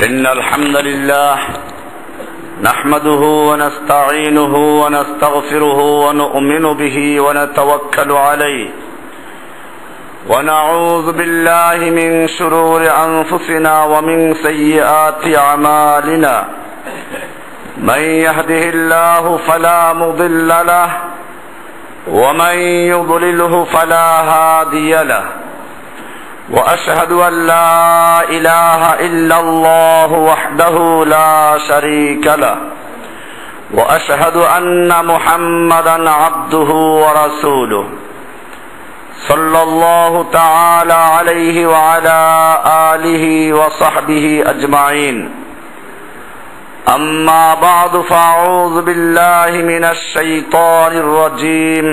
إن الحمد لله نحمده ونستعينه ونستغفره ونؤمن به ونتوكل عليه ونعوذ بالله من شرور أنفسنا ومن سيئات أعمالنا من يهده الله فلا مضل له ومن يضلله فلا هادي له وأشهد أن لا إله إلا الله وحده لا شريك له وأشهد أن محمدا عبده ورسوله صلى الله تعالى عليه وعلى آله وصحبه أجمعين أما بعد فأعوذ بالله من الشيطان الرجيم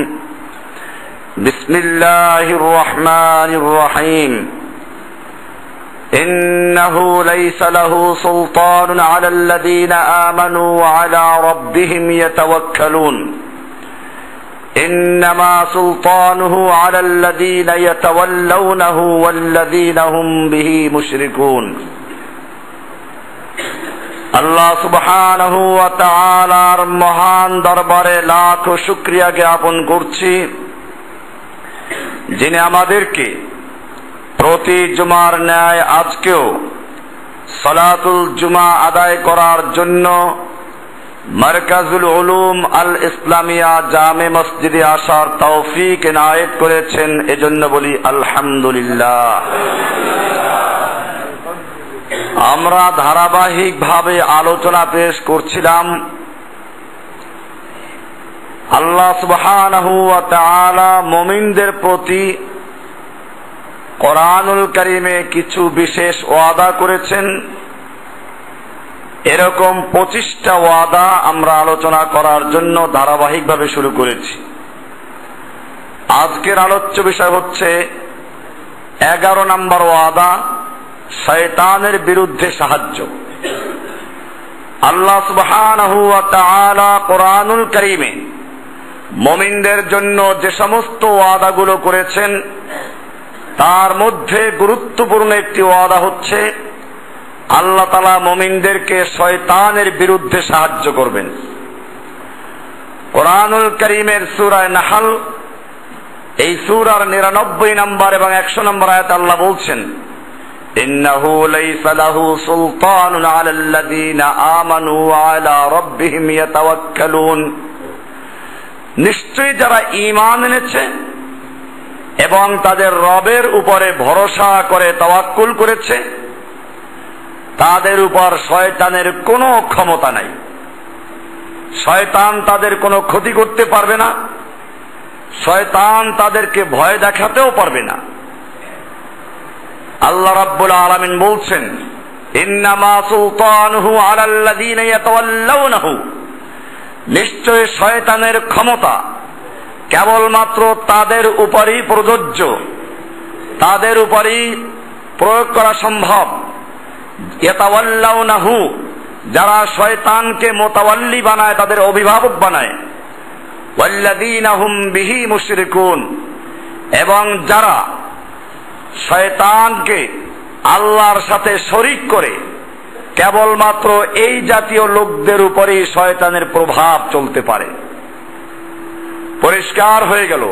بسم الله الرحمن الرحيم إنه ليس له سلطان على الذين آمنوا وعلى ربهم يتوكلون إنما سلطانه على الذين يتولونه والذين هم به مشركون আল্লাহ সুবহানাহু ওয়া তাআলার মহান দরবারে লাখ শুকরিয়া জ্ঞাপন করছি, যিনি আমাদেরকে প্রতি জুমার ন্যায় আজকেও সালাতুল জুমা আদায় করার জন্য মারকাজুল উলুম আল ইসলামিয়া জামে মসজিদে আসার তৌফিক এনায়েত করেছেন। এজন্য বলি আলহামদুলিল্লাহ। আমরা ধারাবাহিকভাবে আলোচনা পেশ করছিলাম আল্লাহ সুবহানাহু ওয়া তাআলা মুমিনদের প্রতি কোরআনুল কারীমে কিছু বিশেষ ওয়াদা করেছেন। এরকম 25টা ওয়াদা আমরা আলোচনা করার জন্য ধারাবাহিকভাবে শুরু করেছি। আজকের আলোচ্য বিষয় হচ্ছে 11 নম্বর ওয়াদা, শয়তানের বিরুদ্ধে সাহায্য। আল্লাহ সুবহানাহু ওয়া তাআলা কোরআনুল কারীমে মুমিনদের জন্য যে সমস্ত ওয়াদাগুলো করেছেন তার মধ্যে গুরুত্বপূর্ণ একটি ওয়াদা হচ্ছে আল্লাহ তাআলা মুমিনদেরকে শয়তানের বিরুদ্ধে সাহায্য করবেন। কোরআনুল কারীমের সূরা নাহল এই সূরার 99 নম্বর এবং 100 নম্বর আয়াতে আল্লাহ বলছেন, ইন্নাহু লাইসা লাহু সুলতানুন আলাল্লাযীনা আমানু ওয়া আলা রাব্বিহিম ইয়াতাওয়াক্কালুন। নিশ্চয়ই যারা ঈমান এনেছে এবং তাদের রবের উপরে ভরসা করে তাওয়াক্কুল করেছে তাদের উপর শয়তানের কোনো ক্ষমতা নাই। শয়তান তাদের কোনো ক্ষতি করতে পারবে না, শয়তান তাদেরকে ভয় দেখাতেও পারবে না। আল্লাহ রাব্বুল আলামিন বলছেন, ইন্নামা সুলতানুহু আলাল্লাযীনা ইয়াতাওয়াল্লাউনাহু। নিশ্চয় শয়তানের ক্ষমতা কেবলমাত্র তাদের উপরই প্রযোজ্য, তাদের উপরই প্রয়োগ করা সম্ভব। ইয়াতাওয়াল্লাউনাহু, যারা শয়তানকে মোতাওয়াল্লি বানায়, তাদের অভিভাবক বানায়। ওয়াল্লাযীনা হুম বিহি মুশরিকুন, এবং যারা শয়তানকে আল্লাহর সাথে শরীক করে, কেবলমাত্র এই জাতীয় লোকদের উপরেই শয়তানের প্রভাব চলতে পারে। পরিষ্কার হয়ে গেল,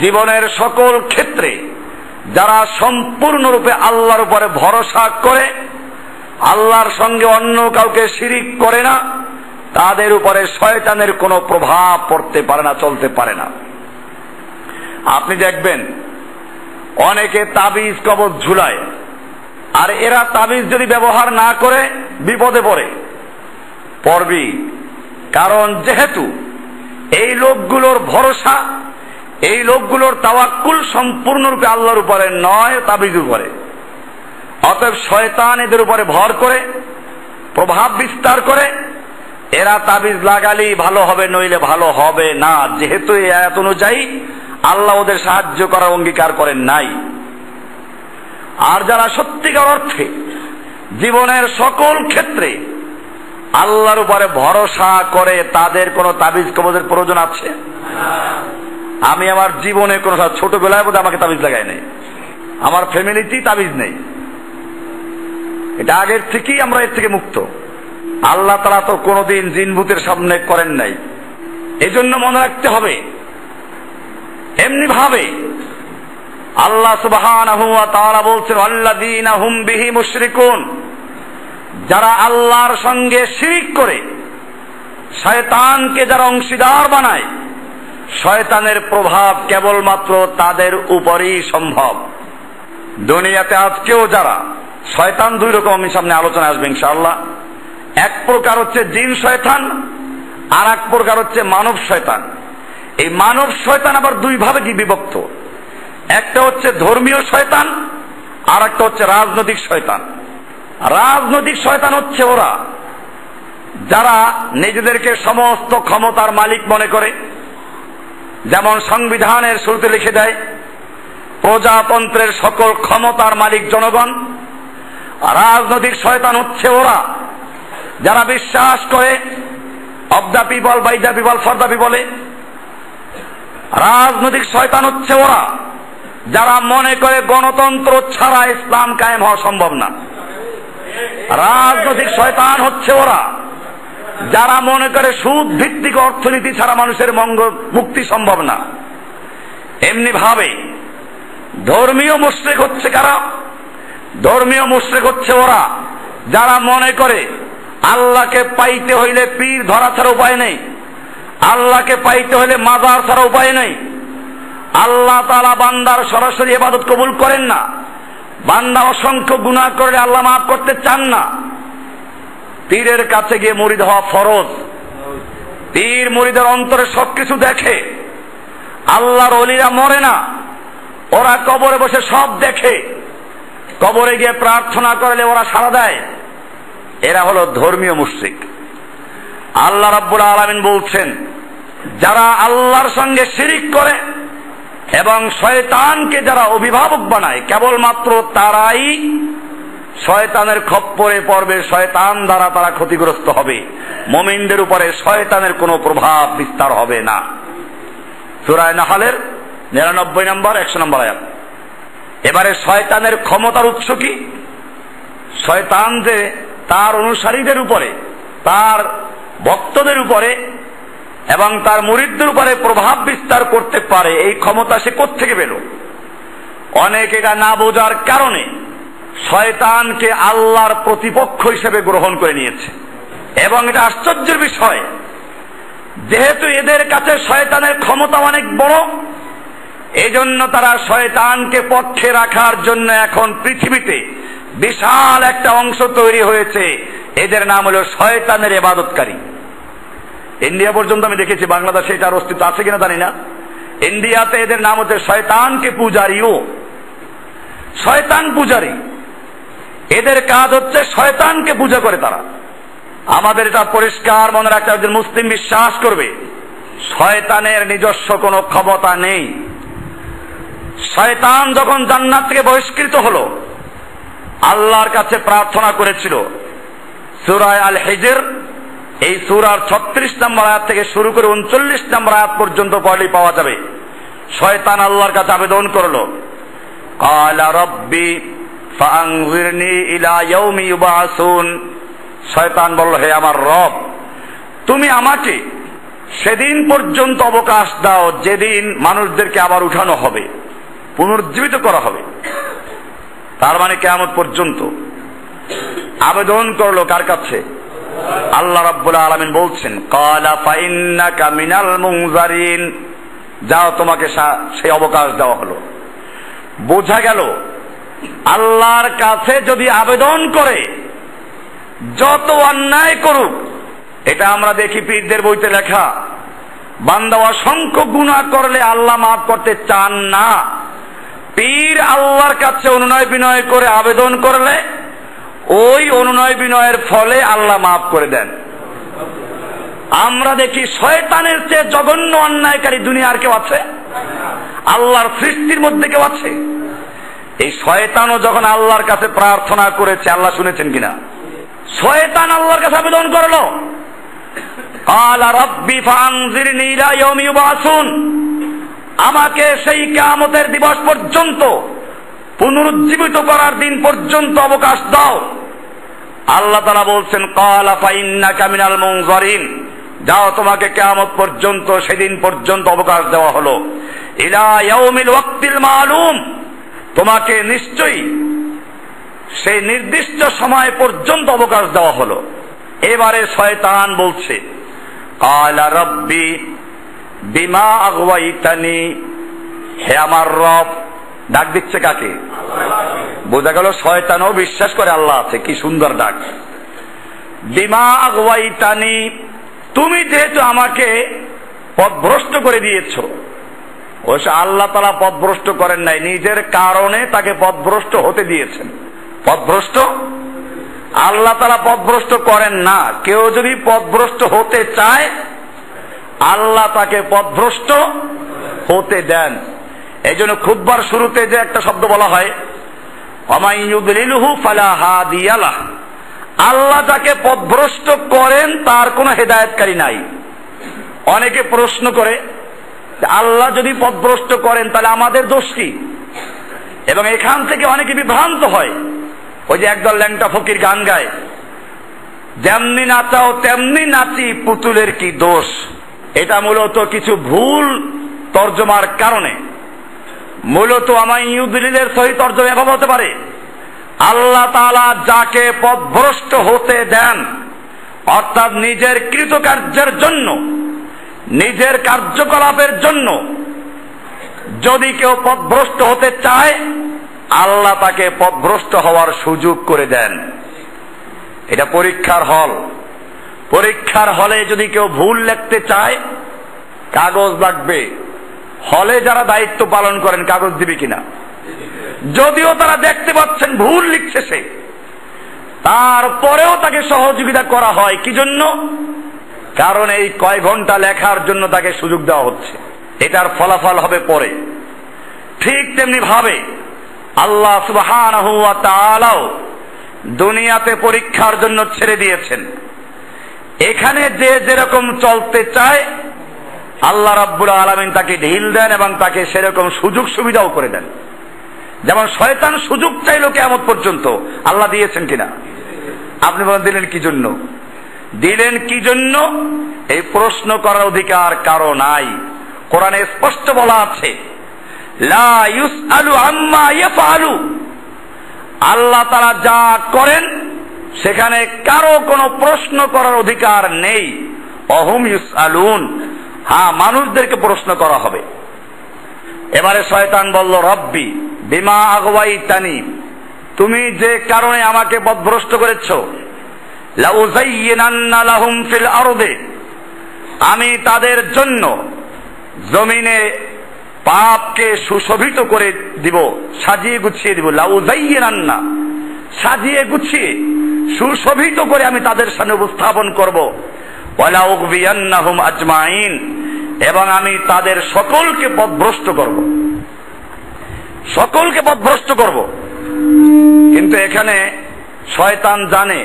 জীবনের সকল ক্ষেত্রে যারা সম্পূর্ণরূপে আল্লাহর উপরে ভরসা করে, আল্লাহর সঙ্গে অন্য কাউকে শিরিক করে না, তাদের উপরে শয়তানের কোনো প্রভাব পড়তে পারে না, চলতে পারে না। আপনি দেখবেন অনেকে তাবিজ কবজ ঝুলায়, আর এরা তাবিজ যদি ব্যবহার না করে বিপদে পড়বি। কারণ যেহেতু এই লোকগুলোর ভরসা, এই লোকগুলোর তাওয়াক্কুল সম্পূর্ণরূপে আল্লাহর উপরে নয়, তাবিজের উপরে। অতএব শয়তান এদের উপরে ভর করে, প্রভাব বিস্তার করে। এরা তাবিজ লাগালেই ভালো হবে, নইলে ভালো হবে না, যেহেতু এই আয়াত অনুযায়ী আল্লাহ ওদের সাহায্য করার অঙ্গীকার করেন নাই। আর যারা সত্যিকার অর্থে জীবনের সকল ক্ষেত্রে আল্লাহর উপরে ভরসা করে, তাদের কোনো তাবিজ কবজের প্রয়োজন আছে? আমি আমার জীবনে কোনো ছোটবেলায় বোধহয় আমাকে তাবিজ লাগাই নাই, আমার ফ্যামিলিতেই তাবিজ নেই। এটা আগের থেকেই আমরা এর থেকে মুক্ত। আল্লাহ তাআলা তো কোনোদিন জিন ভূতের সামনে করেন নাই। এজন্য মনে রাখতে হবে, এমনি ভাবে আল্লাহ সুবহানাহু ওয়া তাআলা বলছেন আল্লাযীনা হুম বিহি মুশরিকুন, যারা আল্লাহর সঙ্গে শিরক করে শয়তানকে যারা অংশীদার বানায়, শয়তানের প্রভাব কেবলমাত্র তাদের উপরই সম্ভব। দুনিয়াতে আজকেও যারা শয়তান, দুই রকম আমি সামনে আলোচনা আসবে ইনশাআল্লাহ। এক প্রকার হচ্ছে জিন শয়তান, আর এক প্রকার হচ্ছে মানব শয়তান। এই মানব শয়তান আবার দুই ভাবে কি বিভক্ত, একটা হচ্ছে ধর্মীয় শয়তান, আর একটা হচ্ছে রাজনৈতিক শয়তান। রাজনৈতিক শয়তান হচ্ছে ওরা যারা নিজেদেরকে সমস্ত ক্ষমতার মালিক মনে করে, যেমন সংবিধানের শুরুতে লিখে দেয় প্রজাতন্ত্রের সকল ক্ষমতার মালিক জনগণ। রাজনৈতিক শয়তান হচ্ছে ওরা যারা বিশ্বাস করে of the people, by the people, for the পিপলে। রাজনৈতিক শয়তান হচ্ছে ওরা যারা মনে করে গণতন্ত্র ছাড়া ইসলাম কায়েম হওয়া সম্ভব না। রাজনৈতিক শয়তান হচ্ছে ওরা যারা মনে করে সুদ ভিত্তিক অর্থনীতি ছাড়া মানুষের মুক্তি সম্ভব না। এমনি ভাবে ধর্মীয় মুশরিক হচ্ছে কারা? ধর্মীয় মুশরিক হচ্ছে ওরা যারা মনে করে আল্লাহকে পাইতে হইলে পীর ধরা ছাড়া উপায় নেই, আল্লাহকে পাইতে হইলে মাজার ছাড়া উপায় নেই। আল্লাহ তাআলা বান্দার সরাসরি ইবাদত কবুল করেন না, বান্দা অসংখ্য গুনাহ করলে আল্লাহ মাফ করতে চান না। পীরের কাছে গিয়ে মুরিদ হওয়া ফরজ। পীর মুরিদের অন্তরে সবকিছু দেখে। আল্লাহর ওলিরা মরে না, ওরা কবরে বসে সব দেখে। কবরে গিয়ে প্রার্থনা করলে ওরা সাড়া দেয়। এরা হলো ধর্মীয় মুশরিক। আল্লাহ রাব্বুল আলামিন বলছেন, যারা আল্লাহর সঙ্গে শিরিক করে এবং শয়তানকে যারা অভিভাবক বানায়, কেবলমাত্র তারাই শয়তানের খপ্পরে পড়বে, শয়তান দ্বারা তারা ক্ষতিগ্রস্ত হবে। মুমিনদের উপরে শয়তানের কোনো প্রভাব বিস্তার হবে না। সূরা নাহলের 99 নম্বর 100 নম্বর আয়াত। এবারে শয়তানের ক্ষমতার উৎস কি? শয়তান যে তার অনুসারীদের উপরে, তার ভক্তদের উপরে এবং তার মুরিদদের উপরে প্রভাব বিস্তার করতে পারে, এই ক্ষমতা সে কোত্থেকে পেল? অনেক এটা না বোঝার কারণে শয়তানকে আল্লাহর প্রতিপক্ষ হিসেবে গ্রহণ করে নিয়েছে। এবং এটা আশ্চর্যের বিষয়, যেহেতু এদের কাছে শয়তানের ক্ষমতা অনেক বড়, এজন্য তারা শয়তানকে পক্ষে রাখার জন্য এখন পৃথিবীতে বিশাল একটা অংশ তৈরি হয়েছে, এদের নাম হলো শয়তানের ইবাদতকারী। ইন্ডিয়া পর্যন্ত আমি দেখেছি, বাংলাদেশে এটার অস্তিত্ব আছে কিনা জানি না। ইন্ডিয়াতে এদের নাম হচ্ছে শয়তানকে পূজারীও, শয়তান পূজারী। এদের কাজ হচ্ছে শয়তানকে পূজা করে তারা। আমাদের এটা পরিষ্কার মনে রাখতে হবে, মুসলিম বিশ্বাস করবে শয়তানের নিজস্ব কোনো ক্ষমতা নেই। শয়তান যখন জান্নাত থেকে বহিষ্কৃত হলো, আল্লাহর কাছে প্রার্থনা করেছিল। সূরা আল হিজর, এই সূরার 36 নম্বর আয়াত থেকে শুরু করে 39 নম্বর আয়াত পর্যন্ত পড়লেই পাওয়া যাবে। শয়তান আল্লাহর কাছে আবেদন করলো, ক্বালা রাব্বি ফাআনযিরনি ইলা ইয়াউমি ইউবআসুন। শয়তান বলল, হে আমার রব, তুমি আমাকে সেদিন পর্যন্ত অবকাশ দাও যেদিন মানুষদেরকে আবার উঠানো হবে, পুনরুজ্জীবিত করা হবে। তার মানে কিয়ামত পর্যন্ত আবেদন করলো কার কাছে? আল্লাহ রাব্বুল আলামিন বলছেন, ক্বালা ফাইন্নাকা মিনাল মুনজারিন। যাও, তোমাকে সেই অবকাশ দেওয়া হলো। বোঝা গেল আল্লাহর কাছে যদি আবেদন করে, যত অন্যায় করুক, এটা আমরা দেখি পীরদের বইতে লেখা, বান্দা অসংখ্য গুনাহ করলে আল্লাহ মাফ করতে চান না। পীর আল্লাহর কাছে অনুনয় বিনয় করে আবেদন করলে ওই অনুনয় বিনয়ের ফলে আল্লাহ মাফ করে দেন। আমরা দেখি শয়তানের চেয়ে জঘন্য অন্যায়কারী দুনিয়ার কেউ আছে? আল্লাহর সৃষ্টির মধ্যে কেউ আছে? এই শয়তানও যখন আল্লাহর কাছে প্রার্থনা করেছে, আল্লাহ শুনেছেন কিনা? শয়তান আল্লাহর কাছে আবেদন করলো, ক্বালা রাব্বি ফাআনযিরনি ইলা ইয়াউমি ইউবআসুন। আমাকে সেই কিয়ামতের দিবস পর্যন্ত, পুনরুজ্জীবিত করার দিন পর্যন্ত অবকাশ দাও। আল্লাহ তাআলা বলছেন ক্বালা ফাইন্নাকা মিনাল মুনজারিন, যাও তোমাকে কিয়ামত পর্যন্ত, সেদিন পর্যন্ত অবকাশ দেওয়া হলো। ইলা ইয়াউমিল ওয়াক্তিল মালুম, তোমাকে নিশ্চয়ই সেই নির্দিষ্ট সময় পর্যন্ত অবকাশ দেওয়া হলো। এবারে শয়তান বলছে ক্বালা রাব্বি বিমা আগওয়াইতানি, হে আমার রব। ডাক দিচ্ছে কাকে? বোঝা গেল শয়তানও বিশ্বাস করে আল্লাহ আছে। কি সুন্দর ডাক! বিমা আগওয়াইতানি, তুমি যেহেতু আমাকে পথভ্রষ্ট করে দিয়েছ। অবশ্য আল্লাহ তাআলা পথভ্রষ্ট করেন নাই, নিজের কারণে তাকে পথভ্রষ্ট হতে দিয়েছেন। পথভ্রষ্ট আল্লাহ তাআলা পথভ্রষ্ট করেন না। কেউ যদি পথভ্রষ্ট হতে চায়, আল্লাহ তাকে পথভ্রষ্ট হতে দেন। এই জন্য খুতবার শুরুতে যে একটা শব্দ বলা হয়, ওয়ামান ইউদ্লিলহু ফালা হাদিয়া লাহ, আল্লাহ যাকে পথভ্রষ্ট করেন তার কোনো হেদায়েতকারী নাই। অনেকে প্রশ্ন করে আল্লাহ যদি পথভ্রষ্ট করেন তাহলে আমাদের দোষ কি? এবং এখান থেকে অনেকে বিভ্রান্ত হয়। ওই যে একদল ল্যাংটা ফকির গান গায়, যেমনি নাচাও তেমনি নাচি, পুতুলের কি দোষ। এটা মূলত কিছু ভুল তর্জমার কারণে। মূলত ওয়ামান ইউদ্লিলের সহিত তর্জমা এভাবে হতে পারে, আল্লাহ তাআলা যাকে পথভ্রষ্ট হতে দেন, অর্থাৎ নিজের কৃতকার্যের জন্য, নিজের কার্যকলাপের জন্য যদি কেউ পথভ্রষ্ট হতে চায়, আল্লাহ তাকে পথভ্রষ্ট হওয়ার সুযোগ করে দেন। এটা পরীক্ষার হল। পরীক্ষার হলে যদি কেউ ভুল লিখতে চায়, কাগজ লাগবে। হলে যারা দায়িত্ব পালন করেন কাগজ দিবে কিনা? যদিও তারা দেখতে পাচ্ছেন ভুল লিখছে সে, তারপরেও তাকে সহযোগিতা করা হয়। কি জন্য? কারণ এই কয় ঘন্টা লেখার জন্য তাকে সুযোগ দেওয়া হচ্ছে। এটার ফলাফল হবে পরে। ঠিক তেমনি ভাবে আল্লাহ সুবহানাহু ওয়া তাআলাও দুনিয়াতে পরীক্ষার জন্য ছেড়ে দিয়েছেন। এখানে যে যেরকম চলতে চায়, আল্লাহ রাব্বুল আলামিন তাকে ঢিল দেন এবং তাকে সেরকম সুযোগ সুবিধাও করে দেন। যেমন শয়তান সুযোগ চাইল কিয়ামত পর্যন্ত, আল্লাহ দিয়েছেন কিনা? আপনি বলেন দিলেন কি জন্য? দিলেন কি জন্য? এই প্রশ্ন করার অধিকার কারো নাই। কোরআনে স্পষ্ট বলা আছে, লা ইউসআলু আম্মা ইয়াফআলু, আল্লাহ তাআলা যা করেন সেখানে কারো কোনো প্রশ্ন করার অধিকার নেই। অহুম ইউসআলুন, হ্যাঁ মানুষদেরকে প্রশ্ন করা হবে। এবারে শয়তান বলল রব্বি বিমা আগওয়াইতানি, তুমি যে কারণে আমাকে পথভ্রষ্ট করেছো, লাউযায়্যিনান্না লাহুম ফিল আরদি, আমি তাদের জন্য জমিনে পাপকে সুশোভিত করে দিব, সাজিয়ে গুছিয়ে দিব। লাউযায়্যিনান্না, সাজিয়ে গুছিয়ে সুশোভিত করে আমি তাদের সামনে উপস্থাপন করব। ওয়ালা উগবিয়ান্নাহুম আজমাইন, এবং আমি তাদের সকলকে পথভ্রষ্ট করব, সকলকে পথভ্রষ্ট করব। কিন্তু এখানে শয়তান জানে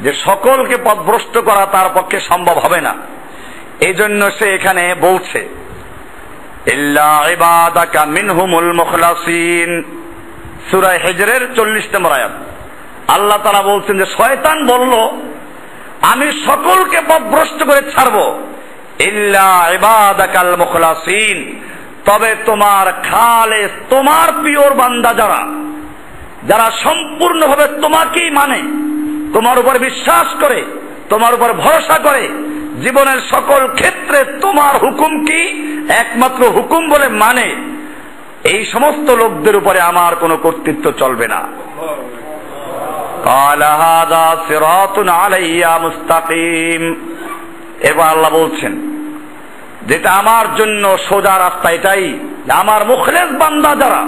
যে সকলকে পথভ্রষ্ট করা তার পক্ষে সম্ভব হবে না। এই জন্য সে এখানে বলছে ইল্লা ইবাদাকা মিনহুমুল মুখলাসিন, সূরা হিজরের 40 নম্বর আয়াত। আল্লাহ তাআলা বলছেন যে শয়তান বলল আমি সকলকে পথভ্রষ্ট করে ছাড়ব, ইল্লা ইবাদাকাল মুখলাসিন, তবে তোমার খালেস, তোমার পিওর বান্দা যারা, যারা সম্পূর্ণভাবে তোমাকেই মানে, তোমার উপর বিশ্বাস করে, তোমার উপর ভরসা করে, জীবনের সকল ক্ষেত্রে তোমার হুকুম কি একমাত্র হুকুম বলে মানে, এই সমস্ত লোকদের উপরে আমার কোনো কর্তৃত্ব চলবে না। ক্বালা হাযা সিরাতুন আলাইয়া মুস্তাকিম, এবার আল্লাহ বলছেন যেটা আমার জন্য সোজা রাস্তা এটাই, আমার মুখলেস বান্দা যারা,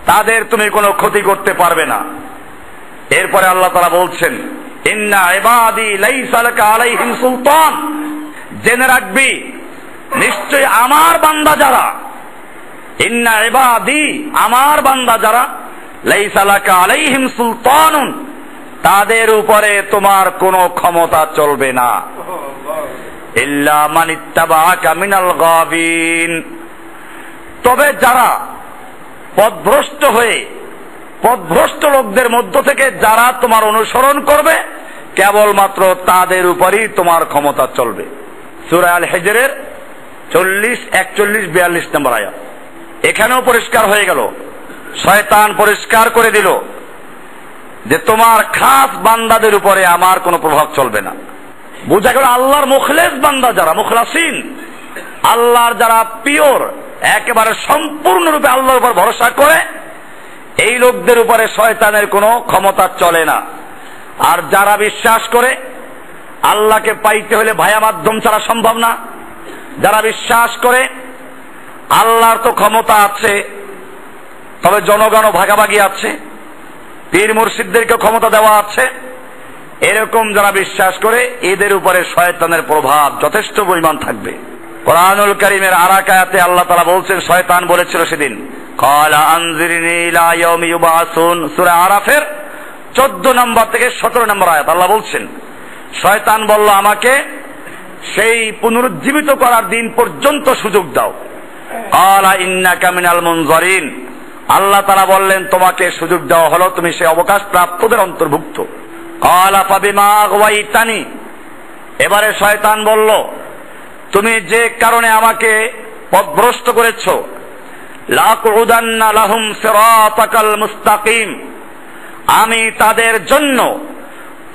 তাদের তুমি কোনো ক্ষতি করতে পারবে না। এরপরে আল্লাহ তাআলা বলছেন ইন্না ইবাদি লাইসা লাকা আলাইহিম সুলতান, জেনে রাখবি নিশ্চয় আমার বান্দা যারা, ইন্না ইবাদি, আমার বান্দা যারা, লাইসা লাকা আলাইহিম সুলতানুন, তাদের উপরে তোমার কোনো ক্ষমতা চলবে না। ইল্লা মান ইত্তাবাআকা মিনাল গাবিন, তবে যারা পথভ্রষ্ট হয়ে পথভ্রষ্ট লোকদের মধ্য থেকে যারা তোমার অনুসরণ করবে কেবলমাত্র তাদের উপরই তোমার ক্ষমতা চলবে। সূরা আল হিজরের 40, 41, 42 নম্বর আয়াত। এখানেও পরিষ্কার হয়ে গেল, শয়তান পরিষ্কার করে দিল যে তোমার খাস বান্দাদের উপরে আমার কোনো প্রভাব চলবে না। বোঝা গেল আল্লাহর মুখলেস বান্দা যারা, মুখলাসিন, আল্লাহর যারা পিওর, একেবারে সম্পূর্ণরূপে আল্লাহর উপর ভরসা করে, এই লোকদের উপরে শয়তানের কোনো ক্ষমতা চলে না। আর যারা বিশ্বাস করে আল্লাহকে পাইতে হলে ভায়া মাধ্যম ছাড়া সম্ভব না, যারা বিশ্বাস করে আল্লাহর তো ক্ষমতা আছে, তবে জনগণও ভাগাভাগি আছে, পীর মুর্শিদদেরকে ক্ষমতা দেওয়া আছে, এরকম যারা বিশ্বাস করে এদের উপরে শয়তানের প্রভাব যথেষ্ট পরিমাণ থাকবে। কোরআনুল কারীমের আরেক আয়াতে আল্লাহ তাআলা বলছেন, শয়তান বলেছিল সেদিন, ক্বালা আনজিরনি ইলা ইয়াউমি ইউবআসুন, সূরা আরাফের 14 নম্বর থেকে 17 নম্বর আয়াত। আল্লাহ বলছেন, শয়তান বলল আমাকে সেই পুনরুজ্জীবিত করার দিন পর্যন্ত সুযোগ দাও। ক্বালা ইন্নাকা মিনাল মুনজারিন, আল্লাহ তাআলা বললেন তোমাকে সুযোগ দেওয়া হলো, তুমি সেই অবকাশ প্রাপ্তদের অন্তর্ভুক্ত। ক্বালা ফাবিমা আগওয়াইতানি, এবারে শয়তান বলল তুমি যে কারণে আমাকে পথভ্রষ্ট করেছো, লাকুদান্না লাহুম সিরাতাকাল মুস্তাকিম, আমি তাদের জন্য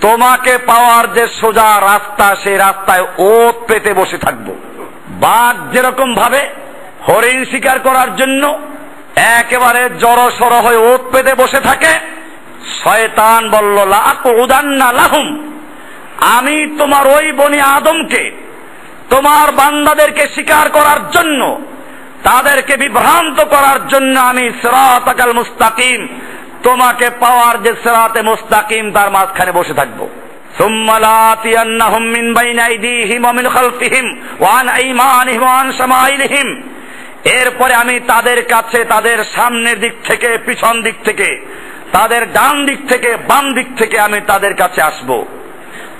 তোমাকে পাওয়ার যে সোজা রাস্তা, সেই রাস্তায় ওত পেতে বসে থাকবো। বাঘ যেরকম ভাবে হরিণ শিকার করার জন্য একেবারে জড়সড় হয়ে ওত পেতে বসে থাকে, শয়তান বলল লাকুদান্না লাহুম, আমি তোমার ওই বনি আদমকে, তোমার বান্দাদেরকে শিকার করার জন্য, তাদেরকে বিভ্রান্ত করার জন্য আমি সিরাতাকাল মুস্তাকিম, তোমাকে পাওয়ার যে সিরাতে মুস্তাকিম তার মাঝখানে বসে থাকবো। সুম্মা লাতিয়ান্নাহুম মিন বাইনি আইদিহিম ওয়া মিন খালফিহিম ওয়া আন আইমানিহিম ওয়া আন শামাইলিহিম, এরপরে আমি তাদের কাছে, তাদের সামনের দিক থেকে, পিছন দিক থেকে, তাদের ডান দিক থেকে, বাম দিক থেকে আমি তাদের কাছে আসবো।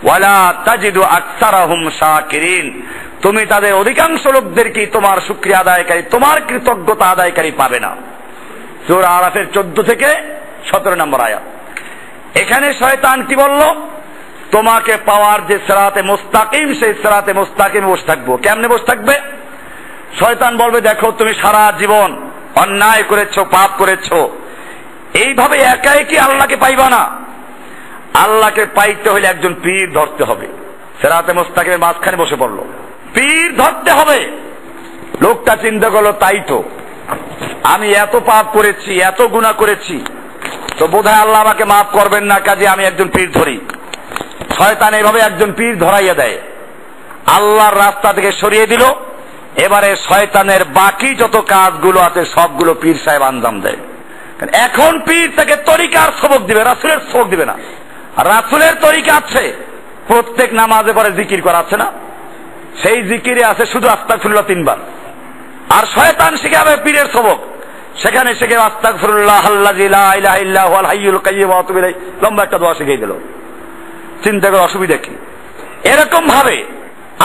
ওয়ালা তাজিদু আকসারাহুম শাকিরিন, তুমি তাদের অধিকাংশ লোকদেরকে তোমার শুকরিয়া আদায়কারী, তোমার কৃতজ্ঞতা আদায়কারী পাবে না। সূরা আরাফের 14 থেকে 17 নম্বর আয়াত। এখানে শয়তান কি বলল, তোমাকে পাওয়ার যে সিরাতে মুস্তাকিম, সেই সিরাতে মুস্তাকিমে বসে থাকবো। কেমনে বসে থাকবে? শয়তান বলবে দেখো তুমি সারা জীবন অন্যায় করেছো, পাপ করেছো, এইভাবে একাই কি আল্লাহকে পাইবা না? আল্লাহকে পাইতে হলে একজন পীর ধরতে হবে। সিরাতে মুস্তাকিমের মাঝখানে বসে পড়লো, পীর ধরতে হবে। লোকটা চিন্তা করলো তাই তো, আমি এত পাপ করেছি, এত গুনাহ করেছি, তো বোধহয় আল্লাহ আমাকে মাফ করবেন না, কাজে আমি একজন পীর ধরি। শয়তান এভাবে একজন পীর ধরাইয়া দেয়, আল্লাহর রাস্তা থেকে সরিয়ে দিল। এবারে শয়তানের বাকি যত কাজগুলো আছে সবগুলো পীর সাহেব আঞ্জাম দেয়। এখন পীর তাকে তরিকার সবক দিবে, রাসূলের সবক দিবে না। রাসূলের তরিকা আছে, প্রত্যেক নামাজে পরে জিকির করা আছে না, সেই জিকিরে আছে শুধু আস্তাগফিরুল্লাহ 3 বার। আর শয়তান শিখাবে পীরের সবক, সেখানে শিখে আস্তাগফিরুল্লাহ আল্লাযী লা ইলাহা ইল্লা হুয়াল হাইয়ুল কাইয়্যুম ওয়া আতুবু ইলাইহি, লম্বা একটা দোয়া শিখিয়ে দিল। চিন্তা করে অসুবিধা কি? এরকম ভাবে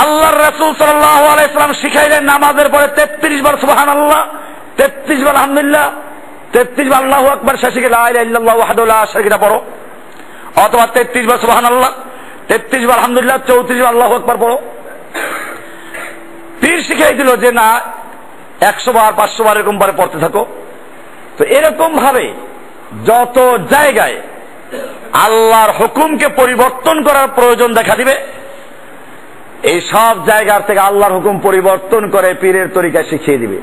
আল্লাহর রাসূল সাল্লাল্লাহু আলাইহি সাল্লাম শিখাইলেন নামাজের পরে 33 বার সুবহানাল্লাহ, 33 বার আলহামদুলিল্লাহ, 33 বার আল্লাহু আকবার, শেষে লা ইলাহা ইল্লাল্লাহ ওয়াহদাহু লা শারীকা লাহু পড়ো, অথবা 33 বার সুবহানাল্লাহ, 33 বার আলহামদুলিল্লাহ, 34 বার আল্লাহু আকবার পড়ো। পীর শিখাই দিল যে না 100 বার 500 বার এরকম ভাবে পড়তে থাকো। তো এরকম ভাবে যত জায়গায় আল্লাহর হুকুমকে পরিবর্তন করার প্রয়োজন দেখা দিবে, এই সব জায়গার থেকে আল্লাহর হুকুম পরিবর্তন করে পীরের তরিকা শিখিয়ে দিবে।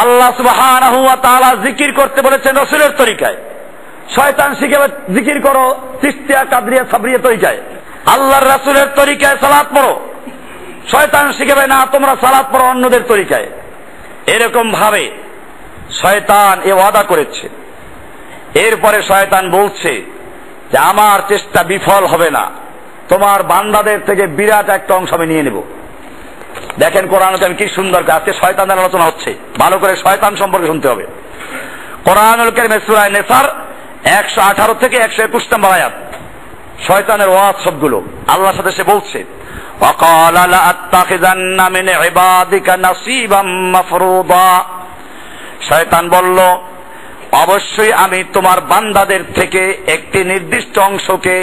আল্লাহ সুবহানাহু ওয়া তাআলা জিকির করতে বলেছেন রাসূলের তরিকায়, শয়তান শিখাবে জিকির করো চিশতিয়া কাদরিয়া সাবরিয়া তরিকায়। আল্লাহর রাসূলের তরিকায় সালাত পড়ো, শয়তান শিখাবে না তোমরা সালাত পড়ো অন্যদের তরিকায়। এরকম ভাবে শয়তান এ ওয়াদা করেছে। এরপরে শয়তান বলছে যে আমার চেষ্টা বিফল হবে না, তোমার বান্দাদের থেকে বিরাট একটা অংশ আমি নিয়ে নেব। দেখেন কোরআনে কি সুন্দর, আজকে শয়তানের আলোচনা হচ্ছে, ভালো করে শয়তান সম্পর্কে শুনতে হবে। কোরআনুল কারীমে সূরা নিসার 118 থেকে 121 নম্বর আয়াত, শয়তানের ওয়াজ সবগুলো আল্লাহর সাথে সে বলছে, ওয়াকালা লা আত্তাখিযান্না মিন ইবাদিকা নাসীবাম মাফরুদা। শয়তান বলল অবশ্যই আমি তোমার বান্দাদের থেকে একটি নির্দিষ্ট অংশকে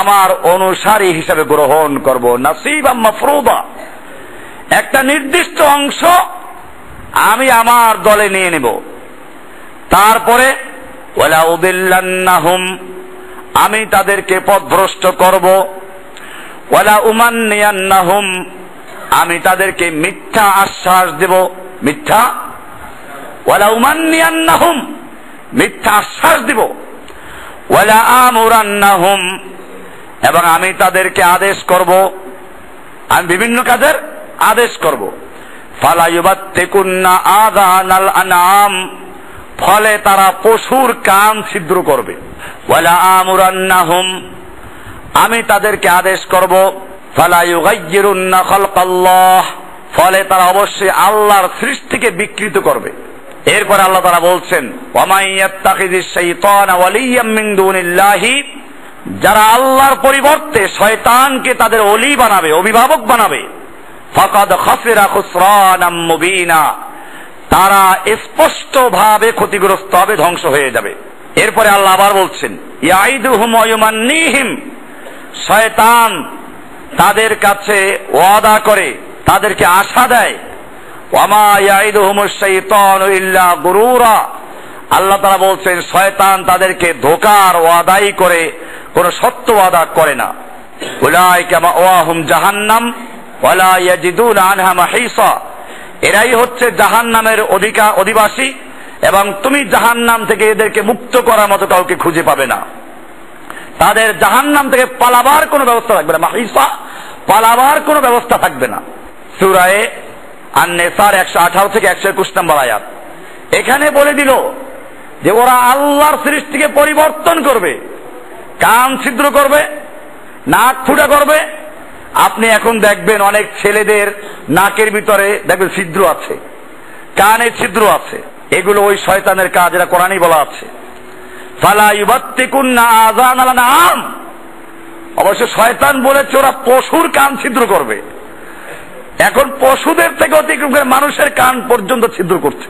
আমার অনুসারী হিসেবে গ্রহণ করব। নাসিবাম মাফরুদা, একটা নির্দিষ্ট অংশ আমি আমার দলে নিয়ে নেব। তারপরে ওয়ালা উদিল্লান্নাহুম, আমি তাদেরকে পথভ্রষ্ট করব। ওয়ালা উমান্নিয়ান্নাহুম, আমি তাদেরকে মিথ্যা আশ্বাস দেব। মিথ্যা, ওয়ালা উমান্নিয়ান্নাহুম, মিথ্যা আশ্বাস দেব। ওয়ালা আমুরান্নাহুম, এবং আমি তাদেরকে আদেশ করব, আমি বিভিন্ন কাজের আদেশ করব। ফালা ইউবাত্তিকুন্না আযানাল আনআম, ফলে তারা পশুর কান ছিদ্র করবে। ওয়ালা আমুরান্নাহুম, আমি তাদেরকে আদেশ করব। ফালা ইউগাইয়িরুন্না খালকাল্লাহ, ফলে তারা অবশ্যই আল্লাহর সৃষ্টিকে বিকৃত করবে। এরপর আল্লাহ তাআলা বলছেন, ওয়া মান ইয়াত্তাখিযিশ শাইতানা ওয়ালিয়্যাম মিন দুনিল্লাহি, যারা আল্লাহর পরিবর্তে শয়তানকে তাদের ওলি বানাবে, অভিভাবক বানাবে, ফাকাদ খাসিরা খুসরানাম মুবিনা, তারা স্পষ্টভাবে ক্ষতিগ্রস্ত হবে, ধ্বংস হয়ে যাবে। এরপরে আল্লাহ আবার বলছেন, ইয়াইদুহুম ওয়া ইউমান্নিহিম, শয়তান তাদের কাছে ওয়াদা করে, তাদেরকে আশা দেয়। ওয়া মা ইয়াইদুহুমুশ শাইতানু ইল্লা গুরুরা, আল্লাহ তাআলা বলছেন শয়তান তাদেরকে ধোঁকার ওয়াদাই করে, কোনো সত্য ওয়াদা করে না। উলাইকা মাওয়াহুম জাহান্নাম ওয়ালা ইয়াজিদুনা আনহা মাহিসা, এরাই হচ্ছে জাহান্নামের অধিবাসী, এবং তুমি জাহান্নাম থেকে এদেরকে মুক্ত করার মতো কাউকে খুঁজে পাবে না। তাদের জাহান্নাম থেকে পালাবার কোনো ব্যবস্থা থাকবে না। মাহিসা, পালাবার কোনো ব্যবস্থা থাকবে না। সূরা আন-নিসার 118 থেকে 121 নম্বর আয়াত। এখানে বলে দিল যে ওরা আল্লাহর সৃষ্টিকে পরিবর্তন করবে, কান ছিদ্র করবে, নাক ফুটা করবে। আপনি এখন দেখবেন অনেক ছেলেদের নাকের ভিতরে দেখবেন ছিদ্র আছে, কানে ছিদ্র আছে। এগুলো ওই শয়তানের কাজ, এরা কোরআনেই বলা আছে। ফালা ইউবাত্তিকুন্না আযানাল আনআম, অবশ্য শয়তান বলেছে ওরা পশুর কান ছিদ্র করবে। এখন পশুদের থেকে অতিক্রম করে মানুষের কান পর্যন্ত ছিদ্র করছে।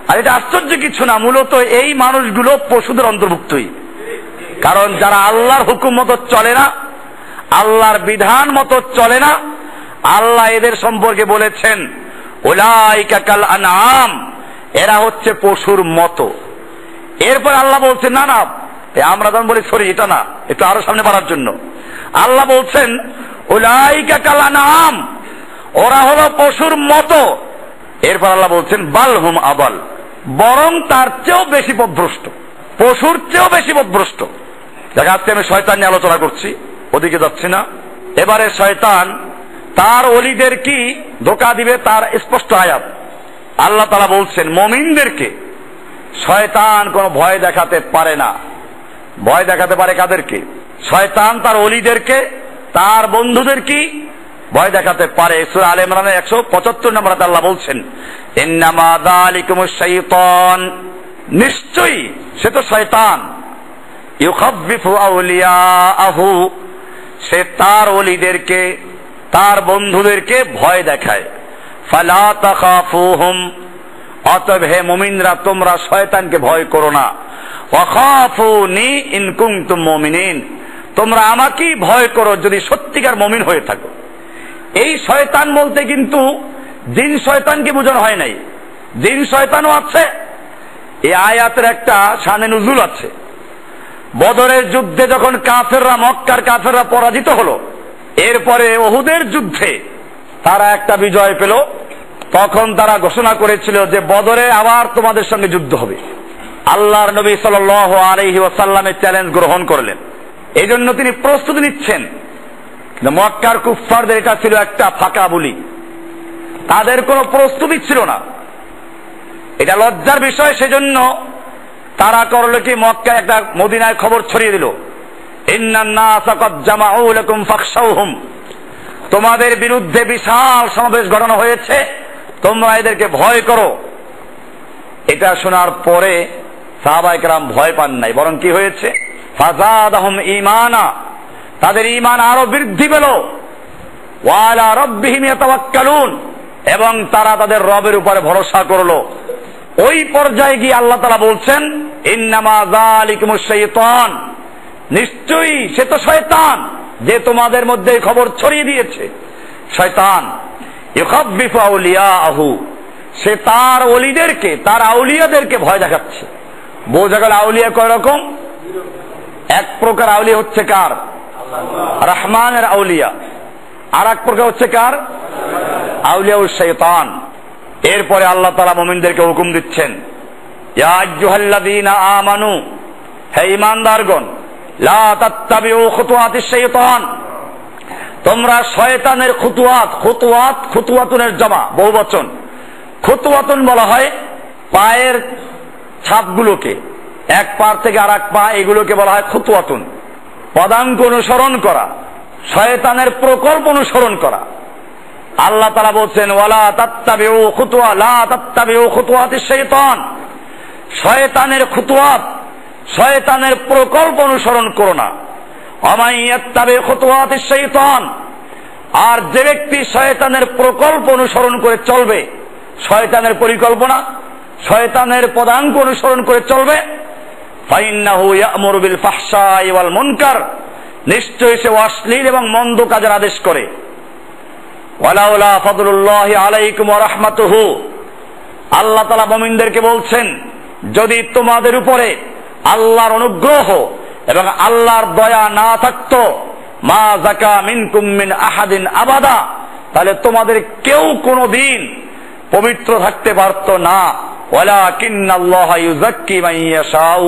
আর এটা আশ্চর্য কিছু না, মূলত এই মানুষগুলো পশুদের অন্তর্ভুক্তই। কারণ যারা আল্লাহর হুকুম মতো চলে না, আল্লাহর বিধান মতো চলে না, আল্লাহ এদের সম্পর্কে বলেছেন উলাইকা কাল আনআম, এরা হচ্ছে পশুর মতো। এরপর আল্লাহ বলছেন না না, আমরা যখন বলি সরি এটা না, একটু আরো সামনে বাড়ার জন্য আল্লাহ বলছেন উলাইকা কাল আনআম, ওরা হলো পশুর মতো। এরপর আল্লাহ বলছেন বালহুম আবাল, বরং তার চেয়েও বেশি পথভ্রষ্ট, পশুর চেয়েও বেশি পথভ্রষ্ট। দেখা যাচ্ছে আমি শয়তান নিয়ে আলোচনা করছি, ওদিকে যাচ্ছি না। এবারে শয়তান তার ওলিদের কি ধোঁকা দিবে তার স্পষ্ট আয়াত। আল্লাহ তাআলা বলছেন মুমিনদেরকে শয়তান কোনো ভয় দেখাতে পারে না। ভয় দেখাতে পারে কাদেরকে? শয়তান তার ওলিদেরকে, তার বন্ধুদের কি ভয় দেখাতে পারে। সূরা আলে ইমরানের 175 নম্বর আয়াতে আল্লাহ বলছেন ইন্নামা যালিকুমুশ শাইতান, নিশ্চয়ই সে তো শয়তান, ইউখাব্বিফু আউলিয়াহু, সে তার ওলিদেরকে, তার বন্ধুদেরকে ভয় দেখায়। ফালা তাখাফুহুম, অতএব হে মুমিনরা তোমরা শয়তানকে ভয় করো না। ওয়াখাফুনি ইন কুনতুম মুমিনিন, তোমরা আমাকেই ভয় করো যদি সত্যিকার মুমিন হয়ে থাকো। এই শয়তান বলতে কিন্তু জিন শয়তানকে বোঝানো হয় নাই, জিন শয়তানও আছে। এই আয়াতের একটা শানে নুজুল আছে। বদরের যুদ্ধে যখন কাফেররা, মক্কার কাফেররা পরাজিত হলো, এরপরে উহুদের যুদ্ধে তারা একটা বিজয় পেল, তখন তারা ঘোষণা করেছিল যে বদরে আবার তোমাদের সঙ্গে যুদ্ধ হবে। আল্লাহর নবী সাল্লাল্লাহু আলাইহি ওয়াসাল্লামের চ্যালেঞ্জ গ্রহণ করলেন, এই জন্য তিনি প্রস্তুতি নিচ্ছেন। কিন্তু মক্কার কুফফারদের এটা ছিল একটা ফাঁকা বুলি, তাদের কোনো প্রস্তুতি ছিল না। এটা লজ্জার বিষয়, সেজন্য তারা করলো কি, মক্কায় একটা মদিনায় খবর ছড়িয়ে দিল ইন্নান নাসা ক্বাদ জামাউ লাকুম ফাখশাউহুম, তোমাদের বিরুদ্ধে বিশাল সমাবেশ ঘটানো হয়েছে, তোমরা এদেরকে ভয় করো। এটা শোনার পরে সাহাবায়ে কেরাম ভয় পান নাই, বরং কি হয়েছে, ফাযাদাহুম ঈমানা, তাদের ঈমান আরো বৃদ্ধি পেল। ওয়া আলা রাব্বিহিম ইয়াতাওয়াক্কালুন, এবং তারা তাদের রবের উপরে ভরসা করলো। ওই পর্যায়ে গিয়ে আল্লাহ তাআলা বলছেন ইন্নামা যালিকুমুশ শাইতান, নিশ্চয়ই সে তো শয়তান যে তোমাদের মধ্যে এই খবর ছড়িয়ে দিয়েছে। শয়তান ইউখাব্বিফু আউলিয়াহু, সে তার ওলিদেরকে, তার আউলিয়াদেরকে ভয় দেখাচ্ছে। বোঝা গেল আউলিয়া কয় রকম? এক প্রকার আউলিয়া হচ্ছে কার? রহমানের আউলিয়া। আর এক প্রকার হচ্ছে কার? আউলিয়াউশ শাইতান। এরপরে আল্লাহ তাআলা মুমিনদেরকে হুকুম দিচ্ছেন, ইয়া আইয়ুহাল্লাযীনা আমানু, হে ঈমানদারগণ, লা তাত্তাবিউ খুতুওয়াতিশ শাইতান, তোমরা শয়তানের খুতুওয়াতুনের জমা বহুবচন। খুতুওয়াতুন বলা হয় পায়ের ছাপগুলোকে, এক পা থেকে আর এক পা, এগুলোকে বলা হয় খুতুওয়াতুন। পদাঙ্ক অনুসরণ করা, শয়তানের প্রকল্প অনুসরণ করা। আল্লাহ তাআলা বলছেন ওয়ালা তাত্তাবিউ লা তাত্তাবিউ খুতুওয়াতিশ শাইতান, শয়তানের খুতুওয়াত, শয়তানের প্রকল্প অনুসরণ করো না। ওয়ামান ইয়াত্তাবি খুতুওয়াতিশ শাইতান, আর যে ব্যক্তি শয়তানের প্রকল্প অনুসরণ করে চলবে, শয়তানের পরিকল্পনা, শয়তানের পদাঙ্ক অনুসরণ করে চলবে, ফাইন্নাহু ইয়া'মুরু বিল ফাহশাই ওয়াল মুনকার, নিশ্চয়ই সে অশ্লীল এবং মন্দ কাজের আদেশ করে। ওয়ালাউলা ফাদলুল্লাহি আলাইকুম ওয়া রাহমাতুহু, আল্লাহ তাআলা মুমিনদেরকে বলছেন যদি তোমাদের উপরে আল্লাহর অনুগ্রহ এবং আল্লাহর দয়া না থাকতো, মা যাকা মিনকুম মিন আহাদিন আবাদা, তাহলে তোমাদের কেউ কোনোদিন পবিত্র থাকতে পারত না। ওয়ালাকিন্নাল্লাহা ইউযাক্কি মান ইয়াশাউ,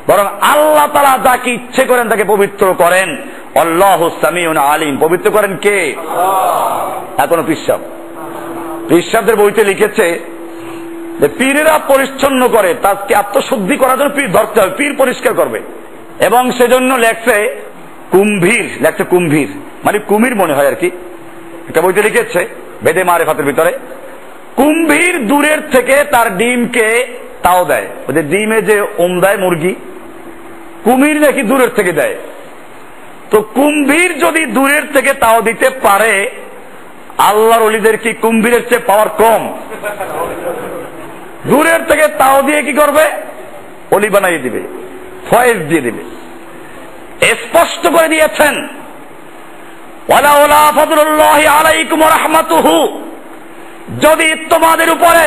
বরং আল্লাহ তাআলা যাকে ইচ্ছে করেন তাকে পবিত্র করেন। আল্লাহু সামিউন আলিম, পবিত্র করেন কে? আল্লাহ। এখনো পীরসাবদের বইতে লিখেছে যে পীরেরা পরিচ্ছন্ন করে, তাকে আত্মশুদ্ধি করার জন্য পীর ধরতে হবে, পীর পরিষ্কার করবে। এবং সেজন্য লেখছে কুম্ভীর, লেখছে কুম্ভীর মানে কুমির মনে হয় আর কি, একটা বইতে লিখেছে বেদে মারেফাতের ভিতরে, কুম্ভীর দূরের থেকে তার ডিমকে তাও দেয়। ওই যে ডিমে যে দেয় মুরগি, কুমির নাকি দূরের থেকে দেয়। তো কুম্ভীর যদি দূরের থেকে তাও দিতে পারে, আল্লাহর ওলিদের কি কুম্ভীরের চেয়ে পাওয়ার কম? দূরের থেকে তাও দিয়ে কি করবে? অলি বানাইয়ে দিবে, ফয়েজ দিয়ে দিবে। স্পষ্ট করে দিয়েছেন ওয়ালাউলা ফাদলুল্লাহি আলাইকুম ওয়া রাহমাতুহু, যদি তোমাদের উপরে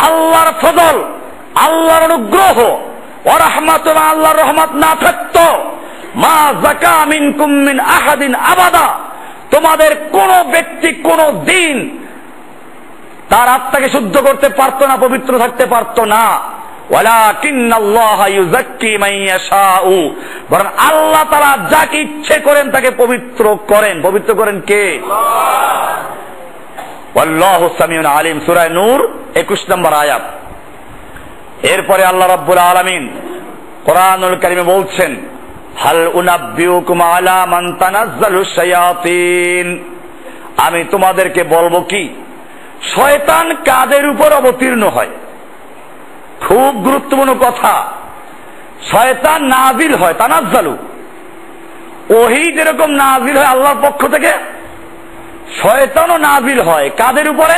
আল্লাহর ফজল, আল্লাহর অনুগ্রহ, ওয়া রাহমাতুহু, আল্লাহর রহমত না থাকতো, মা যাকা মিনকুম মিন আহাদিন আবাদা, তোমাদের কোন ব্যক্তি কোন দিন তার আত্মাকে শুদ্ধ করতে পারতো না, পবিত্র থাকতে পারতো না। ওয়ালাকিন্নাল্লাহা ইউযাক্কি মান ইয়াশাউ, বরং আল্লাহ তাআলা যাকে ইচ্ছে করেন তাকে পবিত্র করেন। পবিত্র করেন কে? আল্লাহ। আল্লাহু সামিউন আলিম, সূরা নূর 21 নম্বর আয়াত। এরপরে আল্লাহ রাব্বুল আলামিন কোরআনুল কারীমে বলছেন হাল উনাব্বিউকুম আলা মান তানাজ্জালুশ শায়াতিন, আমি তোমাদেরকে বলবো কি শয়তান কাদের উপর অবতীর্ণ হয়। খুব গুরুত্বপূর্ণ কথা, শয়তান নাজিল হয়, তানাজ্জালু, ওহী যেরকম নাজিল হয় আল্লাহর পক্ষ থেকে, শয়তানও নাজিল হয় কাদের উপরে?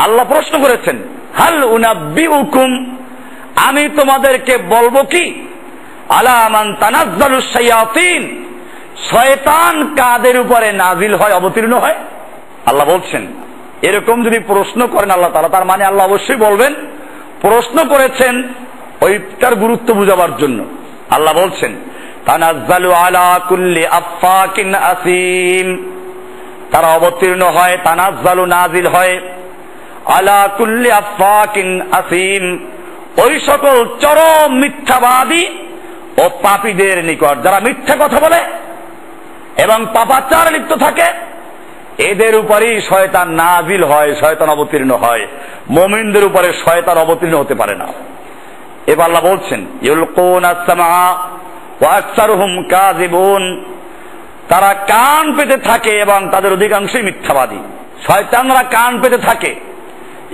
আল্লাহ প্রশ্ন করেছেন হাল উনাব্বিউকুম, আমি তোমাদেরকে বলবো কি আলা মান তানাজ্জালুশ শায়াতিন, শয়তান কাদের উপরে নাজিল হয়, অবতীর্ণ হয়। আল্লাহ বলছেন এরকম যদি প্রশ্ন করেন আল্লাহ তাআলা, তার মানে আল্লাহ অবশ্যই বলবেন প্রশ্ন করেছেন ওইটার গুরুত্ব বুঝাবার জন্য। আল্লাহ বলছেন তানাজ্জালু আলা কুল্লি আফাকিন আসিম, তারা অবতীর্ণ হয়, তানাজ্জালু নাজিল হয়, আলা কুল্লি আফাকিন আসিম, ওই সকল চরম মিথ্যাবাদী ও পাপীদের নিকট, যারা মিথ্যা কথা বলে এবং পাপাচারে লিপ্ত থাকে, এদের উপরেই শয়তান নাজিল হয়, শয়তান অবতীর্ণ হয়। মুমিনদের উপরে শয়তান অবতীর্ণ হতে পারে না। এবার আল্লাহ বলছেন ইউলকুনা সামা ওয়া আকসারুহুম কাযিবুন, তারা কান পেতে থাকে এবং তাদের অধিকাংশই মিথ্যাবাদী। শয়তানরা কান পেতে থাকে,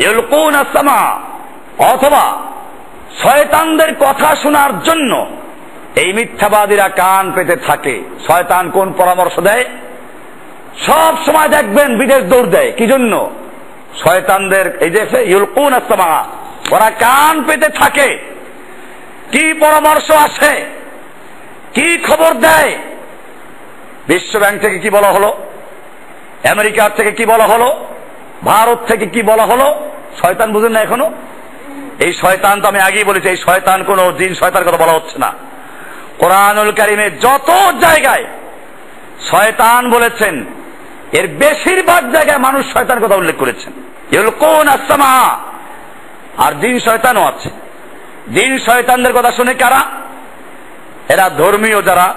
ইউলকুনা সামা, অথবা শয়তানদের কথা শোনার জন্য এই মিথ্যাবাদীরা কান পেতে থাকে। শয়তান কোন পরামর্শ দেয়? সব সময় দেখবেন বিদেশ দৌড় দেয়, কি জন্য? শয়তানদের এই যে ইউলকুনা সামা ওরা কান পেতে থাকে, কি পরামর্শ আসে, কি খবর দেয়। বিশ্ব ব্যাংক থেকে কি বলা হলো, আমেরিকার থেকে কি বলা হলো, ভারত থেকে কি বলা হলো। শয়তান বুঝেন না এখনো? এই শয়তান তো আমি আগেই বলেছি, এই শয়তান কোন জিন শয়তানের কথা বলা হচ্ছে না। কোরআনুল কারীমে যত জায়গায় শয়তান বলেছেন, এর বেশিরভাগ জায়গায় মানুষ শয়তানের কথা উল্লেখ করেছেন। ইউলকুন আসসামা, আর জিন শয়তানও আছে। জিন শয়তানদের কথা শুনে কারা? এরা ধর্মীয় যারা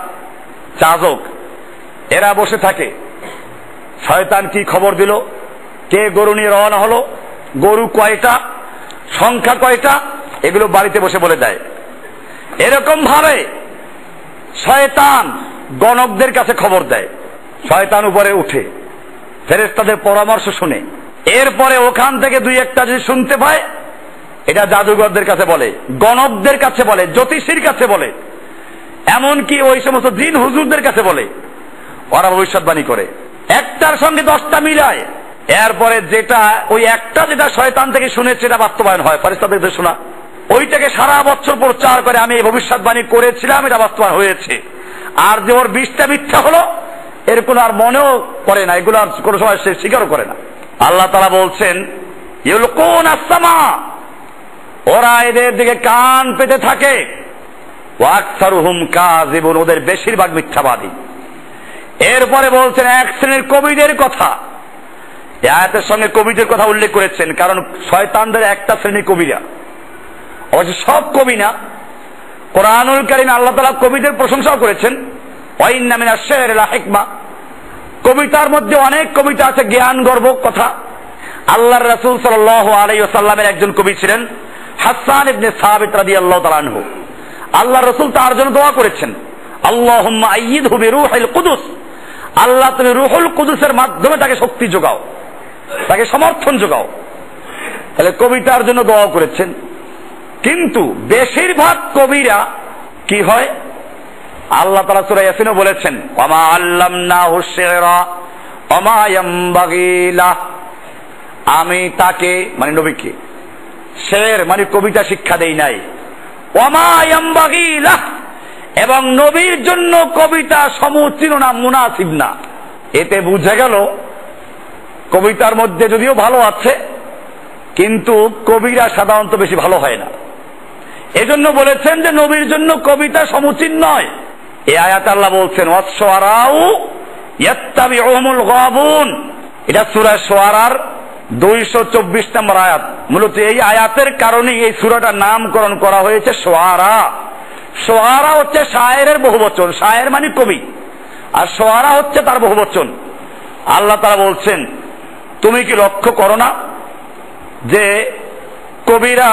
যাজক, এরা বসে থাকে, শয়তান কি খবর দিল, কে গরু নিয়ে রওনা হলো, গরু কয়টা, সংখ্যা কয়টা, এগুলো বাড়িতে বসে বলে দেয়। এরকম ভাবে শয়তান গণকদের কাছে খবর দেয়। শয়তান উপরে উঠে ফেরেশতাদের পরামর্শ শুনে, এরপরে ওখান থেকে দুই একটা যদি শুনতে পায়, এটা জাদুঘরদের কাছে বলে, গণকদের কাছে বলে, জ্যোতিষীর কাছে বলে, এমনকি ওই সমস্ত জিন হুজুরদের কাছে বলে। ওরা ভবিষ্যৎবাণী করে, একটার সঙ্গে 10টা মিলায়। এরপরে যেটা ওই একটা যেটা শয়তান থেকে শুনেছে এটা বাস্তবায়ন হয়, ফেরেশতাদের শোনা, ওইটাকে সারা বছর প্রচার করে, আমি এই ভবিষ্যৎবাণী করেছিলাম, এটা বাস্তবায়ন হয়েছে। আর যে ওর 20টা মিথ্যা হলো, এর কোনো আর মনেও করে না, এগুলো আর কোনো সময় সে স্বীকারও করে না। আল্লাহ তাআলা বলছেন ইউলকুন আসসামা, ওরা এদের দিকে কান পেতে থাকে। ওয়া আকসারুহুম কাযিবুন, ওদের বেশিরভাগ মিথ্যাবাদী। এরপরে বলছেন এক শ্রেণীর কবিদের কথা। এই আয়াতের সঙ্গে কবিদের কথা উল্লেখ করেছেন, কারণ শয়তানদের একটা শ্রেণী কবিরা, অবশ্য সব কবি না। কোরআনুল কারীমে আল্লাহ তাআলা কবিদের প্রশংসাও করেছেন। ওয়া ইন্না মিনাশ শি'রি লা হিকমা, কবিতার মধ্যে অনেক কবিতা আছে জ্ঞান গর্ভক কথা। আল্লাহর রাসূল সাল্লাল্লাহু আলাইহি ওয়াসাল্লামের একজন কবি ছিলেন হাসান ইবনে সাবিত রাদিয়াল্লাহু তাআলা আনহু। আল্লাহর রাসূল তার জন্য দোয়া করেছেন, আল্লাহুম্মা আইয়িদহু বিরূহিল কুদুস, আল্লাহ তুমি রূহুল কুদুসের মাধ্যমে তাকে শক্তি যোগাও, তাকে সমর্থন যোগাও। তাহলে কবিতার জন্য দোয়া করেছেন। কিন্তু বেশিরভাগ কবিরা কি হয়, আল্লাহ তাআলা সূরা ইয়াসিনে বলেছেন ওয়ামা আল্লামনাহু শি'রা ওয়ামা ইয়ামবাগি লা, আমি তাকে মানে নবীকে শের মানে কবিতা শিক্ষা দেই নাই, ওয়ামা ইয়ামবাগি লা, এবং নবীর জন্য কবিতা সমুচিত না, মুনাসিব না। এতে বুঝা গেল কবিতার মধ্যে যদিও ভালো আছে, কিন্তু কবিরা সাধারণত বেশি ভালো হয় না। এজন্য বলেছেন যে নবীর জন্য কবিতা সমুচিত নয়। এই আয়াতে আল্লাহ বলছেন ওয়াস-শুআরাউ ইয়াত্তাবিউহুমুল গাবুন, এটা সূরা শুআরার 224 নম্বর আয়াত। মূলত এই আয়াতের কারণেই এই সূরাটার নামকরণ করা হয়েছে শুআরা। শুআরা হচ্ছে শায়েরের বহুবচন, শায়ের মানে কবি, আর শুআরা হচ্ছে তার বহুবচন। আল্লাহ তাআলা বলছেন তুমি কি লক্ষ্য করো না যে কবিরা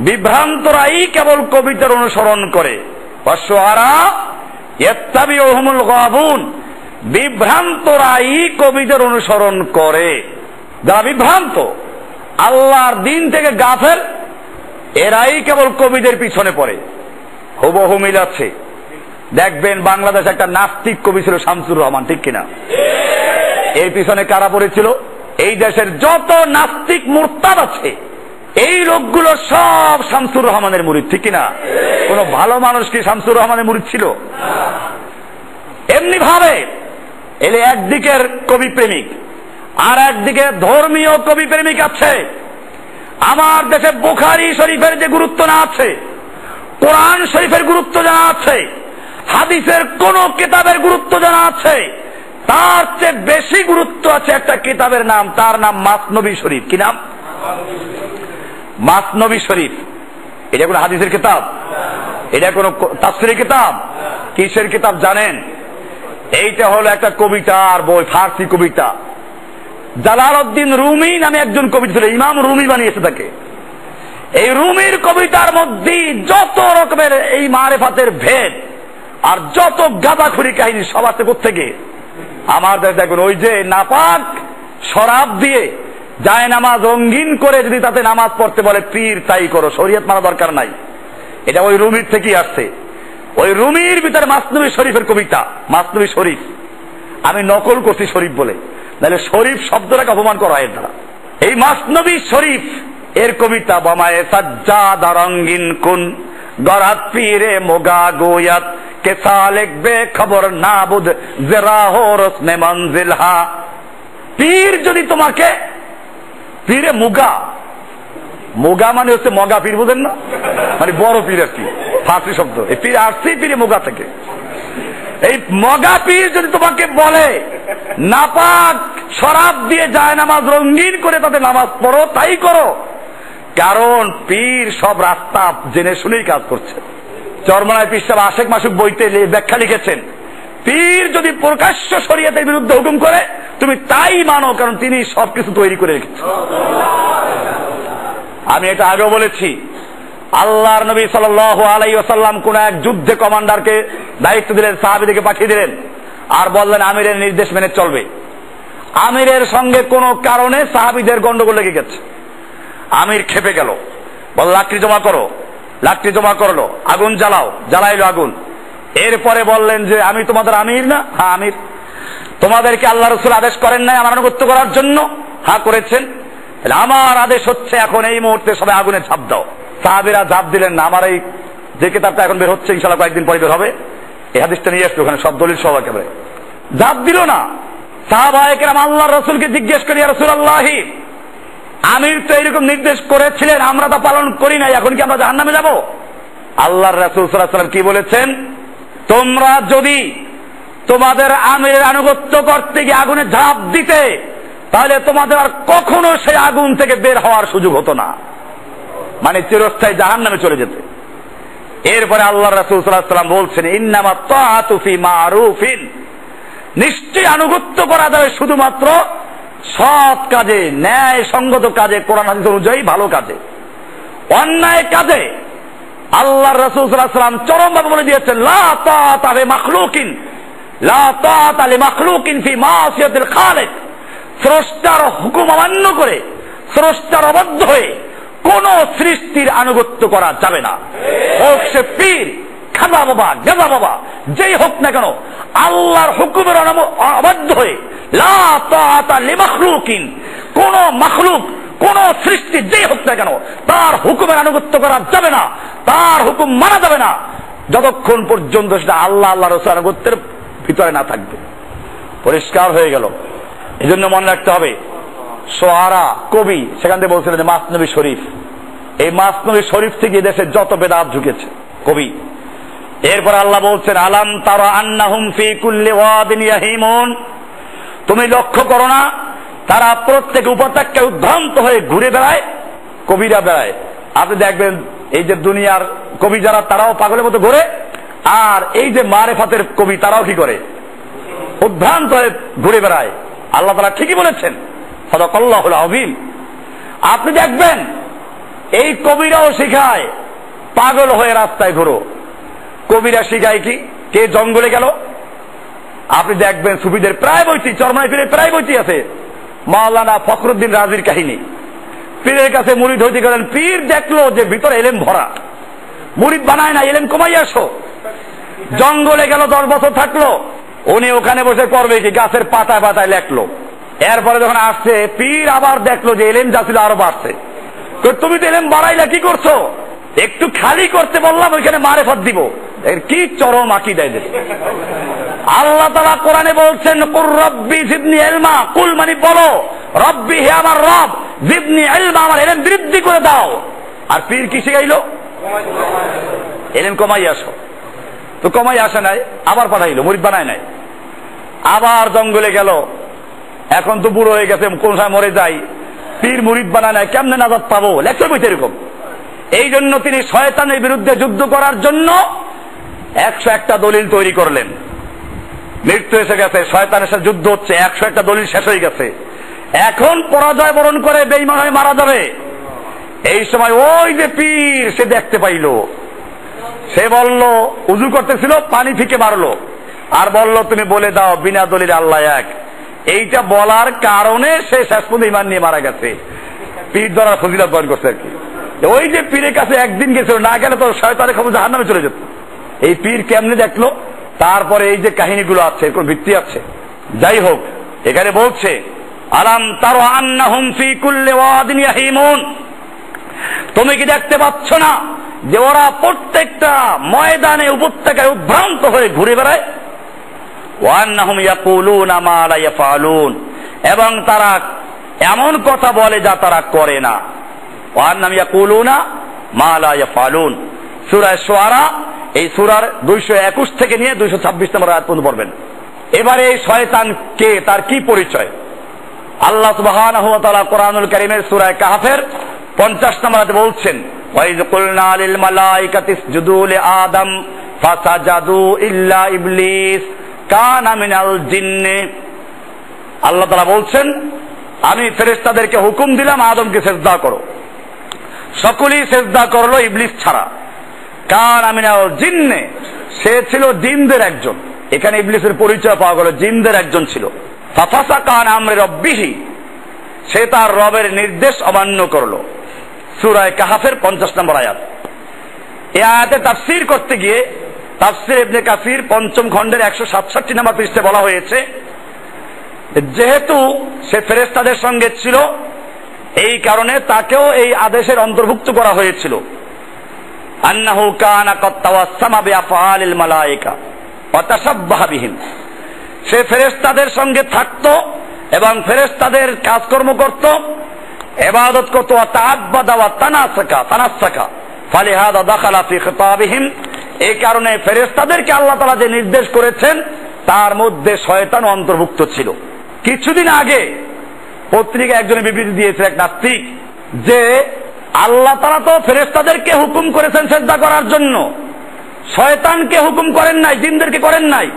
বিভ্রান্তরাই কেবল কবিতার অনুসরণ করে। ওয়াস-শুআরা ইয়াত্তাবিউহুমুল গাবুন, বিভ্রান্তরাই কবিদের অনুসরণ করে। যারা বিভ্রান্ত, আল্লাহর দিন থেকে গাফেল, এরাই কেবল কবিদের পিছনে পড়ে। হুবহু মিল আছে। দেখবেন বাংলাদেশে একটা নাস্তিক কবি ছিল শামসুর রহমান, ঠিক কিনা? এই পিছনে কারা পড়েছিল? এই দেশের যত নাস্তিক মুরতাদ আছে, এই লোকগুলো সব শামসুর রহমানের মুরিদ, ঠিক কিনা? কোন ভালো মানুষ কি শামসুর রহমানের মুরিদ ছিল? এমনি ভাবে এলে একদিকের কবি প্রেমিক, আর একদিকে ধর্মীয় কবি প্রেমিক আছে। আমার দেশে বুখারী শরীফের যে গুরুত্ব না আছে, কোরআন শরীফের গুরুত্ব জানা আছে, হাদিসের কোন কিতাবের গুরুত্ব জানা আছে, তার চেয়ে বেশি গুরুত্ব আছে একটা কিতাবের নাম, তার নাম মাসনবী শরীফ। কি নাম? মাসনবী শরীফ। এটা কোন হাদিসের কিতাব? এটা কোন তাফসীরের কিতাব? কিসের কিতাব জানেন? এইটা হলো একটা কবিতার বই, ফার্সি কবিতা। জালালউদ্দিন রুমি নামে একজন কবি ছিল, ইমাম রুমি বানিয়েছে তাকে। এই রুমির কবিতার মধ্যে যত রকমের এই মারেফাতের ভেদ আর যত গাঁজাখুরি কাহিনী সব আছে কোত্থেকে? আমাদের দেখুন, ওই যে নাপাক শরাব দিয়ে যায় নামাজ রঙিন করে যদি তাতে নামাজ পড়তে বলে পীর তাই করো, শরীয়ত মানা দরকার নাই, এটা ওই রুমির থেকেই আসছে। ওই রুমির ভিতরে মাসনবী শরীফের কবিতা, মাসনবী শরীফ। আমি নকল করছি শরীফ বলে, নাহলে শরীফ শব্দটাকে অপমান করা হয় এর দ্বারা। এই মাসনবী শরীফ এর কবিতা বমায়ে সাজ্জাদা রঙ্গিন কুন গরাত পীরে মোগা গোয়াত কেসা লিখবে খবর নাবুদ জরা হো রসনে মঞ্জিল হা। পীর যদি তোমাকে, পীরে মুগা, মোগা মানে হচ্ছে মগা পীর, বুঝেন না, মানে বড় পীর আর কি, ফার্সি শব্দ। এই পীর আসছে পীরে মুগা থেকে। এই মগা পীর যদি তোমাকে বলে নাপাক শরাব দিয়ে যায় নামাজ রঙিন করে তাদের নামাজ পড়ো, তাই করো, কারণ পীর সব রাস্তা জেনে শুনেই কাজ করছে। চরমনায় পীর সাহেব আশেক মাসুক বইতে ব্যাখ্যা লিখেছেন, পীর যদি প্রকাশ্য শরীয়তের বিরুদ্ধে হুকুম করে তুমি তাই মানো, কারণ তিনি সবকিছু তৈরি করে রেখেছেন। আমি এটা আগেও বলেছি, আল্লাহর নবী সাল্লাল্লাহু আলাইহি ওয়াসাল্লাম কোন এক যুদ্ধে কমান্ডারকে দায়িত্ব দিলেন, সাহাবীদেরকে পাঠিয়ে দিলেন, আর বললেন আমিরের নির্দেশ মেনে চলবে। আমিরের সঙ্গে কোন কারণে সাহাবীদের গন্ডগোল লেগে গেছে। আমির খেপে গেল, বল লাকড়ি জমা করো, লাকড়ি জমা করলো, আগুন জ্বালাও, জ্বালাইলো আগুন। এরপরে বললেন যে আমি তোমাদের আমির না? হ্যাঁ আমির। তোমাদেরকে আল্লাহ রাসূল আদেশ করেন নাই আমার আনুগত্য করার জন্য? হ্যাঁ করেছেন। আমার আদেশ হচ্ছে এখন এই মুহূর্তে সবাই আগুনে ঝাঁপ দাও। সাহাবীরা ঝাঁপ দিলেন না। আমার এই যে কিতাবটা এখন বের হচ্ছে, ইনশাআল্লাহ কয়েকদিন পরে বের হবে, এই হাদিসটা নিয়ে আসলো, ওখানে সব দলিল সহ একেবারে। ঝাঁপ দিল না। সাহাবায়ে কেরাম আল্লাহর রাসূলকে জিজ্ঞেস করি, ইয়া রাসূলুল্লাহ, আমির তো এরকম নির্দেশ করেছিলেন, আমরা তা পালন করি নাই, এখন কি আমরা জাহান্নামে যাব? আল্লাহর রাসূল সাল্লাল্লাহু আলাইহি ওয়াসাল্লাম কি বলেছেন? তোমরা যদি তোমাদের আমিরের আনুগত্য করতে গিয়ে আগুনে ঝাঁপ দিতে, তাহলে তোমাদের আর কখনো সেই আগুন থেকে বের হওয়ার সুযোগ হতো না, মানে চিরস্থায়ী জাহান্নামে চলে যেতে। এরপরে আল্লাহর রাসূল সাল্লাল্লাহু আলাইহি ওয়াসাল্লাম বলছেন, ইন্নামা তাআতু ফি মারুফিন, নিশ্চয় আনুগত্য করা যাবে শুধুমাত্র সৎ কাজে, ন্যায় সঙ্গত কাজে, কোরআন হাদিস অনুযায়ী ভালো কাজে। অন্যায় কাজে আল্লাহর রাসূল সাল্লাল্লাহু আলাইহি ওয়াসাল্লাম চরমভাবে বলে দিয়েছেন, লা তাআতা লিমাখলুকিন, লা তাআতা লিমাখলুকিন ফি মাসিয়াতিল খালিক। স্রষ্টার হুকুম অমান্য করে, স্রষ্টার অবাধ্য হয়ে কোন সৃষ্টির আনুগত্য করা যাবে না, হোক সে পীর, খাজা বাবা, গাজা বাবা, যেই হোক না কেন, আল্লাহর হুকুমের অবাধ্য হয়ে লা তাআতা লিমাখলুকিন, কোন মাখলুক, কোন সৃষ্টি যেই হোক না কেন, তার হুকুমের আনুগত্য করা যাবে না, তার হুকুম মানা যাবে না, যতক্ষণ পর্যন্ত সেটা আল্লাহ আল্লাহর রাসূলের আনুগত্যের ভিতরে না থাকবে। পরিষ্কার হয়ে গেল। এই জন্য মনে রাখতে হবে, সোহারা কবি সেখান থেকে বলছিলেন মাসনবী শরীফ, এই মাসনবী শরীফ থেকে দেশে যত বেদাত ঢুকেছে কবি। এরপর আল্লাহ বলছেন, আলাম তারা আন্নাহুম ফি কুল্লি ওয়াদিন ইয়াহিমুন, তুমি লক্ষ্য করো না তারা প্রত্যেক উপত্যকায় উদ্ভ্রান্ত হয়ে ঘুরে বেড়ায়, কবিরা বেড়ায়। আপনি দেখবেন এই যে দুনিয়ার কবি যারা, তারাও পাগলের মতো ঘুরে, আর এই যে মারেফাতের কবি তারাও কি করে? উদ্ভ্রান্ত হয়ে ঘুরে বেড়ায়। আল্লাহ তাআলা ঠিকই বলেছেন, সাদাকাল্লাহুল আযীম। আপনি দেখবেন এই কবিরাও শিখায় পাগল হয়ে রাস্তায় ঘুরো। কবিরা শিখায় কি? কে জঙ্গলে গেল? আপনি দেখবেন সুফিদের প্রায় বইটি, চরমনায় পীরের প্রায় বইটি আছে মাওলানা ফখরুদ্দিন রাজির কাহিনী। পীরের কাছে মুরিদ হইতে গেলেন, পীর দেখলো যে ভিতরে এলেম ভরা, মুরিদ বানায় না, এলেম কমাই আসো। জঙ্গলে গেল, 10 বছর থাকলো, উনি ওখানে বসে করবে কি? গাছের পাতায় পাতায় লেখলো। এরপরে যখন আসছে পীর আবার দেখলো যে এলেম যা ছিল আরো বাড়ছে। তুমি তো এলেম বাড়াইলা, কি করছো? একটু খালি করতে বললাম, ওইখানে মারেফত দিব। এর কি চরম আকীদা এদের। আল্লাহ তাআলা কোরআনে বলছেন, কুর রব্বি জিদনি ইলমা, কুল মানে বলো, রব্বি হে আমার রব, জিদনি ইলমা, আমার এলেম বৃদ্ধি করে দাও। আর পীর কি শিখাইলো? এলেম কমাই আসো। তো কমাই আসে নাই, আবার পাঠাইলো, মুরিদ বানায় নাই। আবার জঙ্গলে গেল, এখন তো বুড়ো হয়ে গেছে, কোন সময় মরে যায়, পীর মুরিদ বানায় নাই, কেমনে নাজাত পাবো? লেকচার বইতে এরকম। এই জন্য তিনি শয়তানের বিরুদ্ধে যুদ্ধ করার জন্য 101টা দলিল তৈরি করলেন। মৃত্যু এসে গেছে, শয়তানের সাথে যুদ্ধ হচ্ছে, 101টা দলিল শেষ হয়ে গেছে। এখন পরাজয় বরণ করে বেঈমান হয়ে মারা যাবে। এই সময় ওই যে পীর, সে দেখতে পাইল, সে বলল, উজু করতেছিল, পানি ফিকে মারলো, আর বলল তুমি বলে দাও বিনা দলিলে আল্লাহ এক। এইটা বলার কারণে সে শেষ পর্যন্ত ঈমান নিয়ে মারা গেছে। পীর দ্বারা ফজিলত বরণ করছে আর কি। ওই যে পীরের কাছে একদিন গেছিল, না গেলে তো শয়তানের খবর জাহান্নামে চলে যেত। এই পীর কেমনে দেখলো? তারপরে এই যে কাহিনীগুলো আছে, এর কোন ভিত্তি আছে। যাই হোক, এখানে বলছে, আলাম তারা আন্নাহুম ফি কুল্লি ওয়াদিন ইয়াহিমুন, তুমি কি দেখতে পাচ্ছ না যে ওরা প্রত্যেকটা ময়দানে উপত্যকায় উদ্ভ্রান্ত হয়ে ঘুরে বেড়ায়? ওয়ান্নাহুম ইয়াকুলুনা মা লা ইয়াফআলুন, এবং তারা এমন কথা বলে যা তারা করে না। ওয়ান্নাহুম ইয়াকুলুনা মা লা ইয়াফআলুন, সূরা শুআরা, এই সূরার 221 থেকে নিয়ে 226 নম্বর আয়াত পর্যন্ত পড়বেন। এবারে এই শয়তান কে, তার কি পরিচয়? আল্লাহ সুবহানাহু ওয়া তাআলা কোরআনুল কারীমের সূরা কাহফের 50 নম্বর আয়াতে বলছেন, ওয়াইয কুলনা লিল মালাইকাতি ইসজুদু লিআদম ফাসাজাদু ইল্লা ইবলিস কানা মিনাল জিন্নি। আল্লাহ তাআলা বলছেন, আমি ফেরেশতাদেরকে হুকুম দিলাম আদমকে সিজদা করো, সকলেই সিজদা করলো ইবলিস ছাড়া। কানা মিনাল জিন্নি, সে ছিল জিনদের একজন। এখানে ইবলিসের পরিচয় পাওয়া গেল, জিনদের একজন ছিল। ফাফাসাকা আন আমরি রাব্বিহি, সে তার রবের নির্দেশ অমান্য করলো। সূরা কাহফের 50 নম্বর আয়াত। এই আয়াতে তাফসীর করতে গিয়ে তাফসীর ইবনে কাসির 5ম খণ্ডের 167 নম্বর পৃষ্ঠায় বলা হয়েছে, যেহেতু সে ফেরেশতাদের সঙ্গে ছিল, এই কারণে তাকেও এই আদেশের অন্তর্ভুক্ত করা হয়েছিল। আন্নাহু কানা ক্বাদ তাওয়াসসামা বিআফআলিল মালায়েকা ওয়া তাশাব্বাহা বিহিম, সে ফেরেশতাদের সঙ্গে থাকতো এবং ফেরেশতাদের কাজকর্ম করত, ইবাদত করত, ওয়া তাআব্বাদা ওয়া তানাসসাকা ফালিহাদা দাখালা ফি খিতাবিহিম, এই কারণে ফেরেশতাদেরকে আল্লাহ তাআলা যে নির্দেশ করেছেন তার মধ্যে শয়তান অন্তর্ভুক্ত ছিল। কিছুদিন আগে পত্রিকা একজনের বিবৃতি দিয়েছে এক নাস্তিক, যে আল্লাহ তাআলা তো ফেরেশতাদেরকে হুকুম করেছেন সিজদা করার জন্য, শয়তানকে হুকুম করেন নাই, জিনদেরকে করেন নাই।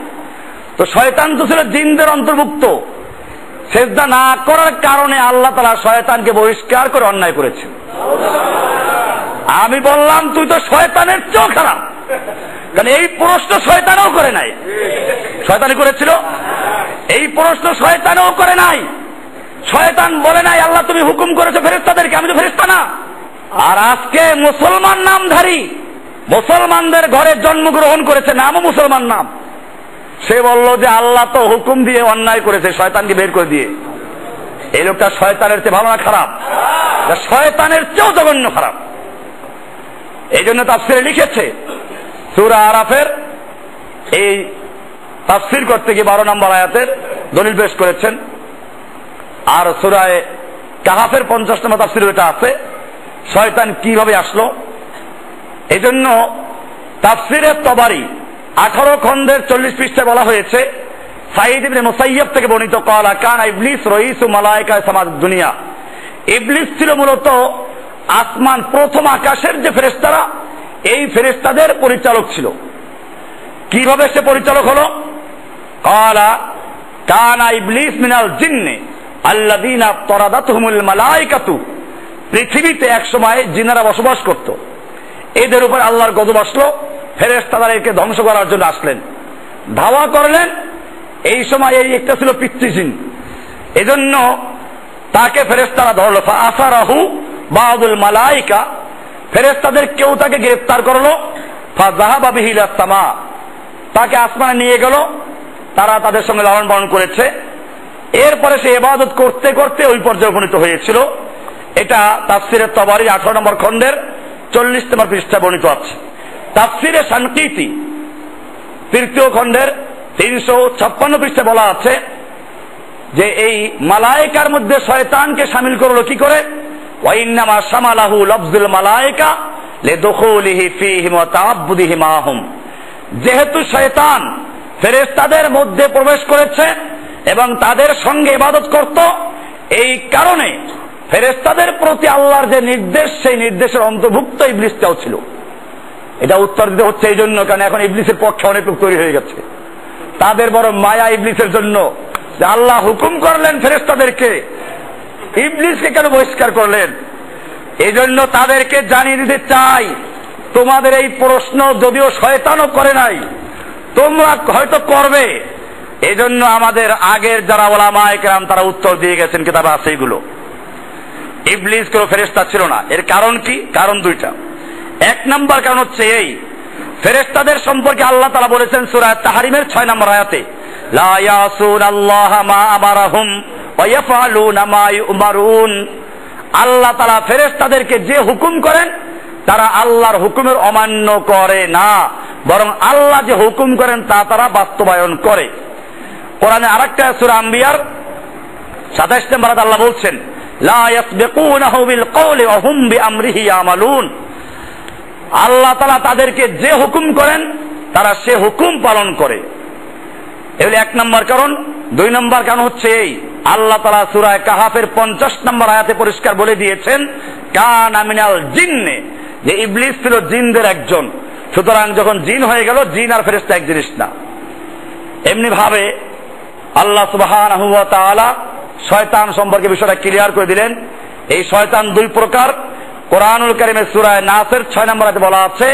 তো শয়তান তো ছিল জিনদের অন্তর্ভুক্ত, সিজদা না করার কারণে আল্লাহ তাআলা শয়তানকে বহিষ্কার করে অন্যায় করেছেন। আমি বললাম, তুই তো শয়তানের চেয়েও খারাপ, কারণ এই প্রশ্ন শয়তানও করে নাই। শয়তানই করেছিল? এই প্রশ্ন শয়তানও করে নাই। শয়তান বলে নাই আল্লাহ তুমি হুকুম করেছো ফেরেশতাদেরকে, আমি তো ফেরেশতা না। আর আজকে মুসলমান নামধারী, মুসলমানদের ঘরে জন্মগ্রহণ করেছে, নামও মুসলমান নাম, সে বলল যে আল্লাহ তো হুকুম দিয়ে অন্যায় করেছে শয়তানকে বের করে দিয়ে। এই লোকটা শয়তানের চেয়ে ভালো না খারাপ? শয়তানের চেয়েও জঘন্য খারাপ। এই জন্য তাফসীরে লিখেছে, সূরা আরাফের এই তাফসীর করতে গিয়ে 12 নম্বর আয়াতের দলিল পেশ করেছেন। আর সূরা কাহফের 50 নম্বর তাফসীরে এটা আছে, শয়তান কিভাবে আসলো। এই জন্য তাফসীরে তবারি 18 খণ্ডের 40 পৃষ্ঠায় বলা হয়েছে, সাঈদ ইবনে মুসাইয়্যিব থেকে বর্ণিত, ক্বালা কানা ইবলিস রাইসু মালায়েকা সামাদ দুনিয়া, ইবলিস ছিল মূলত আসমান, প্রথম আকাশের যে ফেরেশতারা, এই ফেরেশতাদের পরিচালক ছিল। কিভাবে সে পরিচালক হলো? ক্বালা কানা ইবলিস মিনাল জিন্নি আল্লাযীনা তারাদাতহুমুল মালায়েকাতু, পৃথিবীতে এক সময় জিনেরা বসবাস করত, এদের উপর আল্লাহর গজব আসলো, ফেরেশতারা একে ধ্বংস করার জন্য আসলেন, ধাওয়া করলেন। এই সময় এই একটা ছিল পিচ্চি জিন, এজন্য তাকে ফেরেশতারা ধরলো। ফাআসারাহু বাদুল মালায়েকা, ফেরেশতাদের কেউ তাকে গ্রেফতার করলো। ফাযাহাবা বিহি ইলাস সামা, তাকে আসমানে নিয়ে গেল, তারা তাদের সঙ্গে লালন পালন করেছে। এরপরে সে ইবাদত করতে করতে ওই পর্যায়ে উপনীত হয়েছিল। এটা তাফসীরে তবারি 18 নম্বর খণ্ডের 40 নম্বর পৃষ্ঠায় বর্ণিত আছে। তাফসীরে শানকিতি 3য় খণ্ডের 356 পৃষ্ঠায় বলা আছে যে এই মালায়েকার মধ্যে শয়তানকে শামিল করলো কি করে? ওয়া ইন্নামা শামালাহু লফজুল মালায়েকা লিদুখুলিহি ফীহিম ওয়া তাআব্বুদিহি মাহুম, যেহেতু শয়তান ফেরেশতাদের মধ্যে প্রবেশ করেছে এবং তাদের সঙ্গে ইবাদত করত, এই কারণে ফেরেশতাদের প্রতি আল্লাহর যে নির্দেশ, সেই নির্দেশের অন্তর্ভুক্ত ইবলিসটাও ছিল। এটা উত্তর দিতে হচ্ছে এই জন্য, কারণ এখন ইবলিসের পক্ষে অনেক লোক তৈরি হয়ে গেছে। তাদের বড় মায়া ইবলিসের জন্য যে আল্লাহ হুকুম করলেন ফেরেশতাদেরকে, ইবলিসকে কেন বহিষ্কার করলেন? এই জন্য তাদেরকে জানিয়ে দিতে চাই, তোমাদের এই প্রশ্ন যদিও শয়তানও করে নাই, তোমরা হয়তো করবে। এই জন্য আমাদের আগের যারা উলামায়ে কেরাম তারা উত্তর দিয়ে গেছেন, কিতাবে আছে এগুলো। ইবলিস কেউ ফেরেশতা ছিল না। এর কারণ কি? কারণ দুইটা। 1 নম্বর কারণ হচ্ছে এই, ফেরেশতাদের সম্পর্কে আল্লাহ তাআলা বলেছেন সূরা তাহরিমের 6 নম্বর আয়াতে, লা ইয়াসুনাল্লাহা মা আমারাহুম ওয়া ইয়াফআলুনা মা ইউমারুন, আল্লাহ তাআলা ফেরেশতাদেরকে যে হুকুম করেন তারা আল্লাহর হুকুমের অমান্য করে না, বরং আল্লাহ যে হুকুম করেন তা তারা বাস্তবায়ন করে। কোরআনে আরেকটা সূরা আম্বিয়ার 27 নম্বর আয়াতে আল্লাহ বলছেন, লা ইয়াসবিকুনাহু বিল কওলি ওয়া হুম বিআমরিহি ইয়ামালুন। আল্লাহ তাআলা তাদেরকে যে হুকুম করেন তারা সে হুকুম পালন করে। এগুলো 1 নম্বর কারণ। 2 নম্বর কারণ হচ্ছে এই, আল্লাহ তাআলা সূরা কাহাফের 50 নম্বর আয়াতে পরিষ্কার বলে দিয়েছেন, কানা মিনাল জিন্নে, যে ইবলিস ছিল জিনদের একজন। সুতরাং যখন জিন হয়ে গেল, জিন আর ফেরেশতা এক জিনিস না। এমনি ভাবে আল্লাহ সুবহানাহু ওয়া তাআলা শয়তান সম্পর্কে বিষয়টা ক্লিয়ার করে দিলেন। এই শয়তান 2 প্রকার। কোরআনুল কারীমের সূরা নাসের 6 নম্বর আয়াতে বলা আছে,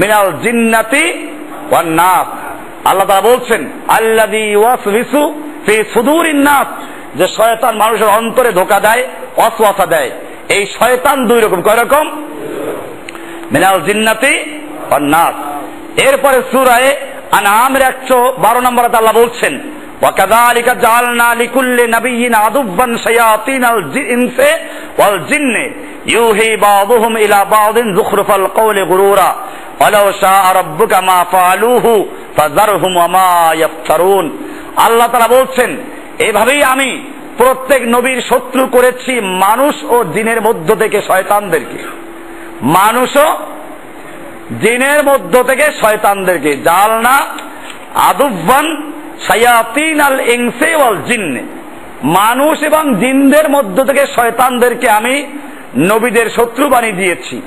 মিনাল জিন্নাতি ওয়ান নাস। আল্লাহ তাআলা বলছেন, আল্লাযী ইউওয়াসওয়িসু ফি সুদুরিন নাস, যে শয়তান মানুষের অন্তরে ধোঁকা দেয়, ওয়াসওয়াসা দেয়। এই শয়তান 2 রকম। কয় রকম? মিনাল জিন্নাতি ওয়ান নাস। এরপরে সূরা আনআমের 112 নম্বর আয়াতে আল্লাহ বলছেন, ওয়াকাযালিকা জাআলনা লিকুল্লি নাবিয়্যিন আদুব্বান শায়াতিনাল ইনসি ওয়াল জিন্নি ইউহি বাযুহুম ইলা বাযিন যুখরুফাল কওলি গুরুরা ওয়ালাউ শাআ রাব্বুকা মা ফাআলুহু ফাযারহুম ওয়া মা ইয়াফতারুন। আল্লাহ তাআলা বলছেন, এভাবেই আমি প্রত্যেক নবীর শত্রু করেছি মানুষ ও জিনের মধ্য থেকে শয়তানদেরকে। মানুষ ও জিনের মধ্য থেকে শয়তানদেরকে। জাআলনা আদুব্বান শায়াতিনাল ইনসি ওয়াল জিন্নি, মানুষ এবং জিনদের মধ্য থেকে শয়তানদেরকে আমি নবীদের শত্রু বানিয়ে দিয়েছি।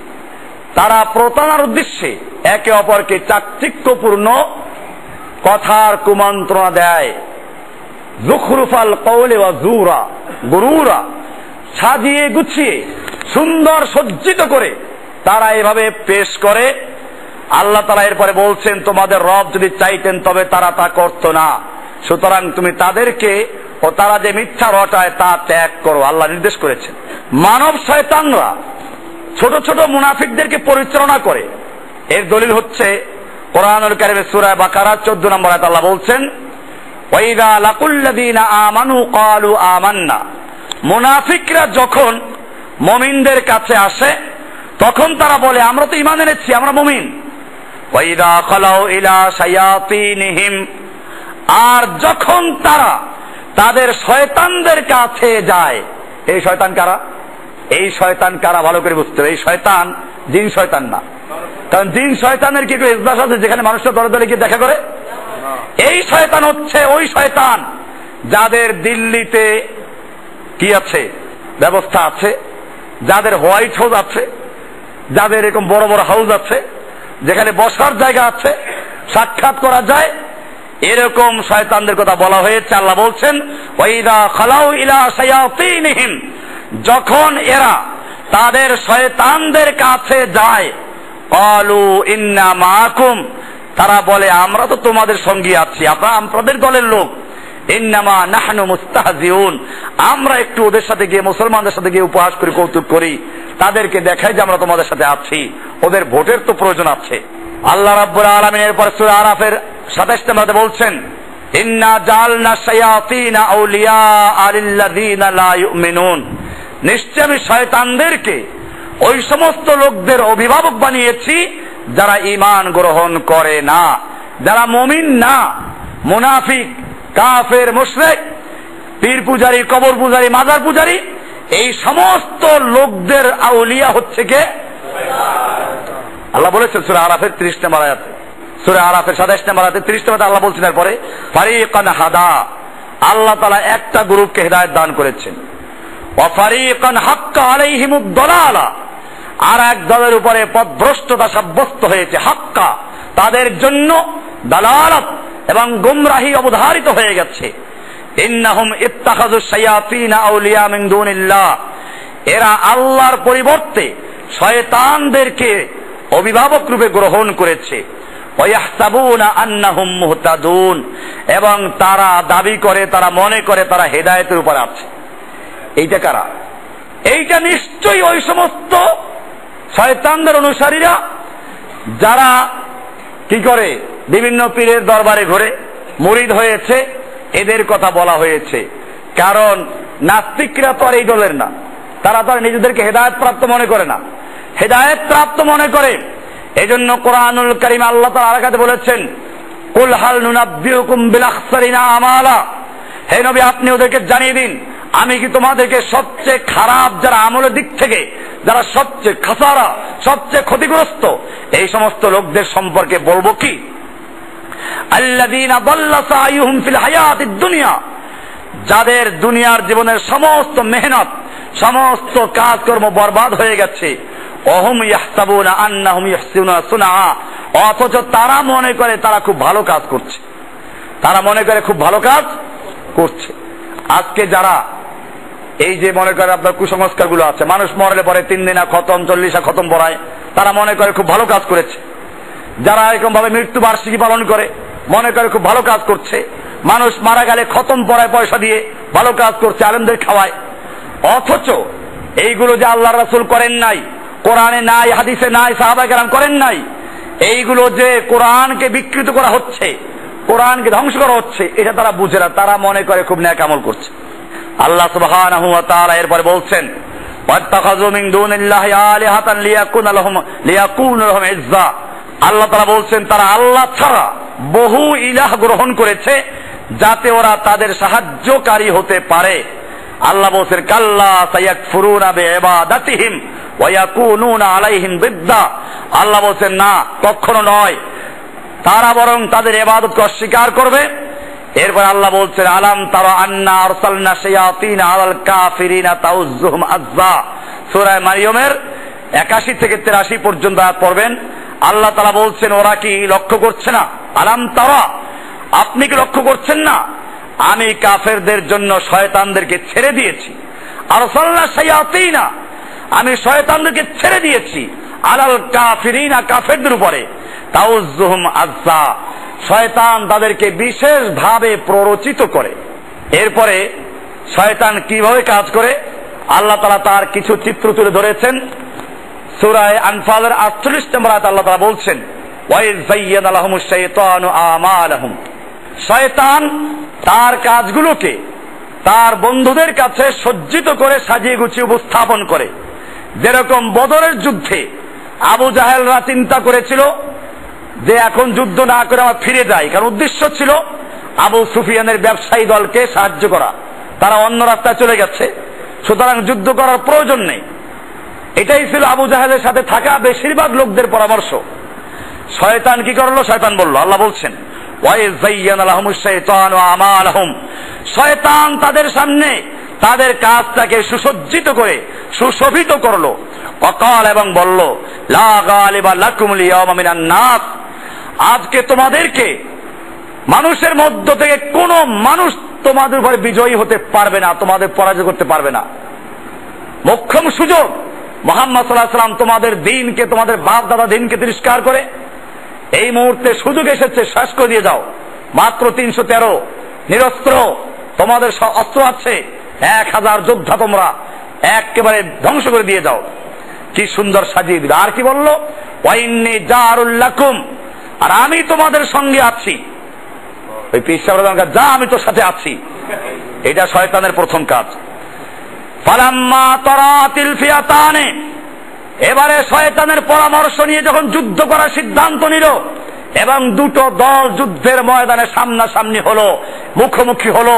তারা প্রতারণার উদ্দেশ্যে একে অপরকে চাকচিক্যপূর্ণ কথার কুমন্ত্রণা দেয়। যুখরুফাল কওলি ওয়া জুরা, গুরুরা, সাজিয়ে গুছিয়ে সুন্দর সজ্জিত করে তারা এভাবে পেশ করে। আল্লাহ তাআলা এরপরে বলছেন, তোমাদের রব যদি চাইতেন তবে তারা তা করত না। সুতরাং তুমি তাদেরকে ও তারা যে মিথ্যা রটায় তা ত্যাগ করো, আল্লাহ নির্দেশ করেছেন। মানব শয়তানরা ছোট ছোট মুনাফিকদেরকে পরিচালনা করে। এর দলিল হচ্ছে কোরআনুল কারীমের সূরা বাকারা 14 নম্বর আয়াতে আল্লাহ বলছেন, ওয়াইদা লাকুল্লাযীনা আমানু ক্বালু আমান্না। মুনাফিকরা যখন মুমিনদের কাছে আসে তখন তারা বলে, আমরা তো ঈমান এনেছি, আমরা মুমিন। ওয়াইদা খালাউ ইলা শায়াতিনহিম, আর যখন তারা তাদের শয়তানদের কাছে যায়। এই শয়তান কারা? এই শয়তান কারা ভালো করে বুঝতে হবে। এই শয়তান জিন শয়তান না। কারণ জিন শয়তানের কি একটু ইজলাস আছে যেখানে মানুষরা দলে দলে গিয়ে দেখা করে? এই শয়তান হচ্ছে ওই শয়তান যাদের দিল্লিতে কি আছে, ব্যবস্থা আছে, যাদের হোয়াইট হাউস আছে, যাদের এরকম বড় বড় হাউস আছে, যেখানে বসার জায়গা আছে, সাক্ষাৎ করা যায়, এরকম শয়তানদের কথা বলা হয়েছে। আল্লাহ বলছেন, ওয়াইদা খালাউ ইলা শায়াতিনহিম, যখন এরা তাদের শয়তানদের কাছে যায়, ক্বালু ইন্না মাআকুম, তারা বলে আমরা তো তোমাদের সঙ্গে আছি, আমরা আপনাদের দলের লোক। ইন্নামা নাহনু মুস্তাহজিউন, আমরা একটু ওদের সাথে গিয়ে, মুসলমানদের সাথে গিয়ে উপহাস করি, কৌতুক করি, তাদেরকে দেখাই যে আমরা তোমাদের সাথে আছি, ওদের ভোটের তো প্রয়োজন আছে। আল্লাহ রাব্বুল আলামিন এরপর সূরা আরাফের 27 নম্বরে বলছেন, ইন্না জাআলনা শায়াতিনা আউলিয়া লিল্লাযীনা লা ইউমিনুন, নিশ্চয় আমি শয়তানদেরকে ওই সমস্ত লোকদের অভিভাবক বানিয়েছি যারা ঈমান গ্রহণ করে না, যারা মুমিন না, মুনাফিক, কাফের, মুশরিক, পীর পূজারী, কবর পূজারী, মাজার পূজারী, এই সমস্ত লোকদের আউলিয়া হচ্ছে কে? আল্লাহ বলেছেন সূরা আরাফের 30 নম্বর আয়াতে, সূরা আরাফের 27 নম্বর আয়াতে 30 নম্বর আল্লাহ বলছেন, এরপরে ফারিকান হাদা, আল্লাহ তাআলা একটা গ্রুপকে হেদায়েত দান করেছেন। ওয়া ফারিকান হাক্কা আলাইহিমুদ দালালা, আর এক দলের উপরে পথভ্রষ্টতা সাব্যস্ত হয়েছে। হাক্কা, তাদের জন্য দালালাত এবং গুমরাহি অবধারিত হয়ে গেছে। ইন্নাহুম ইত্তাখাযু শায়াতিনা আউলিয়া মিন দুনিল্লাহ, এরা আল্লাহর পরিবর্তে শয়তানদেরকে অভিভাবক রূপে গ্রহণ করেছে। ওয়াহসাবুনা আন্নাহুম মুহতাদুন, এবং তারা দাবি করে, তারা মনে করে তারা হেদায়েতের উপর আছে। এইটা কারা? এইটা নিশ্চয়ই ওই সমস্ত শয়তানদের অনুসারীরা যারা কি করে, বিভিন্ন পীরের দরবারে ঘুরে মুরিদ হয়েছে, এদের কথা বলা হয়েছে। কারণ নাস্তিকরা তো আর এই দলের না, তারা তো নিজেদেরকে হেদায়েত প্রাপ্ত মনে করে না, হেদায়েত প্রাপ্ত মনে করে। এজন্য কোরআনুল কারীমে আল্লাহ তাআলা আয়াতে বলেছেন, কুল হাল নুনাব্বিউকুম বিল আখসারিনা আমালা, হে নবী আপনি ওদেরকে জানিয়ে দিন, আমি কি তোমাদেরকে সবচেয়ে খারাপ যারা আমলের দিক থেকে, যারা সবচেয়ে খাসারা, সবচেয়ে ক্ষতিগ্রস্ত, এই সমস্ত লোকদের সম্পর্কে বলবো কি? আল্লাযীনা দাল্লা সাইয়ুহুম ফিল হায়াতিদ দুনিয়া, যাদের দুনিয়ার জীবনের সমস্ত মেহনত, সমস্ত কাজকর্ম বরবাদ হয়ে গেছে। ওহুম ইয়াহসাবুনা আন্নাহুম ইহসিনুনা সুনআ, অথচ তারা মনে করে তারা খুব ভালো কাজ করছে, তারা মনে করে খুব ভালো কাজ করছে। আজকে যারা এই যে মনে করে আপনার কুসংস্কার গুলো আছে, মানুষ মরলে পরে 3 দিনা খতম 40 খতম পড়ায়, তারা মনে করে খুব ভালো কাজ করেছে। যারা এরকম ভাবে মৃত্যু বার্ষিকী পালন করে মনে করে খুব ভালো কাজ করছে। মানুষ মারা গেলে খতম পড়ায় পয়সা দিয়ে ভালো কাজ করছে, আলেমদের খাওয়ায়। অথচ এইগুলো যে আল্লাহ রাসূল করেন নাই, কোরআনে নাই, হাদিসে নাই, সাহাবায়ে কেরাম করেন নাই, এইগুলো যে কোরআনকে বিকৃত করা হচ্ছে, কোরআনকে ধ্বংস করা হচ্ছে, এটা তারা বুঝে না। তারা মনে করে খুব নেক আমল করছে। আল্লাহ সুবহানাহু ওয়া তাআলা এরপরে বলছেন, ওয়াত্তাখাযু মিন দুনিল্লাহি আলিহাতান লিয়াকুনা লাহুম ইজ্জা। আল্লাহ তাআলা বলছেন তারা আল্লাহ ছাড়া বহু ইলাহ গ্রহণ করেছে যাতে ওরা তাদের সাহায্যকারী হতে পারে। আল্লাহ বলছেন, কাল্লা সায়াকফুরুনা বিইবাদাতিহিম ওয়া ইয়াকুনুনা আলাইহিম বিদ্দা। আল্লাহ বলছেন না, কখনো নয়, তারা বরং তাদের ইবাদতকে অস্বীকার করবে। এরপর আল্লাহ বলছেন, আলাম তারা আন্না আরসালনা শায়াতিন আলাল কাফিরিনা তাউযুহুম আযযা। সূরা মারইয়মের 81 থেকে 83 পর্যন্ত আয়াত পড়বেন। আল্লাহ তাআলা বলছেন, ওরা কি লক্ষ্য করছে না? আলাম তারা, আপনি কি লক্ষ্য করছেন না? আমি কাফেরদের জন্য শয়তানদেরকে ছেড়ে দিয়েছি। আরসালনা শায়াতিনা, আমি শয়তানদেরকে ছেড়ে দিয়েছি আলাল কাফিরিনা, কাফেরদের উপরে, তাউযুহুম আযযা, শয়তান তাদেরকে বিশেষভাবে প্ররোচিত করে। এরপরে শয়তান কিভাবে কাজ করে আল্লাহ তাআলা তার কিছু চিত্র তুলে ধরেছেন। সূরা আনফালের 48 নম্বর আয়াতে আল্লাহ তাআলা বলছেন, ওয়াইয যায়্যানা লাহুমুশ শাইতানু আমালাহুম, শয়তান তার কাজগুলোকে তার বন্ধুদের কাছে সজ্জিত করে সাজিয়ে গুছিয়ে উপস্থাপন করে। যেরকম বদরের যুদ্ধে আবু জাহেলরা চিন্তা করেছিল যে এখন যুদ্ধ না করে আমরা ফিরে যাই, কারণ উদ্দেশ্য ছিল আবু সুফিয়ানের ব্যবসায়ী দলকে সাহায্য করা। তারা অন্য রাস্তায় চলে গেছে, সুতরাং যুদ্ধ করার প্রয়োজন নেই। এটাই ছিল আবু জাহেলের সাথে থাকা বেশিরভাগ লোকদের পরামর্শ। শয়তান কি করলো? শয়তান বলল, আল্লাহ বলছেন, ওয়াইয যায়্যানা লাহুমুশ শাইতানু আমালাহুম, শয়তান তাদের সামনে তাদের কাজটাকে সুসজ্জিত করে সুশোভিত করলো। ওয়াকাল, এবং বলল, লা গালিবা লাকুমুল ইয়াওমা মিনান নাস, আজকে তোমাদেরকে মানুষের মধ্য থেকে কোন মানুষ তোমাদের উপরে বিজয়ী হতে পারবে না, তোমাদের পরাজয় করতে পারবে না। মোক্ষম সুযোগ, মুহাম্মদ সাল্লাল্লাহু আলাইহি ওয়াসাল্লাম তোমাদের দ্বীনকে, তোমাদের বাপ দাদা দ্বীনকে তিরস্কার করে এই মুহূর্তে সুযোগ এসেছে, শেষ করে দিয়ে যাও। মাত্র 313 নিরস্ত্র, তোমাদের অস্ত্র আছে 1000 যোদ্ধা, তোমরা একেবারে ধ্বংস করে দিয়ে যাও। কি সুন্দর সাজিয়ে দিল। আর কি বললো? ওয়াইন্নী জারুল লাকুম, আর আমি তোমাদের সঙ্গে আছি। ওই পীর সাহেব যা, আমি তোর সাথে আছি। এটা শয়তানের প্রথম কাজ। ফালাম্মা তারাতিল ফিয়াতানে, এবারে শয়তানের পরামর্শ নিয়ে যখন যুদ্ধ করার সিদ্ধান্ত নিল এবং দুটো দল যুদ্ধের ময়দানে সামনাসামনি হলো, মুখোমুখি হলো,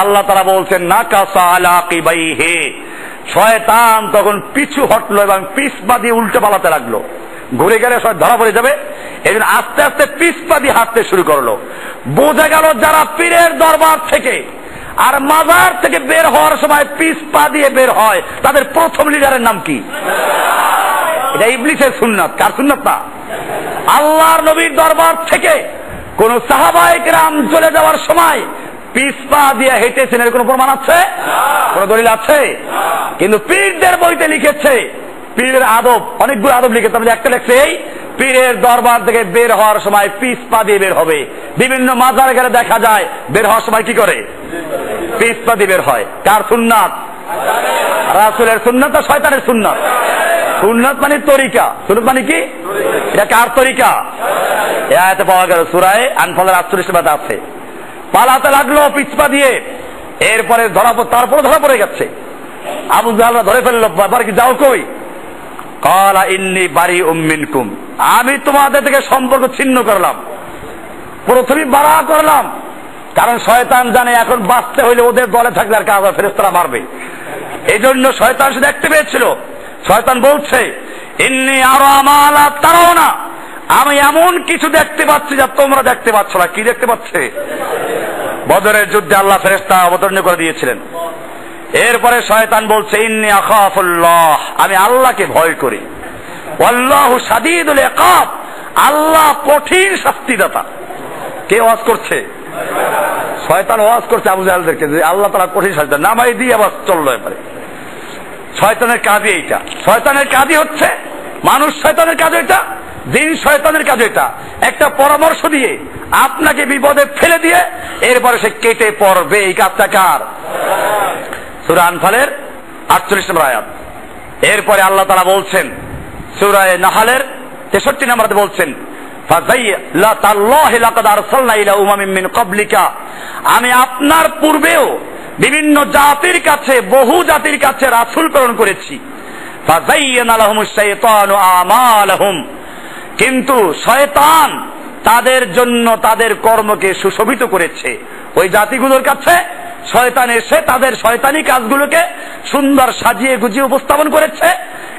আল্লাহ তাআলা বলছেন, নাকাসা আলা কিবাইহি, শয়তান তখন পিছু হটলো এবং পিছ পা দিয়ে উল্টে পালাতে লাগলো। ঘুরে গেলে সব ধরা পড়ে যাবে, এই জন্য আস্তে আস্তে পিছ পা দিয়ে হাঁটতে শুরু করলো। বোঝা গেল যারা পীরের দরবার থেকে আর মাজার থেকে বের হওয়ার সময় পিছ পা দিয়ে বের হয়, তাদের প্রথম লিডারের নাম কি? এটা ইবলিসের সুন্নাত। কার সুন্নাত? না, আল্লাহর নবীর দরবার থেকে কোন সাহাবায়ে কেরাম চলে যাওয়ার সময় পিছ পা দিয়ে হেঁটেছেন, এর কোন প্রমাণ আছে? কোন দলিল আছে? কিন্তু পীরদের বইতে লিখেছে, পীরের আদব, অনেকগুলো আদব লিখেছে, আমি একটা লিখছে, এই পীরের দরবার থেকে বের হওয়ার সময় পিছ পা দিয়ে বের হবে। বিভিন্ন মাজারে গেলে দেখা যায় বের হওয়ার সময় কি করে? পিছ পা দিয়ে বের হয়। কার সুন্নাত? রাসূলের সুন্নাত না শয়তানের সুন্নাত? সুন্নাত মানে তরিকা, সুন্নাত মানে কি? এটা কার তরিকা? এই আয়াতে পাওয়া গেল, সূরা আনফালের 48 আছে। পালাতে লাগলো পিছ পা দিয়ে, এরপরে তারপরে ধরা পড়ে গেছে। আবু জাহলরা ধরে ফেললো, এবার কি যাও কই? ক্বালা ইন্নী বারিউম মিনকুম, আমি তোমাদের থেকে সম্পর্ক ছিন্ন করলাম, প্রথমেই বারা করলাম। কারণ শয়তান জানে এখন বাঁচতে হইলে ওদের দলে থাকলে আর কাজ ফেরেশতারা মারবে, এই জন্য শয়তান শুধু দেখতে পেয়েছিল। শয়তান বলছে ইন্নী আরা মা লা তারাউনা, আমি এমন কিছু দেখতে পাচ্ছি যা তোমরা দেখতে পাচ্ছ না। কি দেখতে পাচ্ছে? বদরের যুদ্ধে আল্লাহ ফেরেশতা অবতীর্ণ করে দিয়েছিলেন। এরপরে শয়তান বলছে ইন্নী আখাফুল্লাহ, আমি আল্লাহকে ভয় করি। ওয়াল্লাহু শাদীদুল ইকাব, আল্লাহ কঠিন শাস্তিদাতা। কে ওয়াজ করছে? শয়তান ওয়াজ করছে আবু জাহেলদেরকে যে আল্লাহ তাআলা কঠিন শাস্তি, নামাই দিয়ে আবার চললো। এবারে শয়তানের কাজই এইটা, শয়তানের কাজই হচ্ছে, মানুষ শয়তানের কাজ এটা, জিন শয়তানের কাজ এটা, একটা পরামর্শ দিয়ে আপনাকে বিপদে ফেলে দিয়ে এরপরে সে কেটে পড়বে। এই কাজটা কার? সূরা আনফালের 48 নম্বর আয়াত। এরপরে আল্লাহ তাআলা বলছেন সূরা নাহলের 63 নম্বরে বলছেন আমি আপনার পূর্বেও বিভিন্ন জাতির কাছে, বহু জাতির কাছে রাসূল প্রেরণ করেছি। কিন্তু শয়তান তাদের জন্য তাদের কর্মকে সুশোভিত করেছে। ওই জাতিগুলোর কাছে শয়তান এসে তাদের শয়তানি কাজগুলোকে সুন্দর সাজিয়ে গুজিয়ে উপস্থাপন করেছে।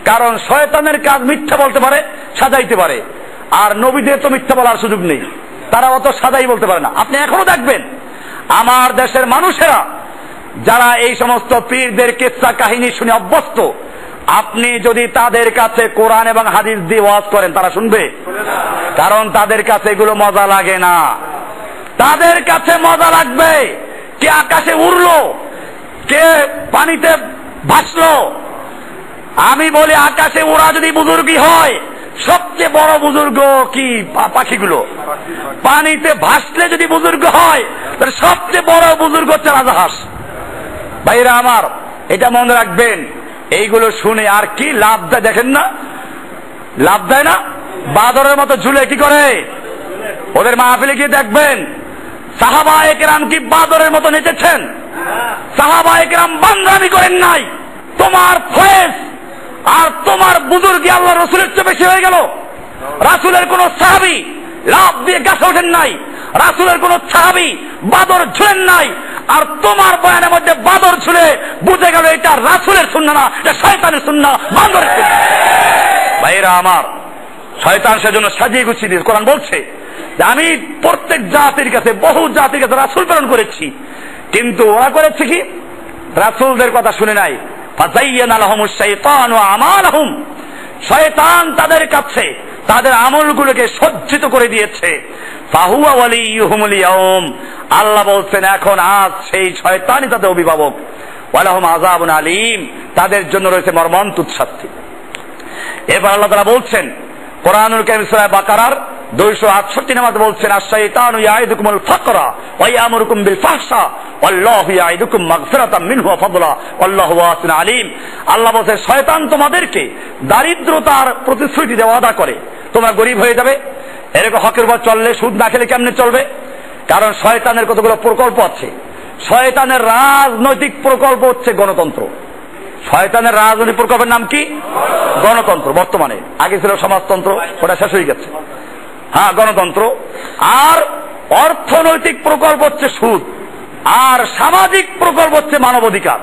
কারণ শয়তানের কাজ মিথ্যা বলতে পারে, সাজাইতে পারে, আর নবীদের তো মিথ্যা বলার সুযোগ নেই, তারা অত সাজাই বলতে পারে না। আপনি এখনো দেখবেন আমার দেশের মানুষেরা যারা এই সমস্ত পীরদের কিসসা কাহিনী শুনে অভ্যস্ত, আপনি যদি তাদের কাছে কোরআন এবং হাদিস দিয়ে ওয়াজ করেন তারা শুনবে? কারণ তাদের কাছে এগুলো মজা লাগে না। তাদের কাছে মজা লাগবে কে আকাশে উড়লো, কে পানিতে ভাসলো। আমি বলি আকাশে ওরা যদি বুজুর্গি হয়, সবচেয়ে বড় বুজুর্গ কি পাখিগুলো? পানিতে ভাসলে যদি বুজুর্গ হয়, তাহলে সবচেয়ে বড় বুজুর্গ হচ্ছে রাজাহাঁস। ভাইরা আমার, এটা মনে রাখবেন। এইগুলো শুনে আর কি লাভ দেয় দেখেন না? লাভ দেয় না? বাদরের মতো ঝুলে কি করে? ওদের মাহফিলে গিয়ে দেখবেন সাহাবায়ে কেরাম কি বাদরের মতো নেচেছেন? সাহাবায়ে কেরাম বান্দরামি করেন নাই। তোমার ফয়েজ আর তোমার বুজুর্গি আল্লাহ রসুলের চেয়ে বেশি হয়ে গেল। রাসূলের কোন সাহাবী লাভ দিয়ে গাছে ওঠেন নাই, রাসূলের কোন সাহাবী বাদর ঝুলেন নাই, আর তোমার বয়ানের মধ্যে বাদর ঝুলে বুঝে গেল এটা রাসূলের সুন্নাহ না, এটা শয়তানের সুন্নাহ, বান্দরের সুন্নাহ। ভাইরা আমার, শয়তান সেজন্য সাজিয়ে গুছিয়ে দিয়ে কোরআন বলছে যে আমি প্রত্যেক জাতির কাছে, বহু জাতির কাছে রাসূল প্রেরণ করেছি, কিন্তু ওরা করেছে কি? রাসূলদের কথা শুনে নাই। ফাযায়্যানা লাহুমুশ শাইতানু আমালাহুম, শয়তান তাদের কাছে তাদের আমলগুলোকে সজ্জিত করে দিয়েছে। ফাহুয়া ওয়ালিয়ুহুমুল ইয়াউম, আল্লাহ বলছেন এখন আজ সেই শয়তানই তাদের অভিভাবক। ওয়ালাহুম আযাবুন আলীম, তাদের জন্য রয়েছে মর্মন্তুদ শাস্তি। এবার আল্লাহ তাআলা বলছেন কোরআনুল কারীম সূরা বাকারার 268 নম্বরে বলছেন আশ-শাইতানু ইয়াইদুকুমুল ফাকরা ওয়া ইয়ামুরুকুম বিল ফাহশা ওয়াল্লাহু ইয়াইদুকুম মাগফিরাতাম মিনহু ওয়া ফাদলা ওয়াল্লাহু ওয়াসিউন আলীম। আল্লাহ বলেন শয়তান তোমাদেরকে দারিদ্রতার প্রতিশ্রুতি দেওয়া ওয়াদা করে, তোমরা গরীব হয়ে যাবে। এরকম হকের উপর চললে, সুদ না খেলে কেমনে চলবে? কারণ শয়তানের কতগুলো প্রকল্প আছে। শয়তানের রাজনৈতিক প্রকল্প হচ্ছে গণতন্ত্র। শয়তানের রাজনৈতিক প্রকল্পের নাম কি? গণতন্ত্র। বর্তমানে, আগে ছিল সমাজতন্ত্র, ওটা শেষ হয়ে গেছে। হ্যাঁ, গণতন্ত্র। আর অর্থনৈতিক প্রকল্প হচ্ছে সুদ, আর সামাজিক প্রকল্প হচ্ছে মানবাধিকার।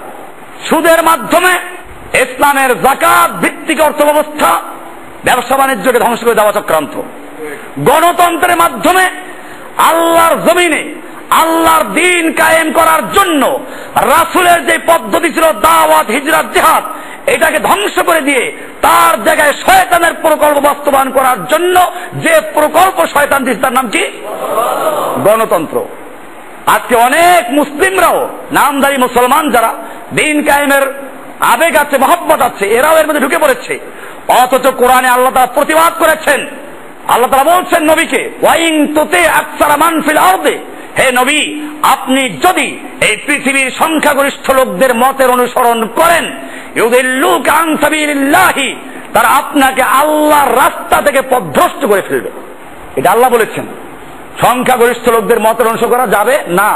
সুদের মাধ্যমে ইসলামের যাকাত ভিত্তিক অর্থ ব্যবস্থা, ব্যবসা বাণিজ্যকে ধ্বংস করে দেওয়া চক্রান্ত। গণতন্ত্রের মাধ্যমে আল্লাহর জমিনে আল্লাহর দ্বীন কায়েম করার জন্য রাসূলের যে পদ্ধতি ছিল দাওয়াত, হিজরত, জিহাদ, এটাকে ধ্বংস করে দিয়ে তার জায়গায় শয়তানের প্রকল্প বাস্তবায়ন করার জন্য যে প্রকল্প শয়তান দিয়েছে তার নাম কি? গণতন্ত্র। আজকে অনেক মুসলিমরাও, নামধারী মুসলমান যারা দ্বীন কায়েমের আবেগ আছে, মহব্বত আছে, এরাও এর মধ্যে ঢুকে পড়েছে। অথচ কোরআনে আল্লাহ তাআলা প্রতিবাদ করেছেন। আল্লাহ তাআলা বলছেন নবীকে, ওয়াইন তুতি আকসারা মান ফিল আরদি, হে নবী, আপনি যদি এই পৃথিবীর সংখ্যাগরিষ্ঠ লোকদের মতের অনুসরণ করেন, ইউদিল্লুকা আন সাবিলিল্লাহি, তারা আপনাকে আল্লাহর রাস্তা থেকে পথভ্রষ্ট করে ফেলবে। এটা আল্লাহ বলেছেন। সংখ্যাগরিষ্ঠ লোকদের মতের অনুসরণ করা যাবে না।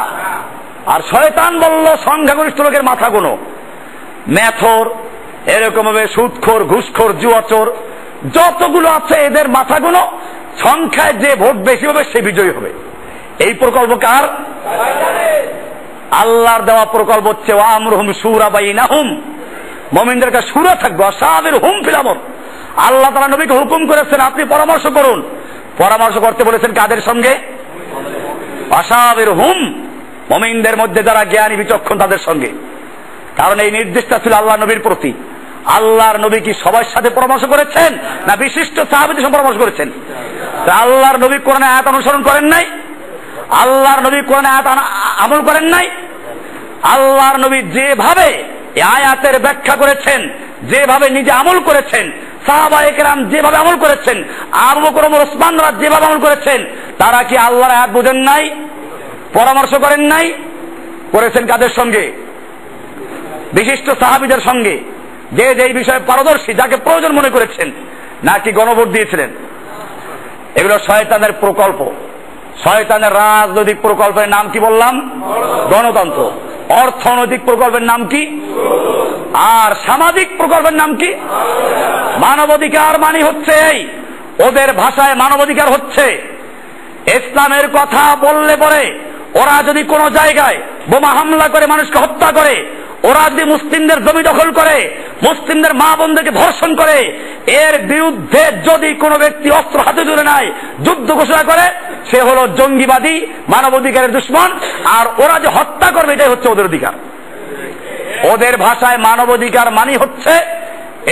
আর শয়তান বলল সংখ্যাগরিষ্ঠ লোকের মাথা গোনো। মেথর, এরকম ভাবে সুদখোর, ঘুষখোর, জুয়াচোর যতগুলো আছে এদের মাথাগুলো সংখ্যায় যে ভোট বেশি হবে সে বিজয়ী হবে। এই প্রকল্প কার? আল্লাহর দেওয়া প্রকল্প হচ্ছে ওয়ামরুহুম শুরা বাইনাহুম, মুমিনদের কাছে শুরা থাকবে, আসাবির হুম ফিল আমর। আল্লাহ তাআলা নবীকে হুকুম করেছেন আপনি পরামর্শ করুন। পরামর্শ করতে বলেছেন কাদের সঙ্গে? আসাবির হুম, মুমিনদের মধ্যে যারা জ্ঞানী বিচক্ষণ তাদের সঙ্গে। কারণ এই নির্দেশটা ছিল আল্লাহ নবীর প্রতি। আল্লাহর নবী কি সবার সাথে পরামর্শ করেছেন না বিশিষ্ট সাহাবীদের সঙ্গে পরামর্শ করেছেন? আল্লাহর নবী কোরআনের আয়াত অনুসরণ করেন নাই? আল্লাহর নবী কোরআনের আয়াত আমল করেন নাই? আল্লাহর নবী যেভাবে আয়াতের ব্যাখ্যা করেছেন, যেভাবে নিজে আমল করেছেন, সাহাবায়ে কেরাম যেভাবে আমল করেছেন, আবু বকর ওমর ওসমানরা যেভাবে আমল করেছেন, তারা কি আল্লাহর আয়াত বুঝেন নাই? পরামর্শ করেন নাই? করেছেন কাদের সঙ্গে? বিশিষ্ট সাহাবীদের সঙ্গে, যে যেই বিষয়ে পারদর্শী, যাকে প্রয়োজন মনে করেছেন, নাকি গণভোট দিয়েছিলেন? এগুলো শয়তানের প্রকল্প। শয়তানের রাজনৈতিক প্রকল্পের নাম কি বললাম? গণতন্ত্র। অর্থনৈতিক প্রকল্পের নাম কি? আর সামাজিক প্রকল্পের নাম কি? মানবাধিকার মানে হচ্ছে এই, ওদের ভাষায় মানবাধিকার হচ্ছে ইসলামের কথা বললে পরে ওরা যদি কোনো জায়গায় বোমা হামলা করে মানুষকে হত্যা করে, ওরা যদি মুসলিমদের জমি দখল করে, মুসলিমদের মা বোনদেরকে ধর্ষণ করে, এর বিরুদ্ধে যদি কোনো ব্যক্তি অস্ত্র হাতে তুলে নেয়, যুদ্ধ ঘোষণা করে, সে হলো জঙ্গিবাদী, মানবাধিকারের দুশমন। আর ওরা যে হত্যা করবে এটাই হচ্ছে ওদের অধিকার। ওদের ভাষায় মানবাধিকার মানে হচ্ছে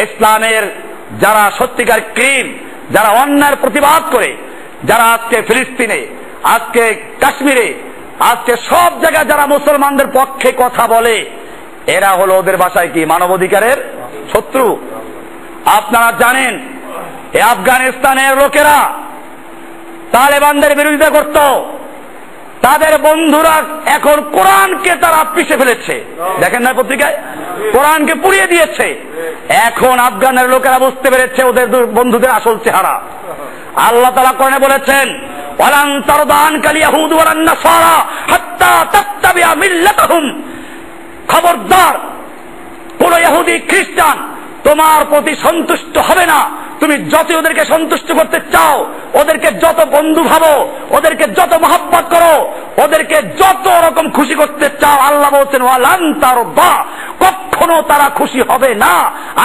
ইসলামের যারা সত্যিকার ক্রিম, যারা অন্যায়ের প্রতিবাদ করে, যারা আজকে ফিলিস্তিনে, আজকে কাশ্মীরে, আজকে সব জায়গায় যারা মুসলমানদের পক্ষে কথা বলে, এরা হলো ওদের ভাষায় কি? মানবাধিকারের শত্রু। আপনারা জানেন এই আফগানিস্তানের লোকেরা তালেবানদের বিরোধিতা করত, তাদের বন্ধুরা এখন কোরআনকে তারা পিষে ফেলেছে। দেখেন না পত্রিকায়, কোরআনকে পুড়িয়ে দিয়েছে। এখন আফগানের লোকেরা বুঝতে পেরেছে ওদের বন্ধুদের আসল চেহারা। আল্লাহ তাআলা কোরআনে বলেছেন ওয়ালান তারদান কাল ইয়াহুদ ওয়ালান নাসারা হাত্তা তাত্তাবিআ মিল্লাতাহুম, খবরদার কোন ইহুদি খ্রিস্টান তোমার প্রতি সন্তুষ্ট হবে না। তুমি যত ওদেরকে সন্তুষ্ট করতে চাও, ওদেরকে যত বন্ধু ভাবো, ওদেরকে যত মহব্বত করো, ওদেরকে যত রকম খুশি করতে চাও, আল্লাহ বলছেন ওয়ালান তারদা, কখনো তারা খুশি হবে না।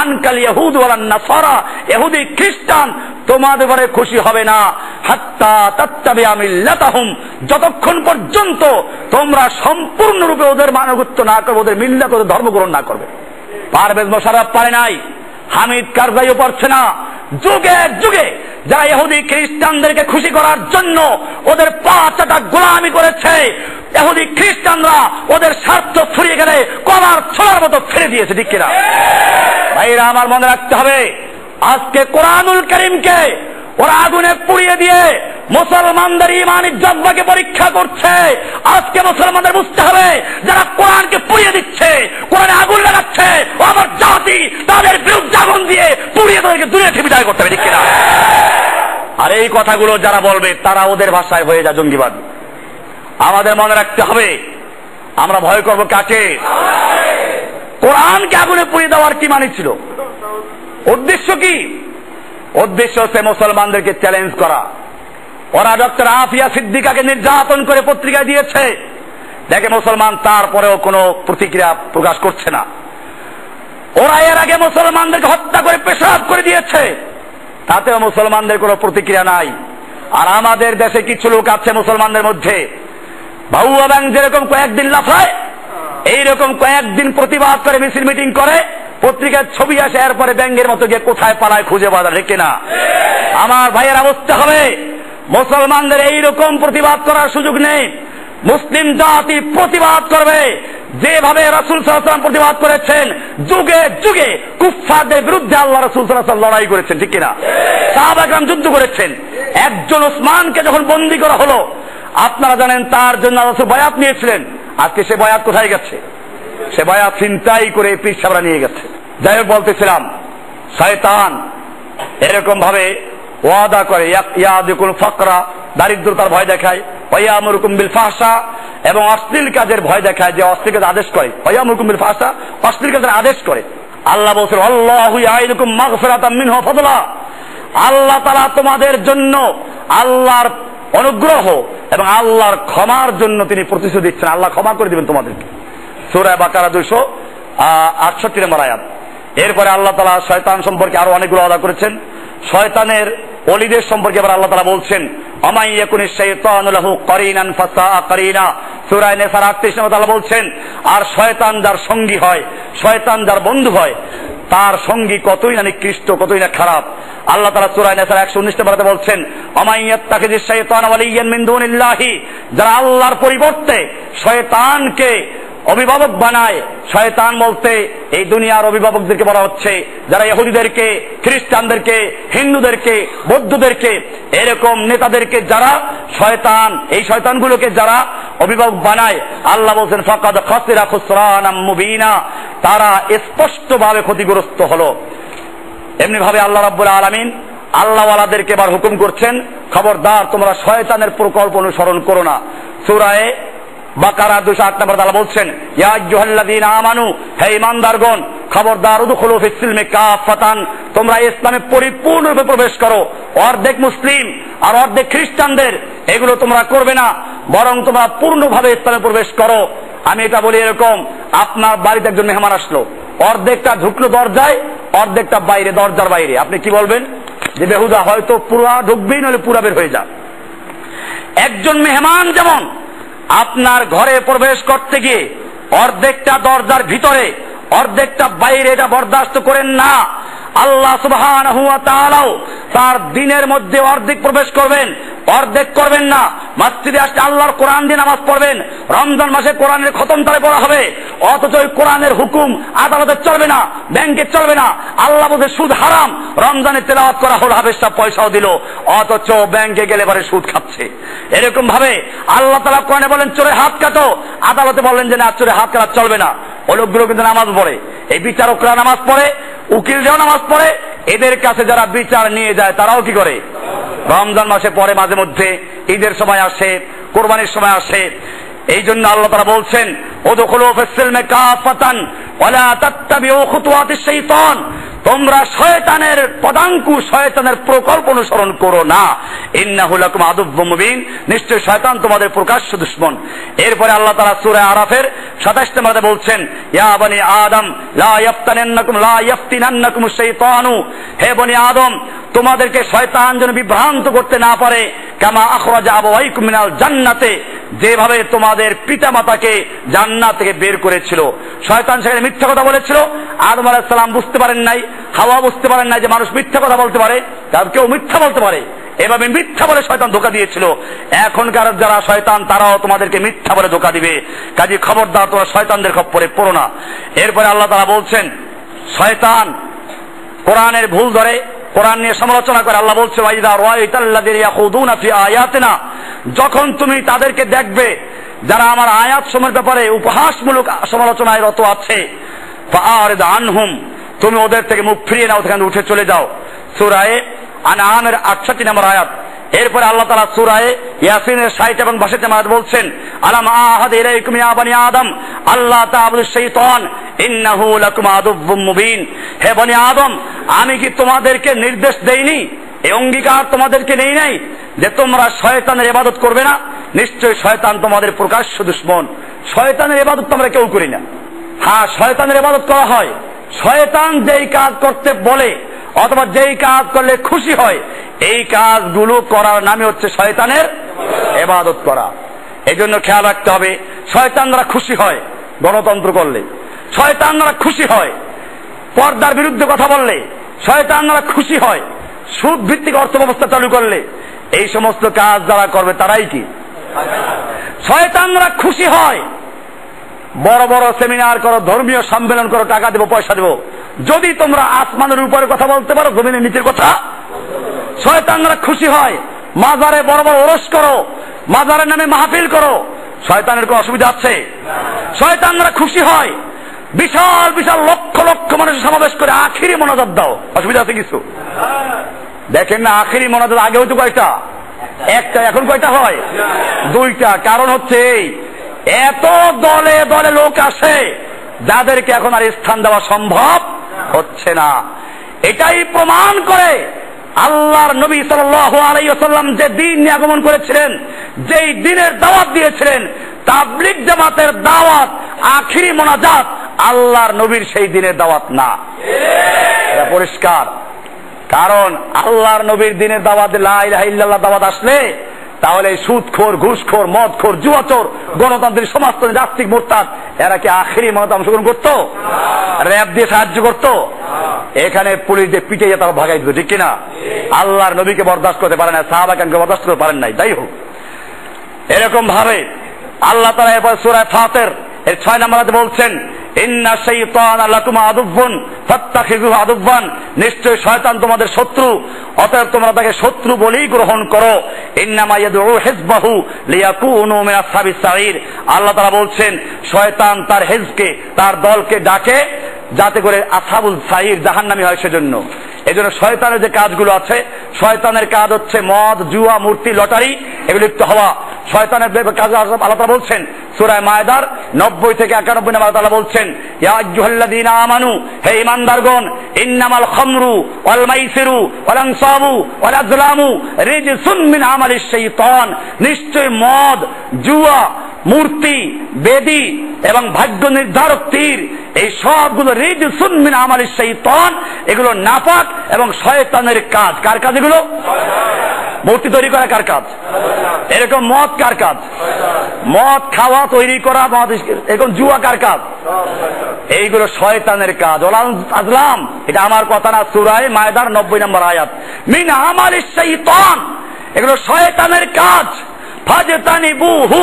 আনকাল ইয়াহুদ ওয়ালান নাসারা, ইহুদি খ্রিস্টান তোমাদের উপরে খুশি হবে না। হাত্তা তাত্তাবিআ মিল্লাতাহুম, যতক্ষণ পর্যন্ত তোমরা সম্পূর্ণরূপে ওদের মানবত্ব না করবে, ওদের মিল্লাত, ওদের ধর্ম গ্রহণ না করবে। পারভেজ মোশাররফ পারে নাই, হামিদ কারজাইও পারছে না। যুগে যুগে যারা ইহুদি খ্রিস্টানদেরকে খুশি করার জন্য ওদের পা চাটা গোলামি করেছে, ইহুদি খ্রিস্টানরা ওদের স্বার্থ ফুরিয়ে গেলে কলার ছোড়ার মতো ছেড়ে দিয়েছে। ঠিক কিনা ভাইরা? আমার মনে রাখতে হবে, আজকে কোরআনুল কারীমকে ওরা আগুনে পুড়িয়ে দিয়ে মুসলমানদের ইমানি জজ্বাকে পরীক্ষা করছে। আজকে মুসলমানদের বুঝতে হবে, যারা কোরআনকে পুড়িয়ে দিচ্ছে, কোরআনে আগুন লাগাচ্ছে, ও আমার জাতি, তাদের বিরুদ্ধে আগুন দিয়ে পুড়িয়ে তাদেরকে দূরে থেকে বিদায় করতে হবে। ঠিক কিনা? আর এই কথাগুলো যারা বলবে তারা ওদের ভাষায় হয়ে যায় জঙ্গিবাদ। আমাদের মনে রাখতে হবে, আমরা ভয় করব কাকে? কোরআনকে আগুনে পুড়িয়ে দেওয়ার কি মানে ছিল? উদ্দেশ্য কি? উদ্দেশ্য হচ্ছে মুসলমানদেরকে চ্যালেঞ্জ করা। ওরা ডক্টর আফিয়া সিদ্দিকাকে নির্যাতন করে পত্রিকায় দিয়েছে, দেখে মুসলমান তারপরেও কোনো প্রতিক্রিয়া প্রকাশ করছে না। ওরা এর আগে মুসলমানদেরকে হত্যা করে পেশাব করে দিয়েছে, তাতেও মুসলমানদের কোনো প্রতিক্রিয়া নাই। আর আমাদের দেশে কিছু লোক আছে মুসলমানদের মধ্যে, ভাউয়া ব্যাং যেরকম কয়েকদিন লাফায়, এইরকম কয়েকদিন প্রতিবাদ করে, মিছিল মিটিং করে, পত্রিকার ছবি আসে, এরপরে ব্যাঙ্গের মতো গিয়ে কোথায় পালায় খুঁজে পাওয়া যায়। কিনা? আমার ভাইয়ের অবস্থা হবে, মুসলমানদের এইরকম প্রতিবাদ করার সুযোগ নেই। মুসলিম জাতি প্রতিবাদ করবে যেভাবে রাসূল সাল্লাল্লাহু আলাইহি ওয়াসাল্লাম প্রতিবাদ করেছেন। যুগে যুগে কুফফারদের বিরুদ্ধে আল্লাহ রাসূল সাল্লাল্লাহু আলাইহি ওয়াসাল্লাম লড়াই করেছেন। ঠিক কিনা? সাহাবায়ে কেরাম যুদ্ধ করেছেন। একজন ওসমানকে যখন বন্দী করা হলো, আপনারা জানেন তার জন্য রাসূল বায়াত নিয়েছিলেন। আজকে সে বায়াত কোথায় গেছে? সে বায়াত ছিনতাই করে পীর সাহেবরা নিয়ে গেছে। যাই হোক, বলতেছিলাম, শয়তান এরকম ভাবে ওয়াদা করে, ইয়াদিকুল ফাকরা, দারিদ্রতার ভয় দেখায়, ওয়ায়ামুরুকুম বিল ফাহশা, এবং অশ্লীল কাজের ভয় দেখায়, যে অশ্লীল কাজ আদেশ করে, ওয়ায়ামুরুকুম বিল ফাহশা, অশ্লীল কাজের আদেশ করে। আল্লাহ বলছেন আল্লাহু ইয়াইদুকুম মাগফিরাতাম মিনহু ওয়া ফাদলা, আল্লাহ তাআলা তোমাদের জন্য আল্লাহর অনুগ্রহ এবং আল্লাহর ক্ষমার জন্য তিনি প্রতিশ্রুতি দিচ্ছেন, আল্লাহ ক্ষমা করে দিবেন তোমাদেরকে। সূরা বাকারা 268 নম্বর আয়াত। এরপরে আল্লাহ তাআলা শয়তান সম্পর্কে আরো অনেকগুলো ওয়াদা করেছেন। শয়তানের ওলিদের সম্পর্কে আবার আল্লাহ তাআলা বলছেন আমাই ইয়াকুনিশ শাইতানু লাহু কারিনান ফাসাআ কারিনা, সূরা নিসার 38 নম্বর আল্লাহ বলছেন, আর শয়তান যার সঙ্গী হয়, শয়তান যার বন্ধু হয়, তার সঙ্গী কতই না নিকৃষ্ট, কতই না খারাপ। আল্লাহ তাআলা সূরা নিসার 119 নম্বরে বলছেন আমাই ইয়াত্তাখিযিশ শাইতানা ওয়ালিয়্যান মিন দুনিল্লাহি, যারা আল্লাহর পরিবর্তে শয়তানকে অভিভাবক বানায়। শয়তান বলতে এই দুনিয়ার অভিভাবকদেরকে বলা হচ্ছে, যারা ইহুদিদেরকে, খ্রিস্টানদেরকে, হিন্দুদেরকে, বৌদ্ধদেরকে, এরকম নেতাদেরকে যারা শয়তান, এই শয়তানগুলোকে যারা অভিভাবক বানায়, আল্লাহ বলছেন ফাকাদ খাসিরা খুসরানাম মুবিনা, তারা স্পষ্টভাবে ক্ষতিগ্রস্ত হলো। এমনি ভাবে আল্লাহ রাব্বুল আলামিন আল্লাহওয়ালাদেরকে এবার হুকুম করছেন, খবরদার তোমরা শয়তানের প্রকল্প অনুসরণ করো না। সূরা বাকারা 208 নম্বর আল্লাহ বলছেন ইয়া আইয়ুহাল্লাযীনা আমানু, হে ঈমানদারগণ, খবরদার উদখুলু ফিস সিলমি কাফাতান, তোমরা ইসলামে পরিপূর্ণরূপে প্রবেশ করো। অর্ধেক মুসলিম আর অর্ধেক খ্রিস্টানদের এগুলো তোমরা করবে না, বরং তোমরা পূর্ণভাবে ইসলামে প্রবেশ করো। আমি এটা বলি এরকম, আপনার বাড়িতে একজন মেহমান আসলো, অর্ধেকটা ঢুকলো দরজায়, অর্ধেকটা বাইরে, দরজার বাইরে, আপনি কি বলবেন? যে বেহুদা, হয়তো পুরা ঢুকবেই, নইলে পুরা বের হয়ে যান। একজন মেহমান যেমন আপনার ঘরে প্রবেশ করতে গিয়ে অর্ধেকটা দরজার ভিতরে, অর্ধেকটা বাইরে, এটা বরদাস্ত করেন না। আল্লাহ সুবহানাহু ওয়া তাআলাও তার দিনের মধ্যে অর্ধেক প্রবেশ করবেন, অর্ধেক করবেন না। মসজিদে আসলে আল্লাহর কোরআন দিয়ে নামাজ পড়বেন, রমজান মাসে কোরআনের খতম তারে পড়া হবে, অথচ ওই কোরআনের হুকুম আদালতে চলবে না, ব্যাংকে চলবে না। আল্লাহ বলে সুদ হারাম, রমজানে তেলাওয়াত করা হলো, হাফেজ সাহেব পয়সাও দিল, অথচ ব্যাংকে গেলে পরে সুদ খাচ্ছে। এরকম ভাবে আল্লাহ তাআলা কোরআনে বলেন চোরে হাত কাটো, আদালতে বলেন যে না, চোরে হাত কাটা চলবে না। ওই লোকগুলো কিন্তু নামাজ পড়ে, এই বিচারকরা নামাজ পড়ে, উকিলরাও নামাজ পড়ে, এদের কাছে যারা বিচার নিয়ে যায় তারাও কি করে? রমজান মাসে পড়ে, মাঝে মধ্যে ঈদের সময় আসে, কোরবানির সময় আসে। এই জন্য আল্লাহ তাআলা বলছেন উদখুলু ফিস সিলমি কাফাতান ওয়ালা তাত্তাবিউ খুতুওয়াতিশ শাইতান, তোমরা শয়তানের পদাঙ্কু, শয়তানের প্রকল্প অনুসরণ করো না। ইন্নাহু লাকুম আদুউম মুবিন, নিশ্চয় শয়তান তোমাদের প্রকাশ্য দুশমন। এরপরে আল্লাহ তাআলা সূরা আরাফের 27 নম্বরে বলছেন ইয়া বনি আদম লা ইয়াফতিনান্নাকুম শাইতানু, হে বনি আদম, তোমাদেরকে শয়তান যেন বিভ্রান্ত করতে না পারে, কামা আখরাজা আবাওয়াইকুম মিনাল জান্নাতে, যেভাবে তোমাদের পিতামাতাকে জান্নাত থেকে বের করেছিল। শয়তান সেখানে মিথ্যা কথা বলেছিল, আদম আলাইহিস সালাম বুঝতে পারেন নাই, হাওয়া বুঝতে পারেন নাই যে মানুষ মিথ্যা কথা বলতে পারে, কারণ কেউ মিথ্যা বলতে পারে, এভাবে মিথ্যা বলে শয়তান ধোঁকা দিয়েছিল। এখনকার যারা শয়তান তারাও তোমাদেরকে মিথ্যা বলে ধোঁকা দিবে, কাজে খবরদার তোমরা শয়তানদের খপ্পরে পড়ো না। এরপরে আল্লাহ তাআলা বলছেন শয়তান কোরআনের ভুল ধরে, কোরআন নিয়ে সমালোচনা করে। আল্লাহ বলছে ওয়াইদা রাআইতাল্লাযীনা ইয়াখুদুনা ফি আয়াতিনা, যখন তুমি তাদেরকে দেখবে যারা আমার আয়াত সমূহের ব্যাপারে উপহাসমূলক সমালোচনায় রত আছে, ফাআরিদ আনহুম, তুমি ওদের থেকে মুখ ফিরিয়ে নাও, সেখানে উঠে চলে যাও। সূরা আনআমের 68 নম্বর আয়াত। এরপরে আল্লাহ তাআলা সূরা ইয়াসিনের 60 এবং 62 নম্বর আয়াত বলছেন আলাম আহাদ ইলাইকুম ইয়া বনি আদম আল্লাহ তা'বুদুশ শাইতান ইন্নাহু লাকুম আদুউম মুবিন, হে বনি আদম, আমি কি তোমাদেরকে নির্দেশ দেইনি, এই অঙ্গীকার তোমাদেরকে নেই নাই যে তোমরা শয়তানের ইবাদত করবে না? নিশ্চয় শয়তান তোমাদের প্রকাশ্য দুশমন। শয়তানের ইবাদত তোমরা কেউ করি না। হ্যাঁ, শয়তানের ইবাদত করা হয়, শয়তান যেই কাজ করতে বলে অথবা যেই কাজ করলে খুশি হয়, এই কাজগুলো করার নামে হচ্ছে শয়তানের ইবাদত করা। এই জন্য খেয়াল রাখতে হবে, শয়তানরা খুশি হয় গণতন্ত্র করলে, শয়তানরা খুশি হয় পর্দার বিরুদ্ধে কথা বললে, শয়তানরা খুশি হয় সুদ ভিত্তিক অর্থ ব্যবস্থা চালু করলে। এই সমস্ত কাজ যারা করবে তারাই কি শয়তানরা খুশি হয়। বড় বড় সেমিনার করো, ধর্মীয় সম্মেলন করো, টাকা দেবো, পয়সা দেবো, যদি তোমরা আসমানের উপরে কথা বলতে পারো, জমিনের নিচের কথা, শয়তানরা খুশি হয়। মাজারে বড় বড় ওরস করো, মাজারের নামে মাহফিল করো, শয়তানের কোনো অসুবিধা আছে? শয়তানরা খুশি হয় বিশাল বিশাল লক্ষ লক্ষ মানুষের সমাবেশ করে আখিরি মোনাজাত দাও, অসুবিধা আছে কিছু? দেখেন না, আখিরি মোনাজাত আগে হয়তো কয়টা? একটা, এখন কয়টা হয়? দুইটা। কারণ হচ্ছে এত দলে দলে লোক আসে যাদেরকে এখন আর স্থান দেওয়া সম্ভব হচ্ছে না। এটাই প্রমাণ করে আল্লাহর নবী সাল্লাল্লাহু আলাইহি ওয়াসাল্লাম যে দিন নিয়ে আগমন করেছিলেন, যেই দিনের দাওয়াত দিয়েছিলেন, তাবলীগ জামাতের দাওয়াত, আখিরি মোনাজাত আল্লাহর নবীর সেই দিনের দাওয়াত না। এটা পরিষ্কার। কারণ আল্লাহর নবীর দিনের দাওয়াত, লা ইলাহা ইল্লাল্লাহ দাওয়াত আসলে তাহলে সুদখোর, ঘুষখোর, মদখোর, জুয়াচোর, গণতান্ত্রিক সমাজতন্ত্রী, নাস্তিক, মোরতাদ এরা কি আখিরি মোনাজাতে অংশগ্রহণ করতো? র‍্যাব দিয়ে সাহায্য করতো? এখানে পুলিশ দিয়ে পিটে তারা ভাগাই দিত, ঠিক কিনা? আল্লাহর নবীকে বরদাস্ত করতে পারে না, সাহাবাকে বরদাস্ত করতে পারেন নাই। যাই হোক, এরকম ভাবে আল্লাহ তাআলা এরপর সূরা ফাতির এর 6 নম্বর আয়াতে বলছেন, ইন্না শাইতানা লাকুম আদুব্বুন ফাত্তাখিযুহু আদুব্বান, নিশ্চয় শয়তান তোমাদের শত্রু, অতএব তোমরা তাকে শত্রু বলেই গ্রহণ করো। ইন্নামা ইয়াদউ হিজবাহু লিয়াকুনু মিন আসহাবিস সাঈর, আল্লাহ তাআলা বলছেন শয়তান তার হিজবকে, তার দলকে ডাকে যাতে করে আসহাবুল সাঈর জাহান্নামী হয়। সেজন্য এজন্য শয়তানের যে কাজগুলো আছে, শয়তানের কাজ হচ্ছে মদ, জুয়া, মূর্তি, লটারি এগুলো লিপ্ত হওয়া। শয়তানের কাজ আল্লাহ তাআলা বলছেন সূরা মায়েদার 90 থেকে 91 নম্বর আল্লাহ বলছেন, ইয়া আইয়ুহাল্লাযীনা আমানু, হে ঈমানদারগণ, ইন্নামাল খামরু ওয়াল মাইসিরু ওয়াল আনসাবু ওয়াল আজলামু রিজসুন মিন আমালিশ শাইতান, নিশ্চয় মদ, জুয়া, মূর্তি, বেদী এবং ভাগ্য নির্ধারক তীর এই সবগুলো রিজসুন মিন আমালিশ শাইতান, এগুলো নাপাক এবং শয়তানের কাজ। কার কাজ এগুলো? মূর্তি তৈরি করা কার কাজ? এরকম মদ কার কাজ? মদ খাওয়া, তৈরি করা, মদ এরকম জুয়া কার কাজ? এইগুলো শয়তানের কাজ। ওয়াল আজলাম, এটা আমার কথা না, সূরা মায়েদার 90 নম্বর আয়াত, মিন আমালিশ শাইতান, এগুলো শয়তানের কাজ। ফাজতানিবুহু,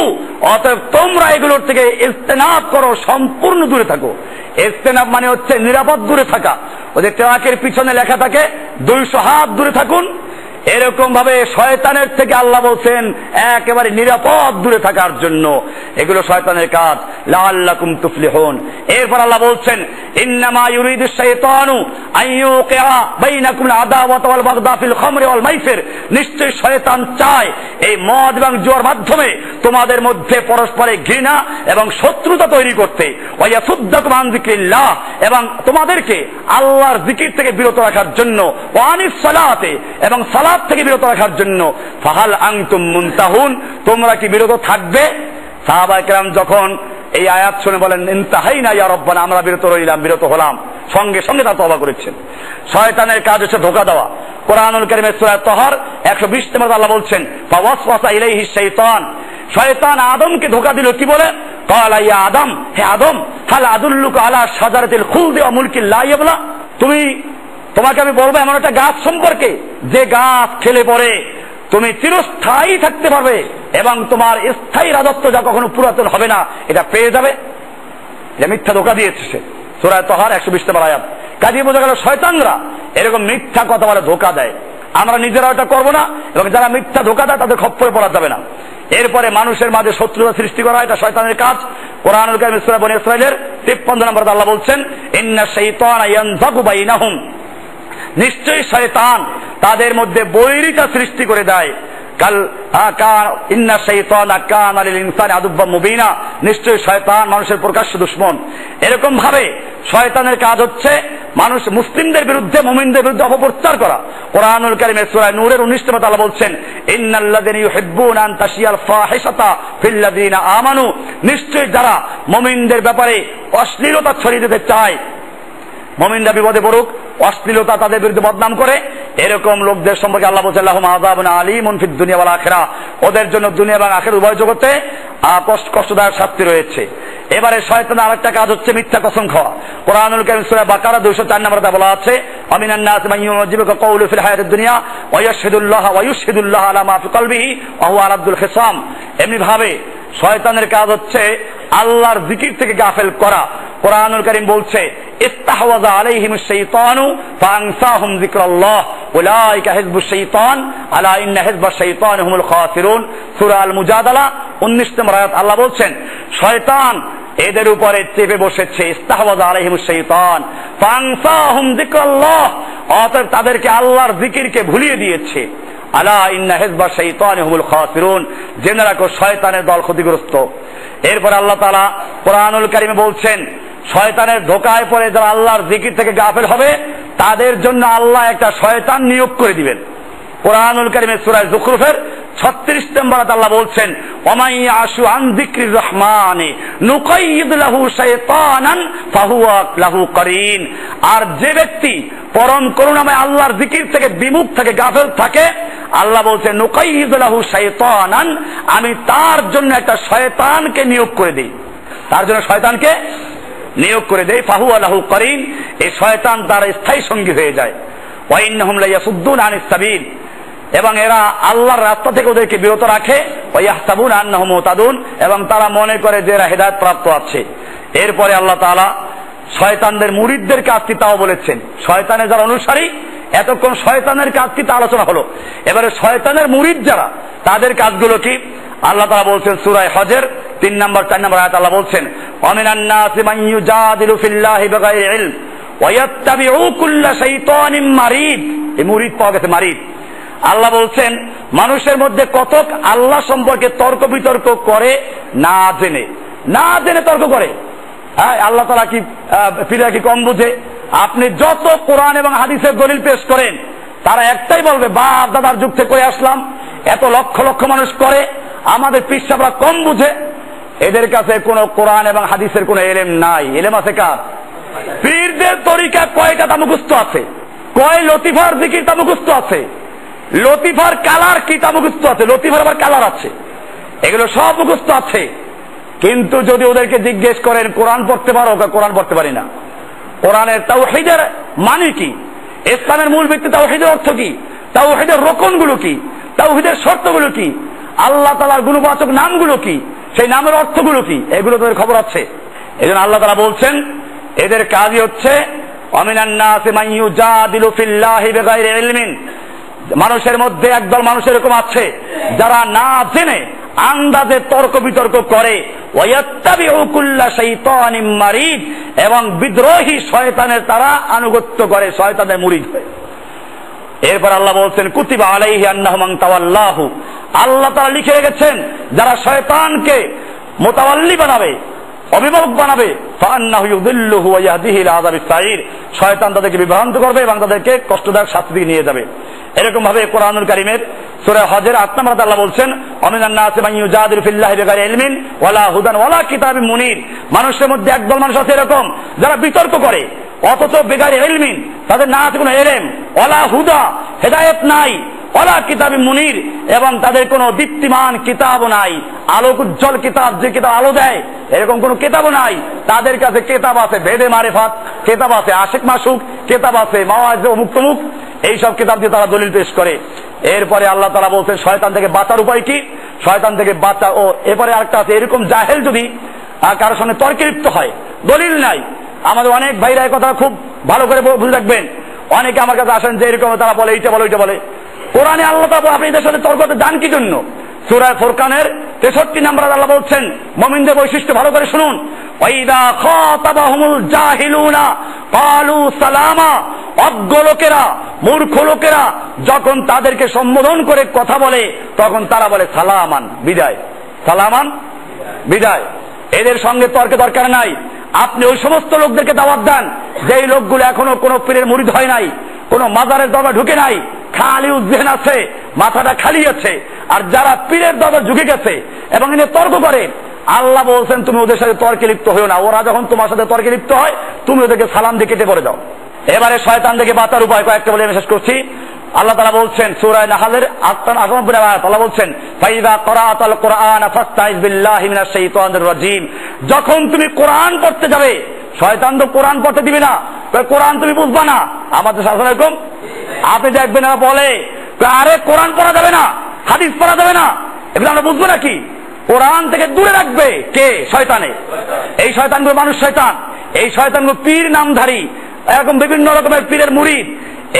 অতএব তোমরা এগুলোর থেকে ইজতিনাব করো, সম্পূর্ণ দূরে থাকো। ইজতিনাব মানে হচ্ছে নিরাপদ দূরে থাকা। ওদের ট্রাকের পিছনে লেখা থাকে 200 হাত দূরে থাকুন, এরকম ভাবে শয়তানের থেকে আল্লাহ বলছেন একেবারে নিরাপদ দূরে থাকার জন্য। এগুলো শয়তানের কাজ। লাআল্লাকুম তুফলিহুন, এরপর আল্লাহ বলছেন ইন্নামা ইউরিদুশ শাইতানু আইয়ুকিআ বাইনাকুম আদাওয়াতা ওয়াল বাগদা ফিল খামরি ওয়াল মাইসির, নিশ্চয় শয়তান চায় এই মদ এবং জুয়ার মাধ্যমে তোমাদের মধ্যে পরস্পরে ঘৃণা এবং শত্রুতা তৈরি করতে। ওয়া ইয়াসুদ্দাকুম আন যিকরিল্লাহ, এবং তোমাদেরকে আল্লাহর জিকির থেকে বিরত রাখার জন্য। ওয়া আনিস সালাতে, এবং সালাত থেকে বিরত রাখার জন্য। ফাহাল আনতুম মুনতাহুন, তোমরা কি বিরত থাকবে? সাহাবায়ে কেরাম যখন এই আয়াত শুনে বলেন ইনতাহাইনা ইয়া রাব্বানা, আমরা বিরত রইলাম, বিরত হলাম, সঙ্গে সঙ্গে তারা তওবা করেছেন। শয়তানের কাজ হচ্ছে ধোঁকা দেওয়া। কোরআনুল কারীমের সূরা তাহর 120 নম্বর আল্লাহ বলছেন, ফাওয়াসওয়াসা ইলাইহি শাইতান, শয়তান আদমকে ধোঁকা দিল, কি বলে? ক্বালা ইয়া আদম, হে আদম, হাল আদুল্লুকা আলা শাজারাতিল খুলদি ওয়া মুলকিন লা ইয়াবলা, তোমাকে আমি বলবো এমন একটা গাছ সম্পর্কে যে গাছ খেলে পরে তুমি চিরস্থায়ী থাকতে পারবে এবং তোমার স্থায়ী রাজত্ব যা কখনো পুরাতন হবে না, এটা পেয়ে যাবে। এটা মিথ্যা ধোঁকা দিয়েছে সে, সূরা তাহর 120 নম্বর আয়াত। কাজে বোঝা গেল শয়তানরা এরকম মিথ্যা কথা বলে ধোঁকা দেয়। আমরা নিজেরা এটা করবো না, এবং যারা মিথ্যা ধোঁকা দেয় তাদের খপ্পরে পড়া যাবে না। এরপরে মানুষের মাঝে শত্রুতা সৃষ্টি করা, এটা শয়তানের কাজ। কোরআনুল কারীম সূরা বনী ইসরাঈলের 53 নম্বর আল্লাহ বলছেন, ইন্নাশ শাইতানা ইয়ানযাগু বাইনাহুম, নিশ্চয়ই শয়তান তাদের মধ্যে বৈরিতা সৃষ্টি করে দেয়। ইন্নাশ শাইতানা কানা লিল ইনসানি আদুব্বাম মুবিনা, নিশ্চয়ই শয়তান মানুষের প্রকাশ্য দুশমন। এরকম ভাবে শয়তানের কাজ হচ্ছে মানুষ মুসলিমদের বিরুদ্ধে, মুমিনদের বিরুদ্ধে অপপ্রচার করা। কোরআনুল কারীমের সূরা নূরের 19 নম্বর আল্লাহ বলছেন, ইন্নাল্লাযীনা ইউহিব্বুনা আন তাশিয়াল ফাহিশাতা ফিল্লাযীনা আমানু, নিশ্চয়ই যারা মুমিনদের ব্যাপারে অশ্লীলতা ছড়িয়ে দিতে চায়, মুমিনরা বিপদে পড়ুক, অশ্লীলতা তাদের বিরুদ্ধে বদনাম করে, এরকম লোকদের সম্পর্কে আল্লাহ বলেন লাহুম আযাবুন আলীমুন ফিদ দুনিয়া ওয়াল আখিরাহ, ওদের জন্য দুনিয়া এবং আখিরাত উভয় জগতে কষ্টদায়ক শাস্তি রয়েছে। এবারে শয়তানের আরেকটা কাজ হচ্ছে মিথ্যা কসম খাওয়া। কোরআনুল কারীম সূরা বাকারা 204 নম্বরে বলা আছে, আমিনান নাস মান ইউজিবুকা কাওলু ফিল হায়াতিদ দুনিয়া ওয়া ইয়াশহাদুল্লাহ ওয়া ইউশহিদুল্লাহ আলা মা ফি কলবিহি ওয়া হুয়া আরাদুল খিসাম। এমনি ভাবে শয়তানের কাজ হচ্ছে আল্লাহর জিকির থেকে গাফেল করা। কোরআনুল কারীম বলছে, ইস্তাহওয়াযা আলাইহিমুশ শাইতানু ফাআনসাহুম যিকরাল্লাহ উলাইকা হিজবুশ শাইতান আলা ইন্না হিজবাশ শাইতানি হুমুল খাসিরুন। সূরা আল মুজাদালা 19 নম্বর আয়াত আল্লাহ বলছেন শয়তান এদের উপরে চেপে বসেছে। ইস্তাহওয়াযা আলাইহিমুশ শাইতান ফাআনসাহুম যিকরাল্লাহ, অতএব তাদেরকে আল্লাহর জিকিরকে ভুলিয়ে দিয়েছে। আলা ইন্না হিজবা শাইতানি হুমুল খাসিরুন, জেনে রাখো শয়তানের দল ক্ষতিগ্রস্ত। এরপর আল্লাহ তাআলা কোরআনুল কারীমে বলছেন শয়তানের ধোঁকায় পড়ে যারা আল্লাহর জিকির থেকে গাফেল হবে তাদের জন্য আল্লাহ একটা শয়তান নিয়োগ করে দিবেন। কোরআনুল কারীমে সূরা যুখরুফের 36 নম্বর আয়াতে আল্লাহ বলছেন ওমাই ইয়াশু আন যিকরির রহমানি নুকাইয়িদ লাহু শাইতানান ফাহুয়া লাহু করিন, আর যে ব্যক্তি পরম করুণাময় আল্লাহর জিকির থেকে বিমুখ থেকে গাফেল থাকে আল্লাহ বলছেন নুকাইয়িদ লাহু শাইতানান, আমি তার জন্য একটা শয়তানকে নিয়োগ করে দেই, তার জন্য শয়তানকে নিয়োগ করে দেই। ফাহুয়া লাহু করিন, এই শয়তান তার স্থায়ী সঙ্গী হয়ে যায়। ওয়া ইন্নাহুম লা ইয়াসুদ্দুনা আনিস সাবিল, এবং এরা আল্লাহর রাস্তা থেকে ওদেরকে বিরত রাখে। ওয়া ইয়াহসাবুনা আন্নাহুম মুহতাদুন, এবং তারা মনে করে যে এরা হেদায়েত প্রাপ্ত আছে। এরপরে আল্লাহ তাআলা শয়তানদের মুরিদদের কাজ কি তাও বলেছেন। শয়তানের যারা অনুসারী, এতক্ষণ শয়তানের কাজ কি তা আলোচনা হলো, এবারে শয়তানের মুরিদ যারা তাদের কাজগুলো কি আল্লাহ তাআলা বলছেন সূরা হজের 3 নম্বর 4 নম্বর আয়াত আল্লাহ বলছেন ওয়ামিনান নাসি মান ইউজাদিলু ফিল্লাহি বিগাইরি ইলম ওয়া ইয়াত্তাবিউ কুল্লা শাইতানিন মারিদ। এই মুরিদ পাওয়া গেছে, মারিদ। আল্লাহ বলছেন মানুষের মধ্যে কতক আল্লাহ সম্পর্কে তর্ক বিতর্ক করে না জেনে তর্ক করে। হ্যাঁ, আল্লাহ তাআলা কি পীররা কি কম বুঝে? আপনি যত কোরআন এবং হাদিসের দলিল পেশ করেন তারা একটাই বলবে বাপ দাদার যুগ থেকে করে আসলাম, এত লক্ষ লক্ষ মানুষ করে, আমাদের পীর সাহেবরা কম বুঝে। এদের কাছে কোনো কোরআন এবং হাদিসের কোনো ইলম নাই। ইলম আছে কার? পীরদের তরিকা কয়টা তা মুখস্থ আছে, কয় লতিফার জিকির তা মুখস্থ আছে, লতিফার কালার কি তা মুখস্থ আছে, লতিফার আবার কালার আছে, এগুলো সব মুখস্থ আছে। কিন্তু যদি ওদেরকে জিজ্ঞেস করেন কোরআন পড়তে পারো, কোরআন পড়তে পারি না। কোরআনের তাওহীদের মানে কি, ইসলামের মূল ভিত্তি তাওহীদের অর্থ কি, তাওহীদের রকনগুলো কি, তাওহীদের শর্তগুলো কি, আল্লাহ তাআলার গুণবাচক নামগুলো কি, সেই নামের অর্থগুলো কি, এগুলো তোদের খবর আছে। এজন্য আল্লাহ তাআলা বলছেন এদের কাজই হচ্ছে ওয়ামিনান নাসি মান ইউজাদিলু ফিল্লাহি বিগাইরি ইলমিন, মানুষের মধ্যে একদল মানুষ এরকম আছে যারা না জেনে আন্দাজে তর্ক বিতর্ক করে। ওয়ায়াত্তাবিউ কুল্লা শাইতানিন মারিদ, এবং বিদ্রোহী শয়তানের তারা আনুগত্য করে, শয়তানের মুরিদ হয়। এরপর আল্লাহ বলছেন কুতিবা আলাইহি আন্নাহু মান তাওয়াল্লাহু, আল্লাহ তাআলা লিখে রেখেছেন যারা শয়তানকে মুতাওয়াল্লি বানাবে, অভিভাবক বানাবে, ফাআন্নাহু ইউদিল্লুহু ওয়া ইয়াহদিহি ইলা আযাবিস সাঈর, শয়তান তাদেরকে বিভ্রান্ত করবে এবং তাদেরকে কষ্টদায়ক শাস্তি দিয়ে নিয়ে যাবে। এরকম ভাবে কোরআনুল কারীমের সূরা হজের 8 নম্বর আয়াতে আল্লাহ বলছেন ওয়ামিনান নাসি মান ইউজাদিলু ফিল্লাহি বিগাইরি ইলমিন ওয়ালা হুদান ওয়ালা কিতাবিন মুনির, মানুষের মধ্যে একদল মানুষ আছে এরকম যারা বিতর্ক করে অথচ বিগাইরি ইলমিন, তাদের না আছে কোনো ইলম, ওয়ালা হুদা হেদায়েত নাই, ওয়ালা কিতাবিন মুনির, এবং তাদের কোনো দীপ্তিমান কিতাবও নাই, আলোক উজ্জ্বল কিতাব যে কিতাব আলো দেয় এরকম কোনো কিতাবও নাই। তাদের কাছে কিতাব আছে বেদে মারিফাত, কিতাব আছে আশিক মাসুক, কিতাব আছে মাওয়াইজ ও মুক্তমুখ, এইসব কিতাব দিয়ে তারা দলিল পেশ করে। এরপরে আল্লাহ তাআলা বলছেন শয়তান থেকে বাঁচার উপায় কি, শয়তান থেকে বাঁচা। ও এরপরে আরেকটা আছে, এরকম জাহেল যদি কারোর সঙ্গে তর্কে লিপ্ত হয়, দলিল নাই, আমাদের অনেক ভাইরা এই কথা খুব ভালো করে বুঝে রাখবেন, অনেকে আমার কাছে আসেন যে এরকম তারা বলে এইটা বলে ওইটা বলে। কোরআনে আল্লাহ তাআলা আপনি এদের সাথে তর্কতে যান কি জন্য? সূরা ফুরকানের 63 নম্বর আল্লাহ বলছেন মুমিনদের বৈশিষ্ট্য ভালো করে শুনুন, ওয়াইদা খাতাবাহুমুল জাহিলুনা ক্বালু সালামা, অজ্ঞ লোকেরা মূর্খ লোকেরা যখন তাদেরকে সম্বোধন করে কথা বলে তখন তারা বলে সালামান, বিদায়, সালামান বিদায়। এদের সঙ্গে তর্কে দরকার নাই। আপনি ওই সমস্ত লোকদেরকে দাওয়াত দেন যেই লোকগুলো এখনো কোনো পীরের মুরিদ হয় নাই, কোনো মাজারের দরবারে ঢুকে নাই, খালি উজ্জেন আছে, মাথাটা খালি আছে, আর যারা পীরের দরবারে ঢুকে গেছে এবং এনে তর্ক করে, আল্লাহ বলছেন তুমি ওদের সাথে তর্কে লিপ্ত হও না। ওরা যখন তোমার সাথে তর্কে লিপ্ত হয় তুমি ওদেরকে সালাম দিয়ে কেটে পড়ে দাও। এবারে শয়তান থেকে বাঁচার উপায় কয়েকটা বলে আমি শেষ করছি। আল্লাহ তাআলা বলছেন সূরা নাহলের 98 আয়াত আল্লাহ বলছেন ফাইদা ক্রাআতাল কুরআন ফাস্তাইজ বিল্লাহি মিনাশ শাইতানির রাজীম, যখন তুমি কোরআন পড়তে যাবে, শয়তান তো কোরআন পড়তে দিবে না, কোরআন তুমি বুঝবা না। আমাদের শাসন এরকম, আপনি দেখবেন না বলে আরে কোরআন পড়া যাবে না, হাদিস পড়া যাবে না, এগুলো আমরা বুঝবো নাকি? কোরআন থেকে দূরে রাখবে কে? শয়তানে। এই শয়তানগুলো মানুষ শয়তান, এই শয়তানগুলো পীর নামধারী, এরকম বিভিন্ন রকমের পীরের মুরিদ।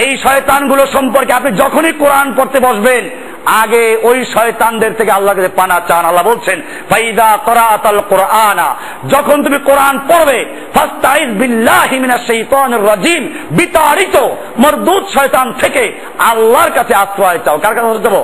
এই শয়তানগুলো সম্পর্কে আপনি যখনই কোরআন পড়তে বসবেন আগে ওই শয়তানদের থেকে আল্লাহর কাছে পানা চান। আল্লাহ বলছেন ফাইদা ক্রাআতাল কুরআনা, যখন তুমি কোরআন পড়বে ফাস্তাইজ বিল্লাহি মিনাশ শাইতানির রাজিম, বিতাড়িত মরদুদ শয়তান থেকে আল্লাহর কাছে আশ্রয় চাও। কার কাছে দেব?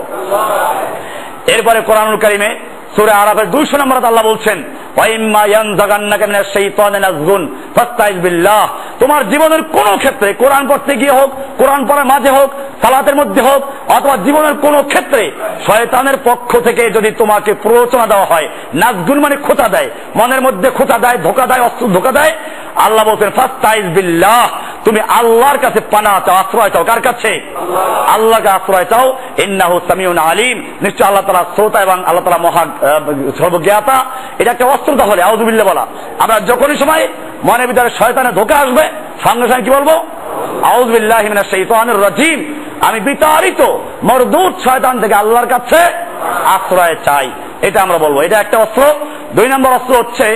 এরপরে কোরআনুল কারীমে সূরা আরাফের 200 নম্বর আয়াতে আল্লাহ বলছেন ওয়াইম্মা ইয়ানজাগান্নাকা মিনাশ শাইতানি নাযগুন ফাস্তাইজ বিল্লাহ। তোমার জীবনের কোন ক্ষেত্রে, কোরআন পড়তে গিয়ে হোক, কোরআন পড়ার মাঝে হোক, সালাতের মধ্যে হোক, অথবা জীবনের কোন ক্ষেত্রে শয়তানের পক্ষ থেকে যদি তোমাকে প্ররোচনা দেওয়া হয়, নাযগুন মানে খোঁচা দেয়, মনের মধ্যে খোঁচা দেয়, ধোঁকা দেয়, অস্ত্র ধোঁকা দেয়, আল্লাহ বলছেন ফাস্তাইজ বিল্লাহ, তুমি আল্লাহর কাছে পানা চাও, আশ্রয় চাও। কার কাছে? আল্লাহকে আশ্রয় চাও। ইন্নাহু সামিউন আলিম, নিশ্চয় আল্লাহ তাআলা শ্রোতা এবং আল্লাহ তাআলা মহা সর্বজ্ঞাতা। এটা একটা অস্ত্র। তাহলে আউযু বিল্লাহ বলা, আমরা যখনই সময় মনের ভিতরে শয়তানের ধোঁকা আসবে সঙ্গে সঙ্গে কি বলবো? আউযু বিল্লাহি মিনাশ শাইতানির রাজিম, আমি বিতাড়িত মরদুদ শয়তান থেকে আল্লাহর কাছে আশ্রয় চাই। এটা আমরা বলবো, এটা একটা অস্ত্র। 2 নম্বর অস্ত্র হচ্ছে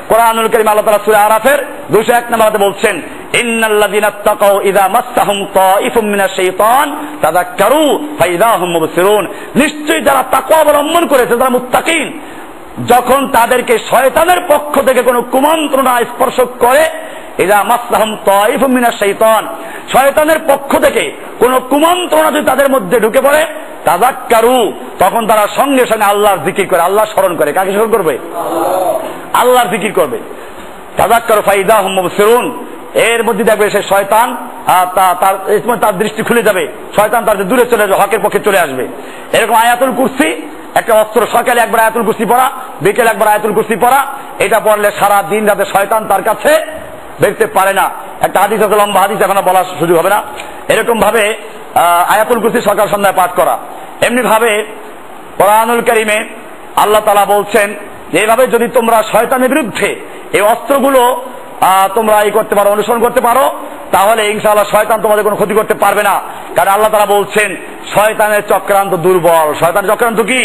কোরআনুল কারীম আল্লাহ তাআলা সূরা আরাফের 201 নম্বরে বলছেন ইন্নাল্লাযীনা তাকাউ ইযা মাসসাহুম তাঈফুম মিনাশ শাইতান তাযাক্কারু ফাইযা হুম মুবসিরুন, নিশ্চয়ই যারা তাকওয়া অবলম্বন করেছে, যারা মুত্তাকিন, যখন তাদেরকে শয়তানের পক্ষ থেকে কোনো কুমন্ত্রণা স্পর্শ করে, ইযা মাসসাহুম তাঈফুম মিনাশ শাইতান, শয়তানের পক্ষ থেকে কোনো কুমন্ত্রণা যদি তাদের মধ্যে ঢুকে পড়ে, তাযাক্কারু, তখন তারা সঙ্গে সঙ্গে আল্লাহর জিকির করে, আল্লাহ স্মরণ করে। কাকে স্মরণ করবে? আল্লাহর জিকির করবে। তাযাক্কারু ফাইযা হুম মুবসিরুন, এর মধ্যে দেখবে সে শয়তান তার দৃষ্টি খুলে যাবে, শয়তান তার দূরে চলে যাবে, হকের পক্ষে চলে আসবে। এরকম আয়াতুল কুরসি একটা অস্ত্র। সকালে একবার আয়াতুল কুরসি পড়া, বিকেলে একবার আয়াতুল কুরসি পড়া, এটা পড়লে সারা দিন রাতে শয়তান তার কাছে দেখতে পারে না। একটা হাদিস আছে, লম্বা হাদিস, এখন বলার সুযোগ হবে না। এরকম ভাবে আয়াতুল কুরসি সকাল সন্ধ্যায় পাঠ করা। এমনি ভাবে কোরআনুল কারীমে আল্লাহ তাআলা বলছেন যে এইভাবে যদি তোমরা শয়তানের বিরুদ্ধে এই অস্ত্রগুলো তোমরা এই করতে পারো, অনুসরণ করতে পারো, তাহলে ইনশাআল্লাহ শয়তান তোমাদের কোনো ক্ষতি করতে পারবে না। কারণ আল্লাহ তাআলা বলছেন শয়তানের চক্রান্ত দুর্বল। শয়তানের চক্রান্ত কি?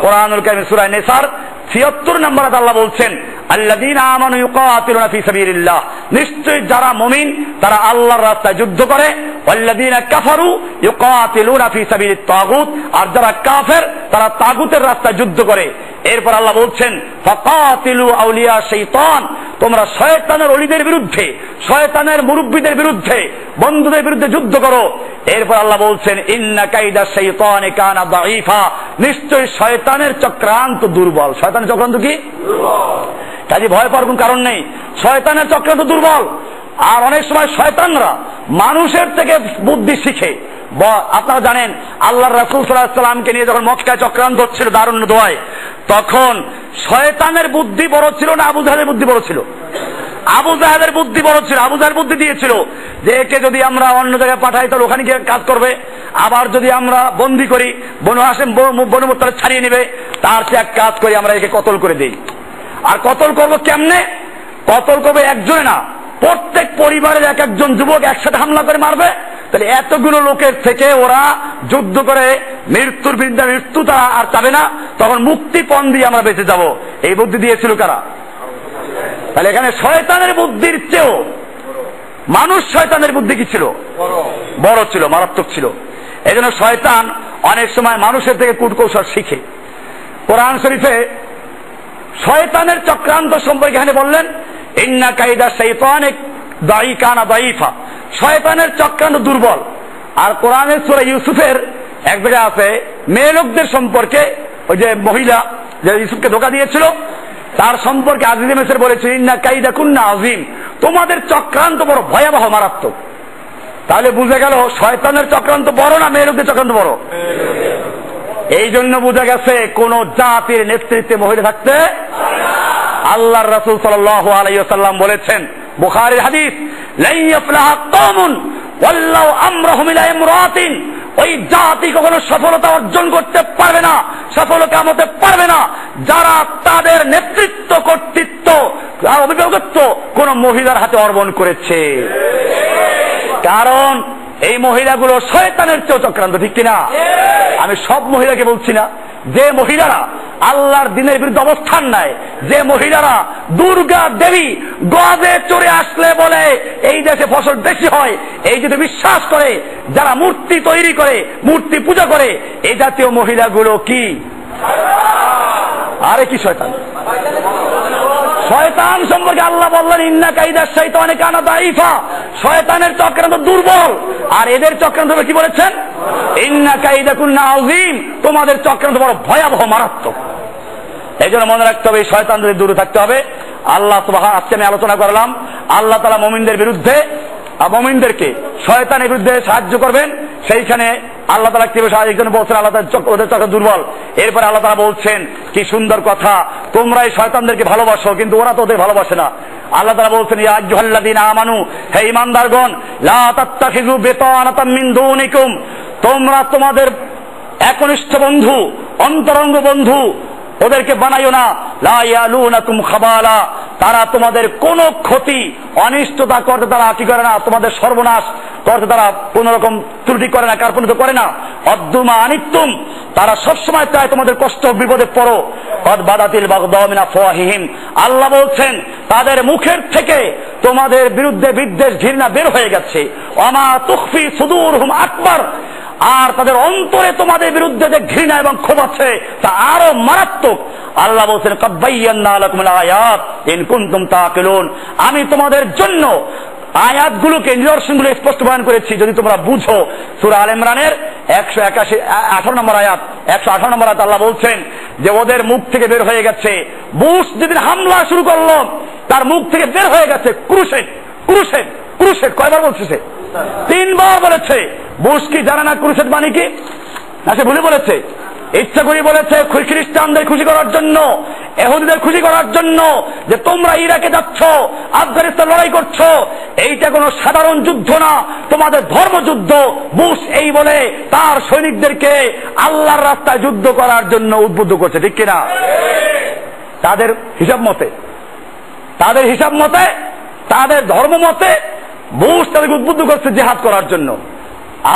কোরআনুল কারীম সূরা নিসার 76 নম্বর আয়াতে আল্লাহ বলছেন আল্লাযীনা আমানু ইউকাতিলুনা ফি সাবিলিল্লাহ, নিশ্চয়ই যারা মুমিন তারা আল্লাহর রাস্তায় যুদ্ধ করে, ওয়াল্লাযীনা কাফারু ইউকাতিলুনা ফি সাবিলিত তাগুত, আর যারা কাফের তারা তাগুতের রাস্তায় যুদ্ধ করে। এরপর আল্লাহ বলছেন ফাকাতিলু আউলিয়া শাইতান, তোমরা শয়তানের ওলিদের বিরুদ্ধে, শয়তানের মুরব্বিদের বিরুদ্ধে, বন্ধুদের বিরুদ্ধে যুদ্ধ করো। এরপর আল্লাহ বলছেন ইন্না কাইদা শাইতানি কানা দাঈফা, নিশ্চয়ই শয়তানের চক্রান্ত দুর্বল। শয়তানের চক্রান্ত কি? কাজে ভয় পাওয়ার কোন কারণ নেই, শয়তানের চক্রান্ত দুর্বল। আর অনেক সময় শয়তানরা মানুষের থেকে বুদ্ধি শিখে। আপনারা জানেন আল্লাহর রাসূল সাল্লাল্লাহু আলাইহি ওয়াসাল্লামকে নিয়ে যখন মক্কায় চক্রান্ত হচ্ছিল দারুণ দোয়ায়, তখন শয়তানের বুদ্ধি বড় ছিল না আবু জাহেলের বুদ্ধি বড় ছিল? আবু জাহেলের বুদ্ধি বড় ছিল। আবু জাহেল বুদ্ধি দিয়েছিল যে একে যদি আমরা অন্য জায়গায় পাঠাই তাহলে ওখানে গিয়ে কাজ করবে, আবার যদি আমরা বন্দি করি বনু হাশিম বনু মুত্তালিব ছাড়িয়ে নেবে, তার চেয়ে এক কাজ করি আমরা একে কতল করে দেই। আর কতল করবো কেমনে? কতল করবে একজনে না, প্রত্যেক পরিবারের এক একজন যুবক একসাথে হামলা করে মারবে। তাহলে এতগুলো লোকের থেকে ওরা যুদ্ধ করে মৃত্যুর বিরুদ্ধে মৃত্যু তারা আর চাবে না, তখন মুক্তিপণ দিয়ে আমরা বেঁচে যাব। এই বুদ্ধি দিয়েছিল কারা? তাহলে এখানে শয়তানের বুদ্ধির চেয়েও মানুষ শয়তানের বুদ্ধি কি ছিল? বড় ছিল, মারাত্মক ছিল। এই জন্য শয়তান অনেক সময় মানুষের থেকে কূটকৌশল শিখে। কোরআন শরীফে শয়তানের চক্রান্ত সম্পর্কে এখানে বললেন ইন্না কাইদা শাইতানি কানা দাঈফা, শয়তানের চক্রান্ত দুর্বল। আর কোরআনের সূরা ইউসুফের এক জায়গা আছে মেয়ে লোকদের সম্পর্কে, ওই যে মহিলা যে ইউসুফকে ধোঁকা দিয়েছিল তার সম্পর্কে আজিজ মিসর বলেছে ইন্না কাইদা কুন্না আযীম, তোমাদের চক্রান্ত বড় ভয়াবহ, মারাত্মক। তাহলে বুঝে গেল শয়তানের চক্রান্ত বড় না মেয়ে লোকদের চক্রান্ত বড়? এই জন্য বোঝা গেছে কোন জাতির নেতৃত্বে মহিলা থাকতে আল্লাহর রাসূল সাল্লাল্লাহু আলাইহি ওয়াসাল্লাম বলেছেন, বুখারীর হাদিস, লা ইয়াফলাহু কওমুন ওয়াল্লাহু আমরুহুম ইলা ইমরাতিন, ওই জাতি কখনো সফলতা অর্জন করতে পারবে না, সফলতা হতে পারবে না যারা তাদের নেতৃত্ব, কর্তৃত্ব, অভিভাবকত্ব কোন মহিলার হাতে অর্পণ করেছে। কারণ এই মহিলাগুলো শয়তানের চেয়ে চক্রান্ত, ঠিক কিনা? আমি সব মহিলাকে বলছি না, যে মহিলারা আল্লাহর দিনের বিরুদ্ধে অবস্থান নেয়, যে মহিলারা দুর্গা দেবী গজে চড়ে আসলে বলে এই দেশে ফসল বেশি হয়, এই যদি বিশ্বাস করে, যারা মূর্তি তৈরি করে, মূর্তি পূজা করে, এই জাতীয় মহিলাগুলো কি? আরে কি শয়তান! শয়তান সম্পর্কে আল্লাহ বললেন ইন্না কাইদাশ শাইতানি কানা দাঈফা, শয়তানের চক্রান্ত দুর্বল। আর এদের চক্রান্ত কি বলেছেন? ইন্না কাইদাকুন্না আযীম, তোমাদের চক্রান্ত বড় ভয়াবহ, মারাত্মক। এই জন্য মনে রাখতে হবে, এই শয়তান থেকে দূরে থাকতে হবে। আল্লাহ সুবহানাহু, আজকে আমি আলোচনা করলাম আল্লাহ তাআলা মুমিনদের বিরুদ্ধে, মুমিনদেরকে শয়তানের বিরুদ্ধে সাহায্য করবেন। সেইখানে আল্লাহ তাআলা কিভাবে সাহায্য করবেন বলছেন, আল্লাহ তাআলা ওদের চক্র দুর্বল। এরপরে আল্লাহ তাআলা বলছেন কি সুন্দর কথা, তোমরা এই শয়তানদেরকে ভালোবাসো কিন্তু ওরা তো ওদের ভালোবাসে না। আল্লাহ তাআলা বলছেন ইয়া আইয়ুহাল্লাযীনা আমানু, হে ঈমানদারগণ, লা তাত্তাখিযু বিতানাতাম মিন দুনিকুম, তোমরা তোমাদের একনিষ্ঠ বন্ধু, অন্তরঙ্গ বন্ধু ওদেরকে বানাইও না। লা ইয়ালুনাকুম খাবালা, তারা তোমাদের কোনো ক্ষতি অনিষ্টতা করতে তারা কি করে না, তোমাদের সর্বনাশ করতে তারা কোন রকম ত্রুটি করে না, কার্পণ্য করে না। অদ্দুমা আনিতুম, তারা সবসময় চায় তোমাদের কষ্ট বিপদে পড়ো। কদ বাদাতিল বাগদাউ মিন আফওয়াহিহিম, আল্লাহ বলছেন তাদের মুখের থেকে তোমাদের বিরুদ্ধে বিদ্বেষ ঘৃণা বের হয়ে গেছে। ওয়ামা তুখফি সুদুরহুম আকবার, আর তাদের অন্তরে তোমাদের বিরুদ্ধে যে ঘৃণা এবং ক্ষোভ আছে তা আরো মারাত্মক। আল্লাহ বলছেন ক্বাদ বায়্যানা লাকুমুল আয়াত ইন কুনতুম তাকিলুন, আমি তোমাদের জন্য আয়াতগুলোকে, নিদর্শনগুলো স্পষ্ট বয়ান করেছি যদি তোমরা বুঝো। সূরা আল ইমরানের 118 নম্বর আয়াত, 118 নম্বর আয়াত আল্লাহ বলছেন যে ওদের মুখ থেকে বের হয়ে গেছে, বুশ যেদিন হামলা শুরু করলো তার মুখ থেকে বের হয়ে গেছে ক্রুসেড, ক্রুসেড, ক্রুসেড। কয়বার বলছে সে? 3 বার বলেছে। বুশ কি জানে না ক্রুসেড মানে কি? না, সে ভুলে বলেছে, ইচ্ছা করে বলেছে খ্রিস্টানদের খুশি করার জন্য, ইহুদিদের খুশি করার জন্য, যে তোমরা ইরাকে যাচ্ছ, আফগানিস্তান লড়াই করছো, এইটা কোনো সাধারণ যুদ্ধ না, তোমাদের ধর্মযুদ্ধ। বুশ এই বলে তার সৈনিকদেরকে আল্লাহর রাস্তায় যুদ্ধ করার জন্য উদ্বুদ্ধ করছে, ঠিক কিনা? তাদের হিসাব মতে, তাদের হিসাব মতে, তাদের ধর্ম মতে বুশ তাদেরকে উদ্বুদ্ধ করছে জিহাদ করার জন্য।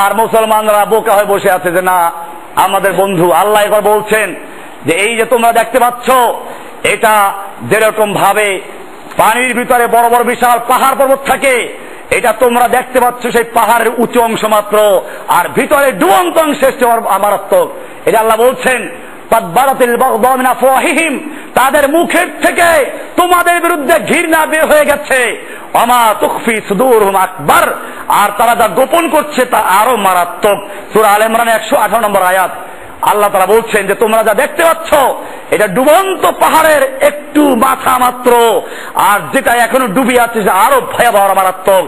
আর মুসলমানরা বোকা হয়ে বসে আছে যে না আমাদের বন্ধু। আল্লাহ এবার বলছেন যে এই যে তোমরা দেখতে পাচ্ছ, এটা যেরকম ভাবে পানির ভিতরে বড় বড় বিশাল পাহাড় পর্বত থাকে, এটা তোমরা দেখতে পাচ্ছ সেই পাহাড়ের উঁচু অংশ মাত্র, আর ভিতরে ডুবন্ত অংশ মারাত্মক। এটা আল্লাহ বলছেন তাদের মুখের থেকে তোমাদের বিরুদ্ধে ঘৃণা বের হয়ে গেছে। ওমা তুখফি সুদুরহুম আকবার, আর তারা যা গোপন করছে তা আরো মারাত্মক। সূরা আল ইমরানের 118 নম্বর আয়াত আল্লাহ তাআলা বলছেন যে তোমরা যা দেখতে পাচ্ছ এটা ডুবন্ত পাহাড়ের একটু মাথা মাত্র, আর যেটা এখনো ডুবে আছে আরো ভয়াবহ মারাত্মক।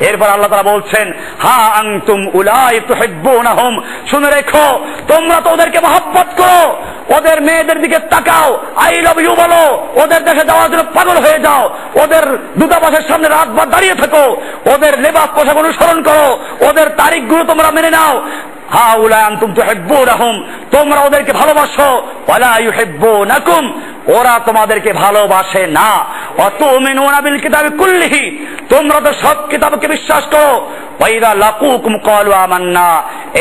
এরপর আল্লাহ তাআলা বলছেন হা আনতুম উলাই তুহিব্বুনাহুম, শুনে রেখো তোমরা তো ওদেরকে মহব্বত করো, ওদের মেয়েদের দিকে তাকাও, আই লাভ ইউ বলো, ওদের দেশে যাওয়ার জন্য পাগল হয়ে যাও, ওদের দূতাবাসের সামনে রাতভর দাঁড়িয়ে থাকো, ওদের লেবাস পোশাক অনুসরণ করো, ওদের তারিখগুলো তোমরা মেনে নাও। হাউলা আনতুম তুহিব্বুনাহুম, তোমরা ওদেরকে ভালোবাসো, ওয়ালা ইউহিব্বুনাকুম, ওরা তোমাদেরকে ভালোবাসে না। ওয়াতুমিনুনা বিল কিতাবি কুল্লিহি, তোমরা তো সব কিতাবকে বিশ্বাস করো। ওয়াইদা লাকুকুম ক্বালু আমান্না,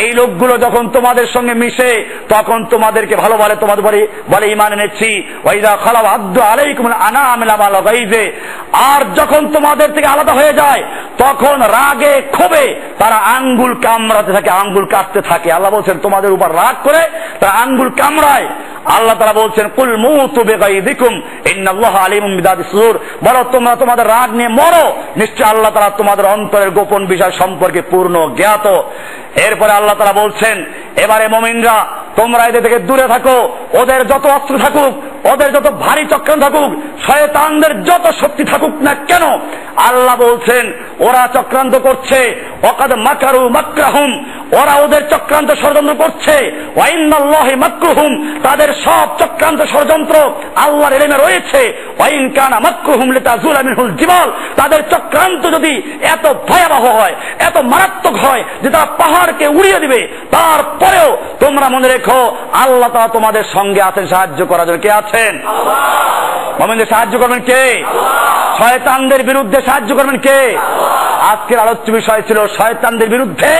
এই লোকগুলো যখন তোমাদের সঙ্গে মিশে তখন তোমাদেরকে ভালো বলে, তোমাদের বলে ঈমান এনেছি। ওয়াইদা খালাউ আদ্দু আলাইকুমুল আনামিলা মাল গাইজে, আর যখন তোমাদের থেকে আলাদা হয়ে যায় তখন রাগে ক্ষোভে তারা আঙ্গুল কামড়াতে থাকে, আঙ্গুল কাটতে থাকে। আল্লাহ বলছেন তোমাদের উপর রাগ করে তারা আঙ্গুল কামড়ায়। আল্লাহ তাআলা বলছেন কুল মুতু বিগাইযিকুম ইন্নাল্লাহা আলিমুম বিযাতিস সুদূর, বলো তোমরা তোমাদের রাগ নিয়ে মরো, নিশ্চয় আল্লাহ তাআলা তোমাদের অন্তরের গোপন বিষয় সম্পর্কে পূর্ণ জ্ঞাত। এরপরে আল্লাহ তাআলা বলছেন এবারে মুমিনরা তোমরা এদের থেকে দূরে থাকো, ওদের যত অস্ত্র থাকুক, ওদের যত ভারী চক্রান্ত থাকুক, শয়তানদের যত শক্তি থাকুক না কেন, আল্লাহ বলছেন ওরা চক্রান্ত করছে। ওয়াকাদ মাকারু মাকরাহুম, ওরা ওদের চক্রান্ত ষড়যন্ত্র করছে। ওয়া ইন্নাল্লাহি মাকরুহুম, তাদের সব চক্রান্ত ষড়যন্ত্র আল্লাহর ইলমে রয়েছে। ওয়া ইন কানা মাকরুহুম লিতাযুলা মিনহুল জিবাল, তাদের চক্রান্ত যদি এত ভয়াবহ হয়, এত মারাত্মক হয় যে তারা পাহাড়কে উড়িয়ে দিবে, তারপরেও তোমরা মনে রেখো আল্লাহ তাআলা তোমাদের সঙ্গে আছেন সাহায্য করার জন্য। কে আছেন? আল্লাহ। মুমিনদের সাহায্য করবেন কে? আল্লাহ। শয়তানদের বিরুদ্ধে সাহায্য করবেন কে? আল্লাহ। আজকের আলোচ্য বিষয় ছিল শয়তানদের বিরুদ্ধে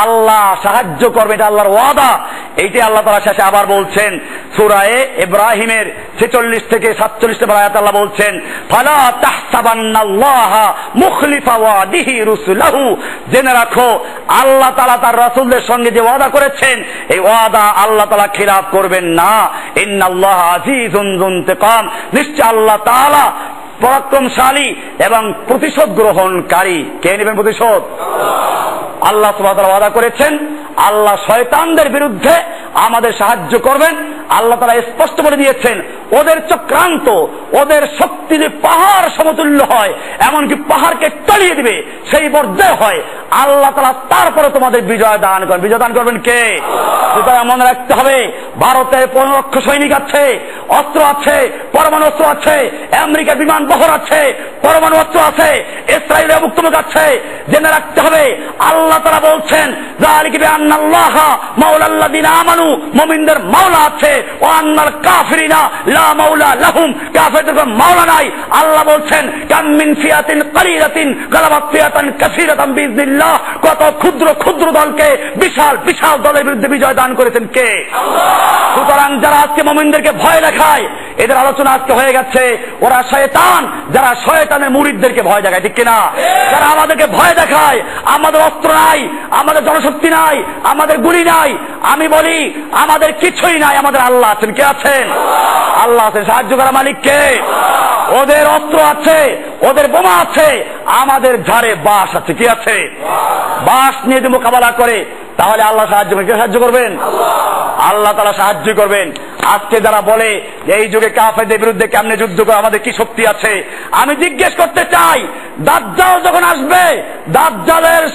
আল্লাহ সাহায্য করবে, এটা আল্লাহর ওয়াদা। এইটাই আল্লাহ তাআলা শেষে আবার বলছেন সূরা ইব্রাহিমের 46 থেকে 47 নম্বর আয়াতে আল্লাহ বলছেন ফালা তাহসাবান্নাল্লাহা মুখলিফা ওয়াদিহি রুসুলাহু, জেনে রাখো আল্লাহ তাআলা তার রাসূলদের সঙ্গে যে ওয়াদা করেছেন এই ওয়াদা আল্লাহ তাআলা খিলাফ করবেন না। ইন্নাল্লাহা আজিজুন যুনতিকাম, নিশ্চয় আল্লাহ তাআলা পরাক্রমশালী এবং প্রতিশোধ গ্রহণকারী। কে নেবেন প্রতিশোধ? আল্লাহ সুবহানাহু ওয়া তাআলা ওয়াদা করেছেন আল্লাহ শয়তানদের বিরুদ্ধে আমাদের সাহায্য করবেন। আল্লাহ তাআলা স্পষ্ট বলে দিয়েছেন ওদের চক্রান্ত, ওদের শক্তি যে পাহাড় সমতুল্য হয়, এমনকি পাহাড়কে তলিয়ে দিবে সেই পর্যায়ে হয়, আল্লাহ তাআলা তারপরে তোমাদের বিজয় দান করেন। বিজয় দান করবেন কে? সুতরাং মনে রাখতে হবে ভারতের 15 লক্ষ সৈনিক আছে, অস্ত্র আছে, পরমাণু অস্ত্র আছে, আমেরিকার বিমান বহর আছে, পরমাণু অস্ত্র আছে, ইসরায়েলের মুক্তমুখ আছে। জেনে রাখতে হবে আল্লাহ তাআলা বলছেন যালিকা বিআন্নাল্লাহা মাওলাল্লাযিনা আমানু, মুমিনদের মাওলা আছে, ও আন্নাল কাফিরিনা লা মাওলা লাহুম, কাফিরদের কোনো মাওলা নাই। আল্লাহ বলছেন কাম মিন ফিয়াতিন কালিলাতিন গালাবাত ফিয়াতান কাসীরাতান বিইজনিল্লাহ, কত ক্ষুদ্র ক্ষুদ্র দলকে বিশাল বিশাল দলের বিরুদ্ধে বিজয় দান করেছেন কে? আল্লাহ। সুতরাং যারা আজকে মুমিনদেরকে ভয় দেখায়, এদের আলোচনা আজকে হয়ে গেছে ওরা শয়তান, যারা শয়তানের মুরিদদেরকে ভয় দেখায়, ঠিক কিনা? যারা আমাদেরকে ভয় দেখায়, আমাদের অস্ত্র নাই, আমাদের জনশক্তি নাই, আমাদের গুলি নাই, আমি বলি আমাদের কিছুই নাই, আমাদের আল্লাহ আছেন। কে আছেন? আল্লাহ আছেন। সাহায্য করা মালিক কে? ওদের অস্ত্র আছে, ওদের বোমা আছে, আমাদের ঝাড়ে বাঁশ আছে। কি আছে? বাঁশ নিয়ে যদি মোকাবেলা করে তাহলে আল্লাহ সাহায্য করবেন। কে সাহায্য করবেন? আল্লাহ তাআলা সাহায্য করবেন। আজকে যারা বলে এই যুগে কাফেরদের বিরুদ্ধে কেমনে যুদ্ধ করে, আমাদের কি শক্তি আছে, আমি জিজ্ঞেস করতে চাই দাজ্জাল যখন আসবে, দাজ্জালের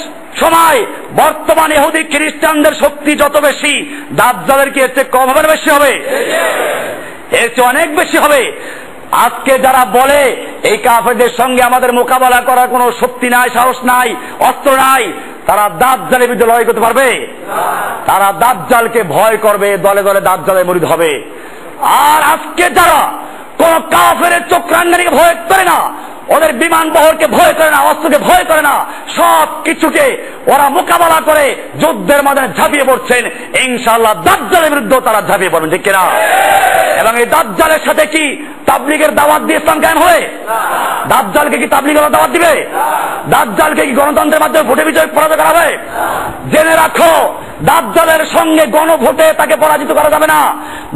সময় বর্তমান ইহুদি খ্রিস্টানদের শক্তি যত বেশি, দাজ্জালের কি এর চেয়ে কম হবে না বেশি হবে? এর চেয়ে অনেক বেশি হবে। আজকে যারা বলে এই কাফেরদের সঙ্গে আমাদের মোকাবেলা করার কোনো শক্তি নাই, সাহস নাই, অস্ত্র নাই, তারা দাজ্জালের বিরুদ্ধে লড়াই করতে পারবে? তারা দাজ্জালকে ভয় করবে, দলে দলে দাজ্জালের মুরিদ হবে। আর আজকে যারা কোন কাফেরের চক্রাঙ্গানিকে ভয় করে না, ওদের বিমান বহরকে ভয় করে না, অস্ত্রকে ভয় করে না, সব কিছুকে ওরা মোকাবেলা করে যুদ্ধের ময়দানে ঝাঁপিয়ে পড়ছেন, ইনশাআল্লাহ দাজ্জালের বিরুদ্ধে তারা ঝাঁপিয়ে পড়বেন। ঠিক কিনা? এবং এই দাজ্জালের সাথে কি তাবলীগের দাওয়াত দিয়ে ইসলাম কায়েম হবে? দাজ্জালকে কি তাবলীগের দাওয়াত দিবে? দাজ্জালকে কি গণতন্ত্রের মাধ্যমে ভোটে বিজয় পরাজয় করা হবে? জেনে রাখো দাজ্জালের সঙ্গে গণভোটে তাকে পরাজিত করা যাবে না।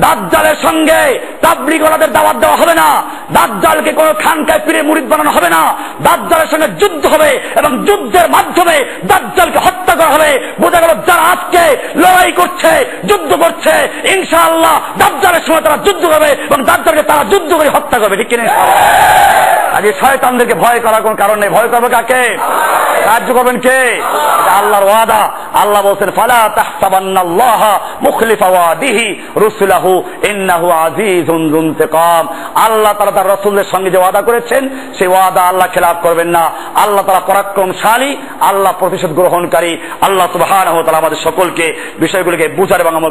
দাজ্জালের সঙ্গে তাবলীগওয়ালাদের দাওয়াত দেওয়া হবে না। দাজ্জালকে কোনো খানকায় পীরে মুরিদ বানানো হবে না। দাজ্জালের সঙ্গে যুদ্ধ হবে এবং যুদ্ধের মাধ্যমে দাজ্জালকে হত্যা করা হবে। বোঝা গেল যারা আজকে লড়াই করছে, যুদ্ধ করছে, ইনশাআল্লাহ দাজ্জালের সময় তারা যুদ্ধ করবে এবং দাজ্জালকে তারা যুদ্ধ করে হত্যা করবে। ঠিক কিনা? আজকে শয়তানদেরকে ভয় করার কোন কারণ নেই। ভয় করবে কাকে? সাহায্য করবেন কে? আল্লাহর ওয়াদা। আল্লাহ বলছেন ফালা তাহসাবান্নাল্লাহা মুখলিফা ওয়াদিহি রুসুলাহু ইন্নাহু আজিজুন যুনতিকাম। আল্লাহ তাআলা তার রাসূলদের সঙ্গে যে ওয়াদা করেছেন সেই ওয়াদা আল্লাহ খেলাফ করবেন না। আল্লাহ তাআলা পরাক্রমশালী, আল্লাহ প্রতিশোধ গ্রহণকারী। আল্লাহ সুবহানাহু ওয়া তাআলা আমাদের সকলকে বিষয়গুলোকে বুঝার এবং আমল